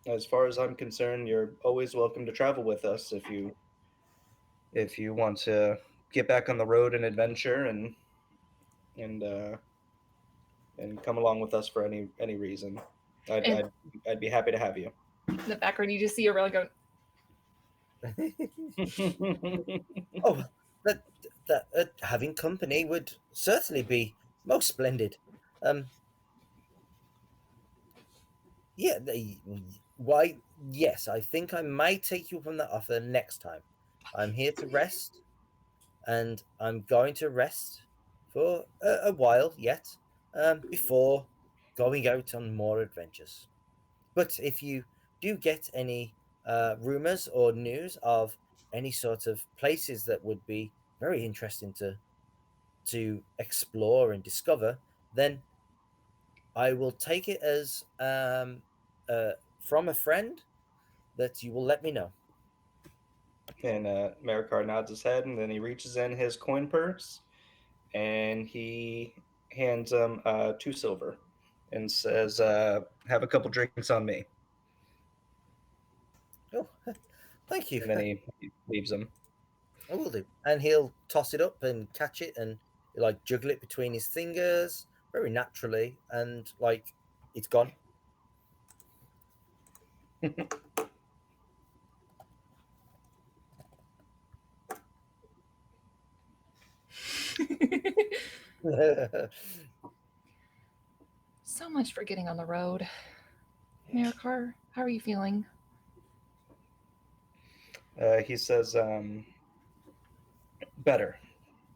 As far as I'm concerned, you're always welcome to travel with us if you want to get back on the road and adventure and uh, and come along with us for any reason. I'd, And I'd I'd be happy to have you." in the background, you just see Aurelia going, Oh, that having company would certainly be most splendid. Um, yeah, why? Yes, I think I may take you up on that offer next time. I'm here to rest, and I'm going to rest for a while yet, before going out on more adventures. But if you do get any rumors or news of any sort of places that would be very interesting to explore and discover, then I will take it as from a friend that you will let me know. And Marikar nods his head, and then he reaches in his coin purse, and he hands him 2 silver, and says, "Have a couple drinks on me." Oh, thank you. And then he leaves him. I will do. And he'll toss it up and catch it and like juggle it between his fingers very naturally, and like it's gone. so much for getting on the road. Marikar, how are you feeling? He says, "Better,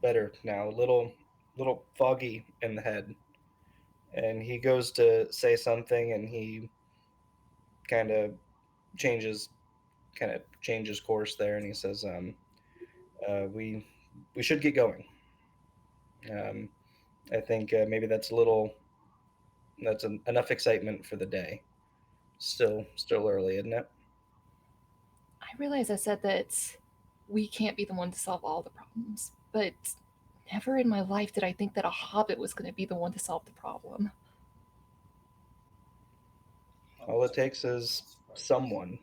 better now. A little foggy in the head." And he goes to say something, and he kind of changes changes course there, and he says, "We should get going. Um, I think maybe enough excitement for the day. Still early, isn't it?" I realize I said that we can't be the one to solve all the problems, but never in my life did I think that a hobbit was going to be the one to solve the problem. All it takes is someone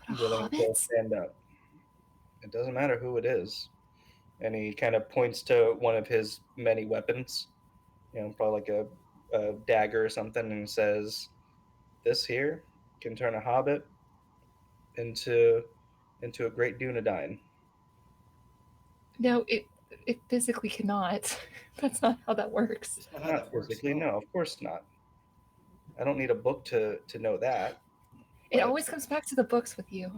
But a willing to hobbit? stand up. It doesn't matter who it is. And he kind of points to one of his many weapons, probably like a dagger or something, and says, "This here can turn a hobbit into a great Dunedain." No, it physically cannot. That's not how that works. It's not how Not that works. physically, no, of course not. I don't need a book to know that. It But always comes back to the books with you.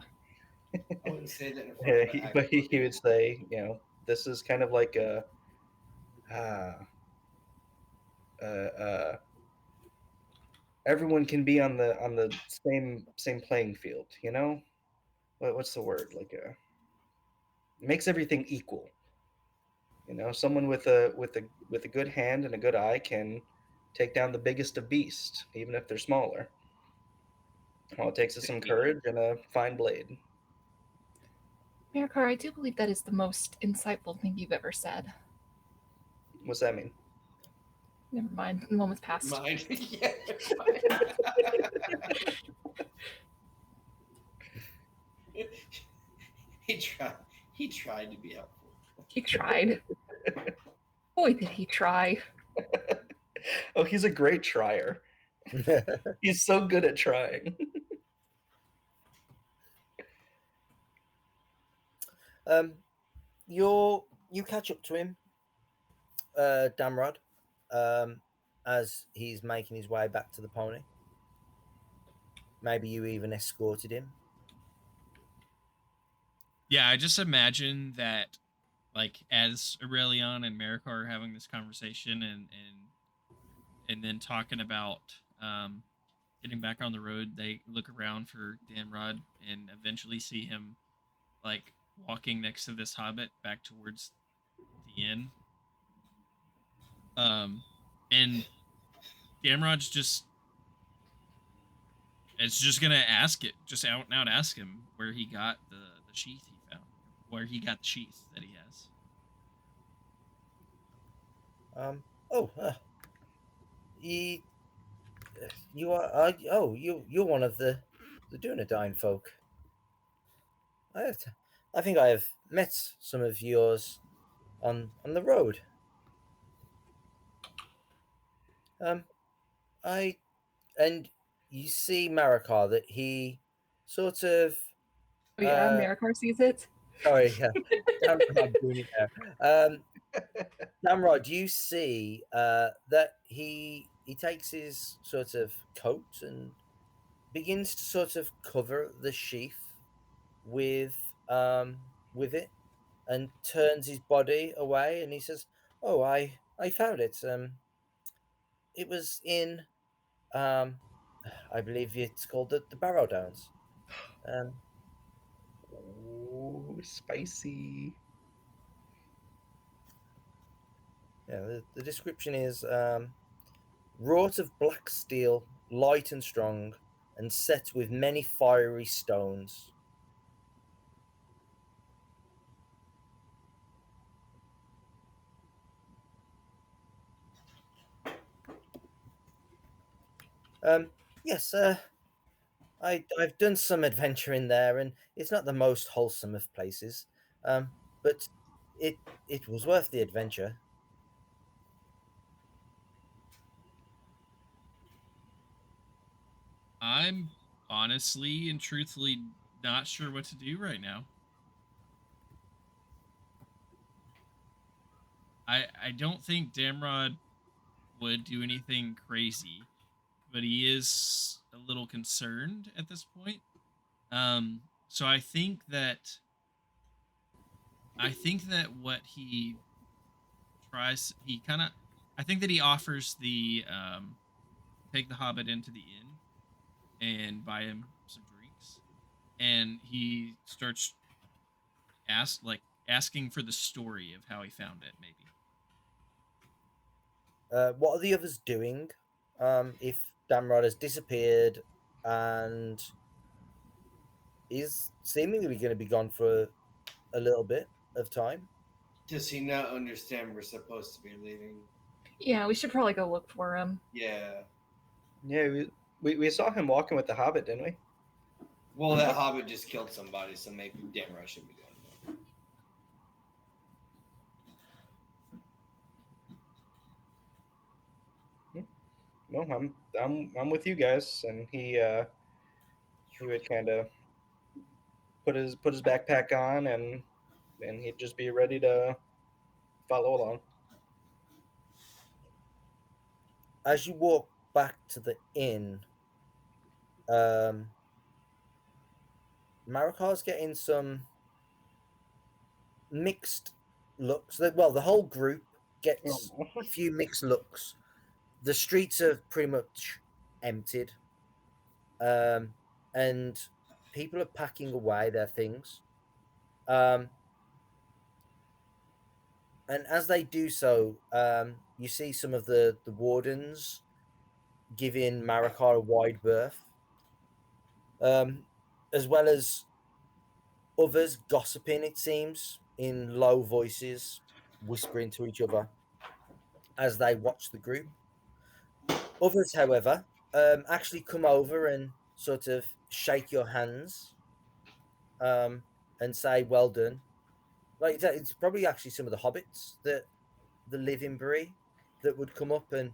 I wouldn't say that in front of an but actual he would game. say, this is kind of like uh, uh, everyone can be on the same playing field. What's the word? Like makes everything equal. Someone with a good hand and a good eye can take down the biggest of beasts, even if they're smaller. All it takes is some courage and a fine blade. Marikar, I do believe that is the most insightful thing you've ever said. What's that mean? Never mind, the moment's passed. Mine. Yeah. he tried. He tried to be helpful. He tried. Boy, did he try. Oh, he's a great trier. He's so good at trying. um, you catch up to him, Damrod, as he's making his way back to the pony. Maybe you even escorted him. Yeah, I just imagine that, like, as Aurelion and Marikar are having this conversation and then talking about getting back on the road, they look around for Damrod and eventually see him like walking next to this hobbit back towards the inn. And Damrod's just It's just gonna ask it, just out and out ask him where he got the sheath he found, where he got the sheath that he has. Oh, you, you are. Oh, you're one of the Dunedain folk. I, I think I have met some of yours on the road. Um, I and you see Marakar that he sort of Oh yeah, Marikar sees it. sorry, damn I'm doing it there. Damrod, you see that he takes his sort of coat and begins to sort of cover the sheath with with it and turns his body away and he says, "Oh, I found it. It was in um I believe it's called the Barrow Downs. Um, Ooh, spicy. yeah, the description is wrought of black steel, light and strong, and set with many fiery stones. Um, yes, I've done some adventuring there, and it's not the most wholesome of places, but it it was worth the adventure. I'm honestly and truthfully not sure what to do right now. I don't think Damrod would do anything crazy, but he is a little concerned at this point. So I think that what he tries, he kind of, I think that he offers the take the Hobbit into the inn and buy him some drinks, and he starts asking for the story of how he found it, maybe. What are the others doing? If Damrod has disappeared and is seemingly going to be gone for a little bit of time. Does he not understand we're supposed to be leaving? Yeah, we should probably go look for him. Yeah. Yeah, we saw him walking with the Hobbit, didn't we? Well, that hobbit just killed somebody, so maybe Damrod should be going. No, I'm with you guys, and he would kind of put his backpack on, and he'd just be ready to follow along. As you walk back to the inn, um, Marikar's getting some mixed looks. Well, the whole group gets Oh, a few mixed looks. The streets are pretty much emptied, and people are packing away their things. Um, and as they do so, you see some of the wardens giving Marakar a wide berth, um, as well as others gossiping, it seems, in low voices, whispering to each other as they watch the group. Others, however, actually come over and sort of shake your hands um, and say, "Well done." Like it's probably actually some of the hobbits that live in Bree that would come up and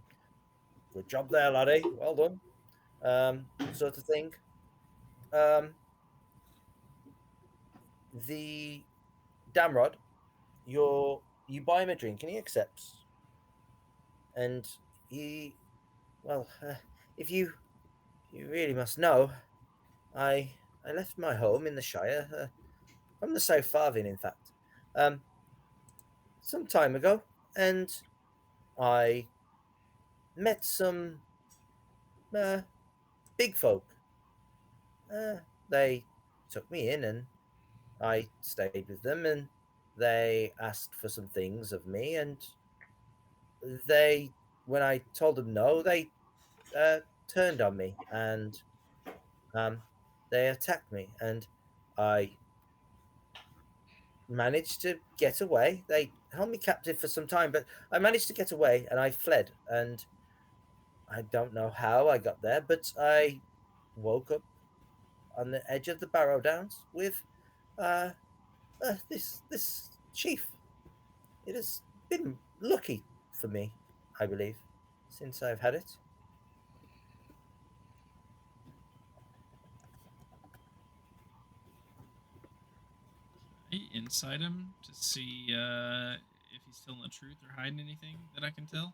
good job there, laddie, well done, sort of thing. Um, the Damrod, you buy him a drink and he accepts, and he well, if you really must know, I left my home in the Shire, from the South Farthing, in fact, um, some time ago, and I met some uh, big folk. Uh, they took me in, and I stayed with them, and they asked for some things of me, and they, when I told them no, they turned on me, and they attacked me, and I managed to get away. They held me captive for some time, but I managed to get away, and I fled. And I don't know how I got there, but I woke up on the edge of the Barrow Downs with uh, this chief. It has been lucky for me, I believe, since I've had it. Inside him to see if he's telling the truth or hiding anything that I can tell.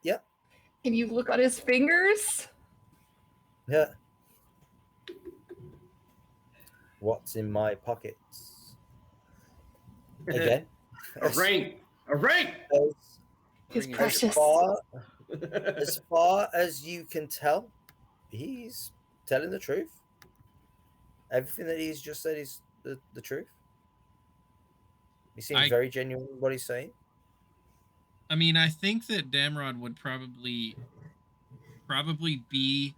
Yep. Can you look at his fingers? Yeah. What's in my pockets? Again. A ring. A ring. His Ring is- precious. As far as you can tell, he's telling the truth. Everything that he's just said is the truth. He seems I- very genuine in what he's saying. I mean, I think that Damrod would probably be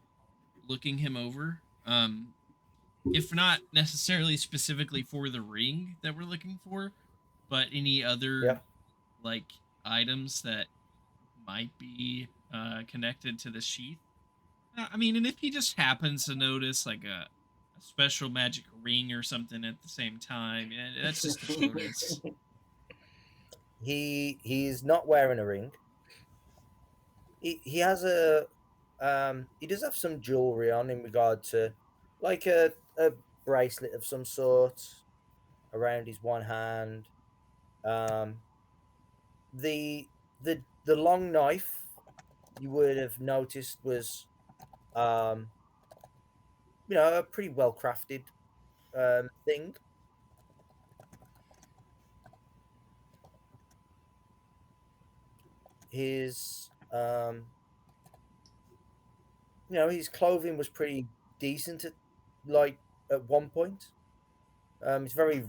looking him over. If not necessarily specifically for the ring that we're looking for, but any other Yep. like items that might be connected to the sheath. I mean, and if he just happens to notice like a special magic ring or something at the same time, that's just a bonus. He's not wearing a ring. He has a he does have some jewelry on in regard to like a bracelet of some sort around his one hand. Um, the long knife you would have noticed was a pretty well crafted thing. His his clothing was pretty decent at one point. It's very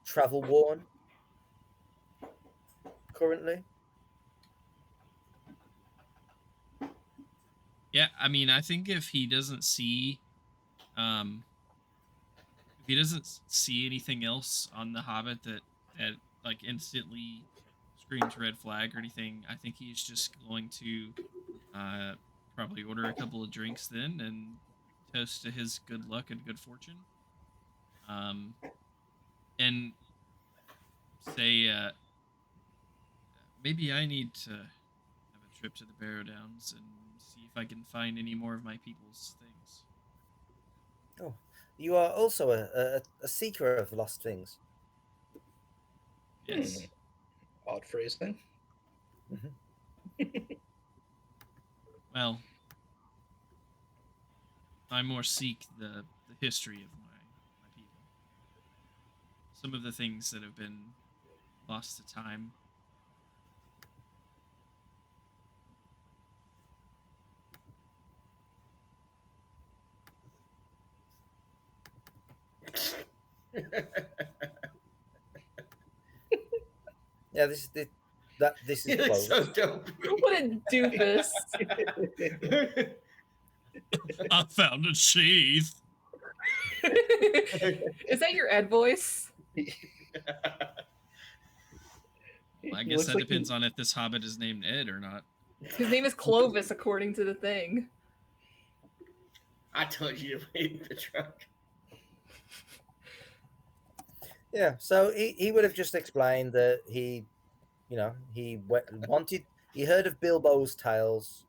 travel worn currently. Yeah, I mean, I think if he doesn't see, um, anything else on the Hobbit that like instantly screams red flag or anything, I think he's just going to uh, probably order a couple of drinks then and toast to his good luck and good fortune. And say maybe I need to have a trip to the Barrow Downs and see if I can find any more of my people's things. Oh, you are also a seeker of lost things. Yes. Odd phrasing. Well, I more seek the history of my people. Some of the things that have been lost to time. Yeah, this is He looks close. so dope. What a doofus. I found a sheath. Is that your Ed voice? I He guess looks that like depends on if this hobbit is named Ed or not. His name is Clovis, according to the thing. I told you to wait in the truck. Yeah, so he would have just explained that he heard of Bilbo's tales.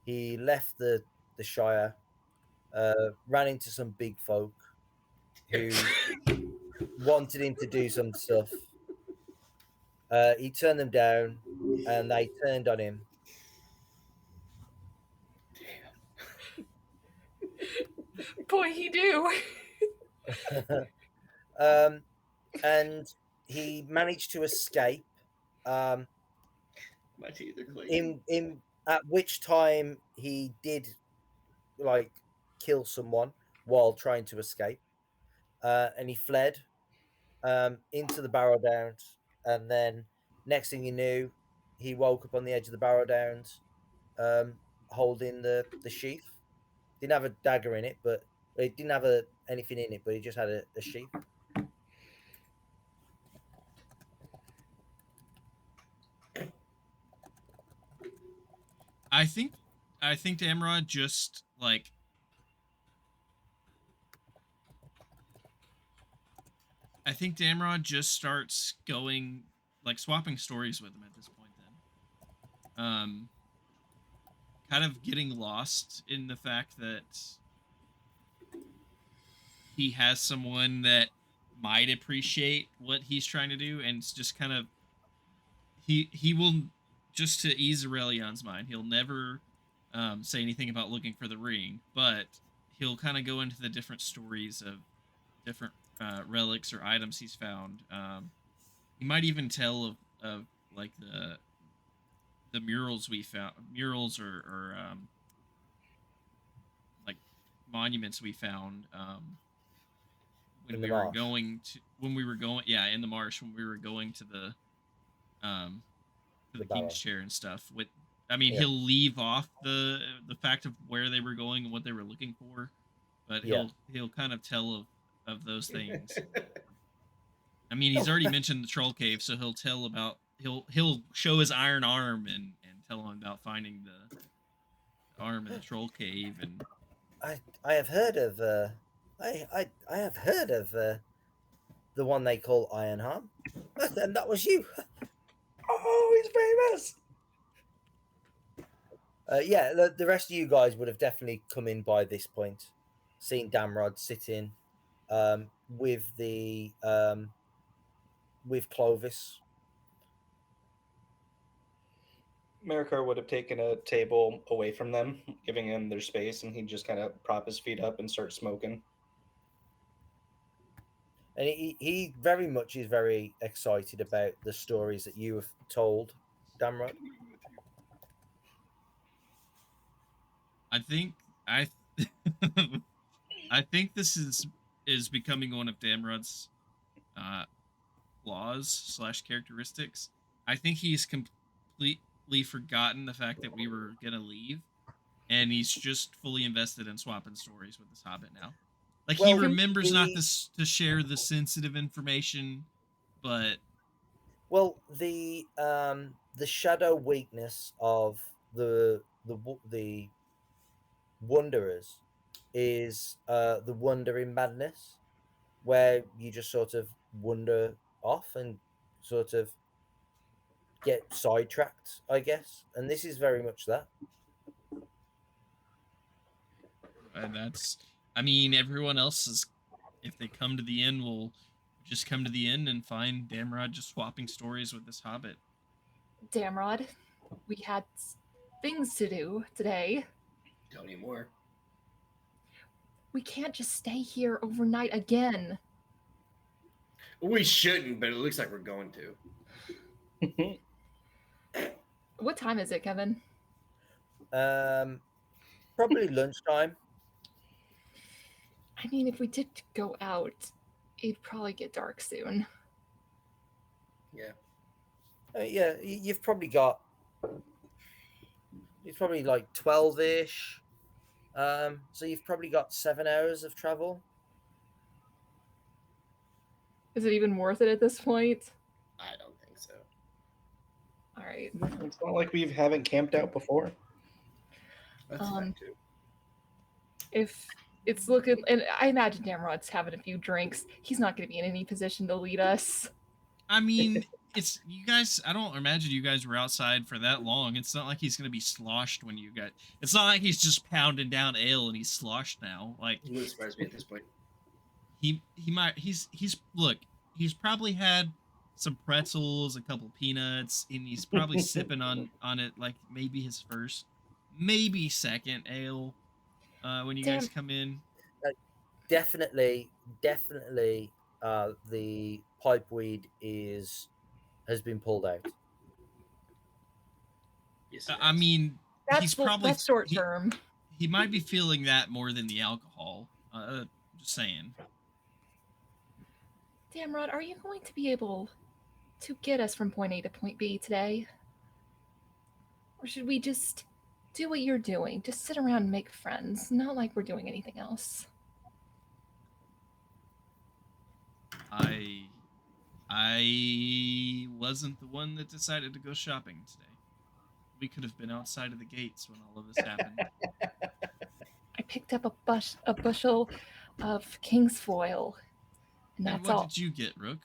He left the Shire, ran into some big folk who wanted him to do some stuff. He turned them down, and they turned on him. Boy, he do. And he managed to escape. My teeth are clean. In at which time he did like kill someone while trying to escape, and he fled into the Barrow Downs, and then next thing you knew, he woke up on the edge of the Barrow Downs, holding the sheath. Didn't have a dagger in it, but it didn't have anything in it, but it just had a sheath. I think Damrod just like I think Damrod just starts going like swapping stories with him at this point then. Kind of getting lost in the fact that he has someone that might appreciate what he's trying to do, and it's just kind of he will, just to ease Aurelion's mind, he'll never say anything about looking for the ring, but he'll kind of go into the different stories of different relics or items he's found. He might even tell of like the murals we found, murals or like monuments we found when In the we were marsh. going yeah, in the marsh, when we were going to the um to The the king's barrow. chair and stuff. With I mean, Yeah. he'll leave off the fact of where they were going and what they were looking for, but Yeah. he'll kind of tell of those things. I mean, he's Oh. already mentioned the troll cave, so he'll tell about he'll show his iron arm and tell him about finding the arm in the troll cave. And I have heard of I have heard of the one they call Iron Arm. And that was you. Oh, he's famous. Yeah, the rest of you guys would have definitely come in by this point, seen Damrod sitting with the with Clovis. Marikar would have taken a table away from them, giving them their space, and he'd just kind of prop his feet up and start smoking. And he very much is very excited about the stories that you have told, Damrod. I think I I think this is becoming one of Damrod's uh, flaws slash characteristics. I think he's completely forgotten the fact that we were gonna leave, and he's just fully invested in swapping stories with this hobbit now. Like, he Well, remembers not the to share the sensitive information, but well the shadow weakness of the wanderers is the wandering madness, where you just sort of wander off and sort of get sidetracked, I guess. And this is very much that. that's. I mean, everyone else is. If they come to the inn, will just come to the inn and find Damrod just swapping stories with this hobbit. Damrod, we had things to do today. Don't anymore. We can't just stay here overnight again. We shouldn't, but it looks like we're going to. What time is it, Kevin? Probably lunchtime. I mean, if we did go out, it'd probably get dark soon. Yeah. Yeah, you've probably got. It's probably like 12-ish. So you've probably got 7 hours of travel. Is it even worth it at this point? I don't think so. All right. It's not like we haven't camped out before. That's a fact too. If it's looking, and I imagine Damrod's having a few drinks, he's not going to be in any position to lead us. I mean, it's you guys. I don't imagine you guys were outside for that long. It's not like he's gonna be sloshed when you got. It's not like he's just pounding down ale and he's sloshed now. Like, It wouldn't surprise me at this point. he might he's look, he's probably had some pretzels, a couple peanuts, and he's probably sipping on it like maybe his first, maybe second ale when you guys come in. Definitely, the pipeweed has been pulled out. Yes, I mean, he's probably that's short term. He might be feeling that more than the alcohol. Just saying. Damrod, are you going to be able to get us from point A to point B today? Or should we just Do what you're doing. Just sit around and make friends. Not like we're doing anything else. I wasn't the one that decided to go shopping today. We could have been outside of the gates when all of this happened. I picked up a bushel of king's foil, and And that's what all. did you get, Rook?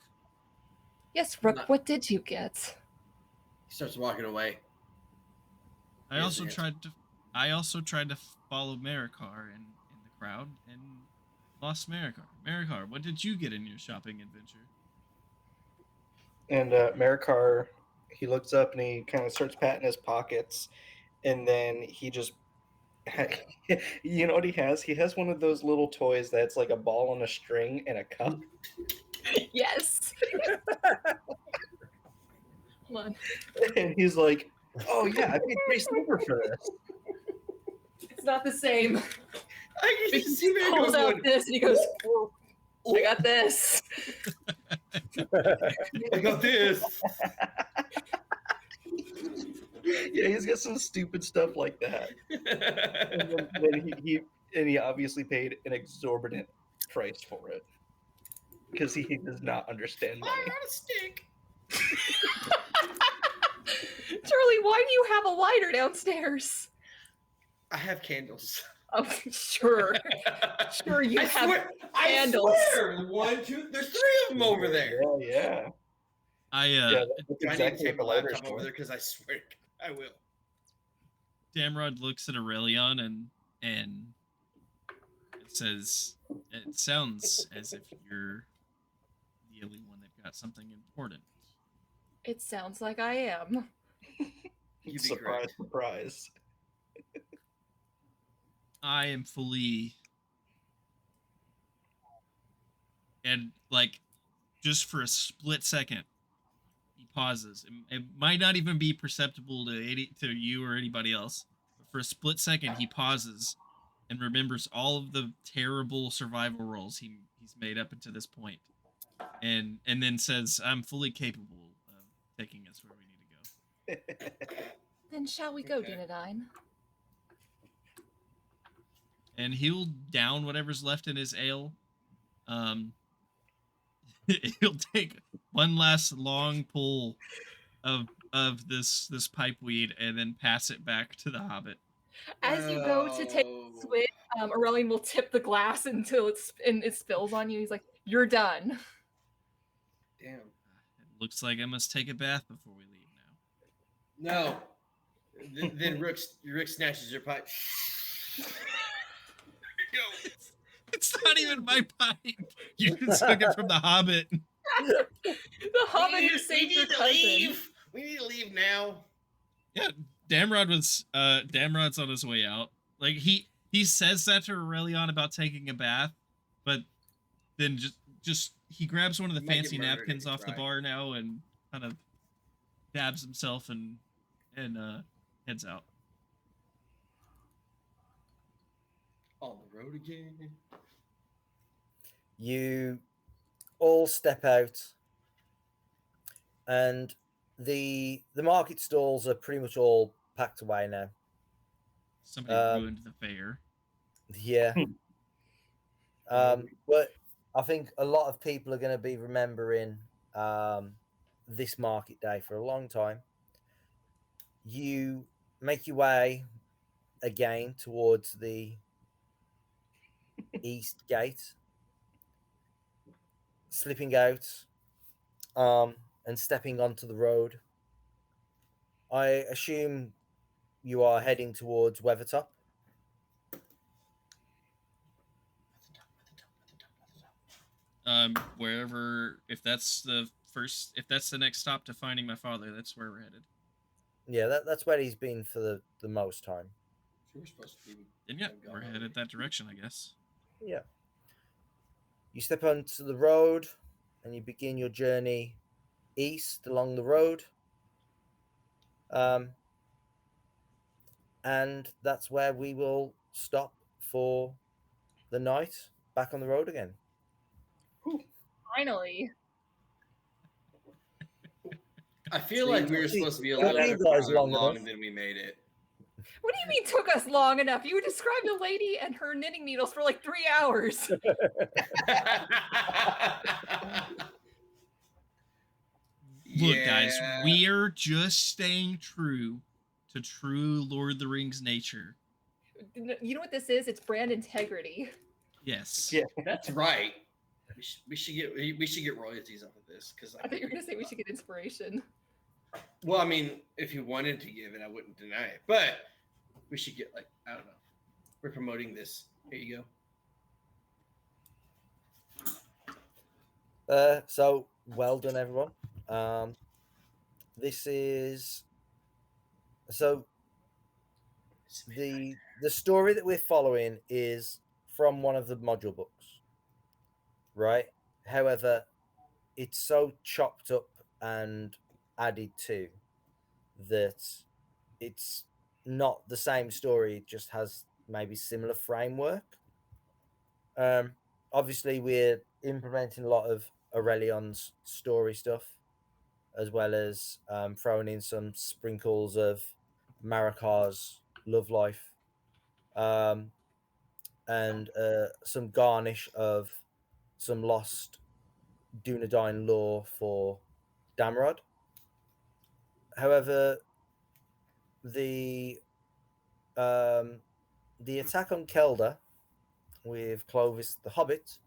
Yes, Rook, Not- what did you get? He starts walking away. I Yes, also yes. tried to follow Marikar in the crowd and lost Marikar. Marikar, what did you get in your shopping adventure? And Marikar, he looks up and he kind of starts patting his pockets, and then he just, you know what he has? He has one of those little toys that's like a ball on a string and a cup. Yes. Hold on. And he's like, "Oh yeah, I paid 3 silver for this." It's not the same. I can He see Mary pulls going, out this and he goes, "Oh, I got this." I got this. Yeah, he's got some stupid stuff like that. And then he obviously paid an exorbitant price for it because he does not understand Fire money. on a stick. Charlie, why do you have a lighter downstairs? I have candles. Oh, sure. Sure, you I have swear, candles. I swear. 1, 2, there's 3 of them over there. Yeah. I Yeah, that's Do I need to exactly take what my the lighter's laptop over for. there? Because I swear I will. Damrod looks at Aurelion and it says, "It sounds as if you're the only one that got something important." It sounds like I am. You'd be Surprise, correct. surprise. I am fully, and like, just for a split second, he pauses. It might not even be perceptible to you or anybody else, but for a split second, he pauses and remembers all of the terrible survival rolls he's made up until this point, and then says, "I'm fully capable of taking us where we need to go." Then shall we go, Okay. Dunedain? And he'll down whatever's left in his ale. He'll take one last long pull of this pipe weed and then pass it back to the hobbit. As you go to take Oh. a swig, Aurelian will tip the glass until it spills on you. He's like, "You're done." Damn. It looks like I must take a bath before we leave now. No. Then Rook snatches your pipe. Here you go. It's not even my pipe. You took it from the hobbit. The hobbit who saved your cousin. We need to leave now. Yeah, Damrod's on his way out. Like he says that to Aurelion about taking a bath, but then just he grabs one of the Might get fancy murdered if napkins he off the tried. bar now and kind of dabs himself and heads out. On the road again. You all step out, and the market stalls are pretty much all packed away now. Somebody ruined the fair. Yeah. But I think a lot of people are going to be remembering this market day for a long time. You make your way again towards the east gate, slipping out and stepping onto the road. I assume you are heading towards Weathertop. Wherever, if that's the next stop to finding my father, that's where we're headed. Yeah, that's where he's been for the most time. So we're supposed to be. And yeah, have gone we're already. headed that direction, I guess. Yeah. You step onto the road and you begin your journey east along the road. And that's where we will stop for the night, back on the road again. Finally. I feel See, like we were see, supposed to be a got little you bit guys farther long along enough. than we made it. What do you mean took us long enough? You described a lady and her knitting needles for like 3 hours. Look, guys, Yeah. we're just staying true to true Lord of the Rings nature. You know what this is? It's brand integrity. Yes. Yeah. That's right. We should get royalties off of this because I thought you were gonna say we should get inspiration. well, I mean, if you wanted to give it, I wouldn't deny it, but we should get like I don't know. We're promoting this. Here you go. So well done, everyone. This is so the story that we're following is from one of the module books, right? However, it's so chopped up and added to that it's not the same story. It just has maybe similar framework. Obviously, we're implementing a lot of Aurelion's story stuff, as well as throwing in some sprinkles of Marikar's love life, and some garnish of some lost Dunedain lore for Damrod. However, the attack on Kelda with Clovis the Hobbit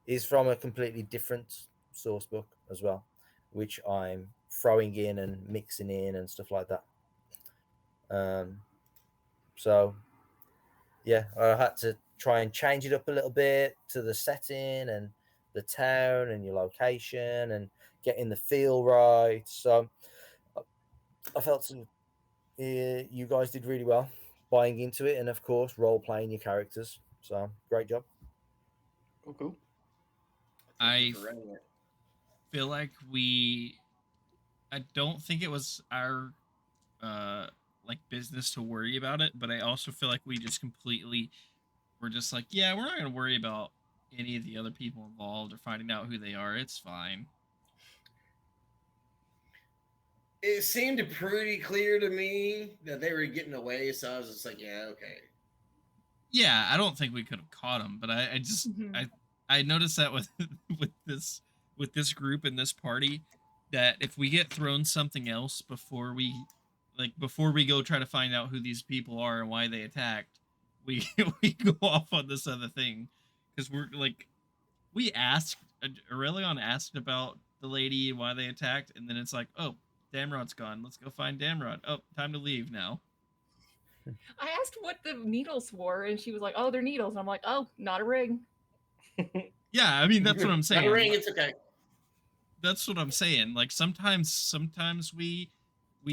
is from a completely different source book as well, which I'm throwing in and mixing in and stuff like that. So yeah, I had to try and change it up a little bit to the setting and the town and your location and getting the feel right. So I felt you guys did really well buying into it and of course role playing your characters. So great job. Cool. Thank you I for running it. feel like I don't think it was our like business to worry about it, but I also feel like we just completely were just like, yeah, we're not gonna worry about any of the other people involved or finding out who they are. It's fine. It seemed pretty clear to me that they were getting away, so I was just like, yeah, okay. Yeah, I don't think we could have caught them, but I just Mhm. I noticed that with with this group and this party, that if we get thrown something else before we go try to find out who these people are and why they attacked, we we go off on this other thing because we're like we asked Aurelion asked about the lady and why they attacked, and then it's like, oh, Damrod's gone. Let's go find Damrod. Oh, time to leave now. I asked what the needles were, and she was like, "Oh, they're needles." And I'm like, "Oh, not a ring." Yeah, I mean that's what I'm Not saying. a ring, it's okay. That's what I'm saying. Like sometimes we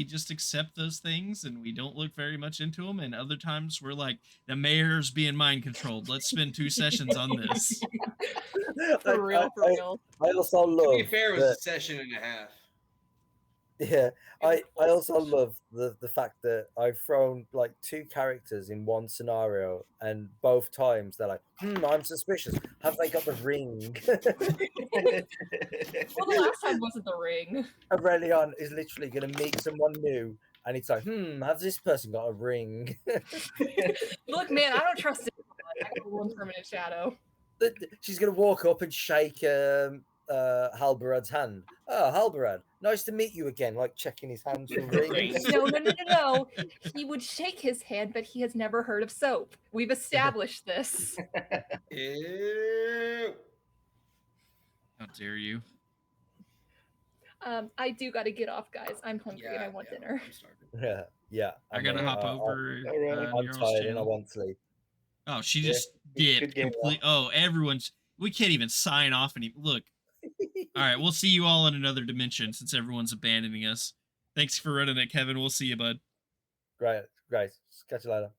just accept those things and we don't look very much into them, and other times we're like, the mayor's being mind controlled. Let's spend 2 sessions on this. For real, for real. I also To love be fair, it was that, a session and a half. yeah, I Beautiful. also love the fact that I've thrown like 2 characters in one scenario, and both times they're like, I'm suspicious. Have they got the ring? Well, the last time wasn't the ring. Aurelion is literally going to meet someone new, and it's like, has this person got a ring? Look, man, I don't trust it. I got one permanent shadow. She's going to walk up and shake Halbarad's hand. Oh, Halbarad, nice to meet you again. Like checking his hands for rings. No. He would shake his hand, but he has never heard of soap. We've established this. Ew. How dare you? I do got to get off, guys. I'm hungry and I want dinner. I'm starving. Yeah. I gotta mean, hop over. I'm Nero's tired and I channel. want to sleep. Oh, she Yeah, just good did game, complete. Oh, everyone's. We can't even sign off any. Look. All right, we'll see you all in another dimension since everyone's abandoning us. Thanks for running it, Kevin. We'll see you, bud. Great. Catch you later.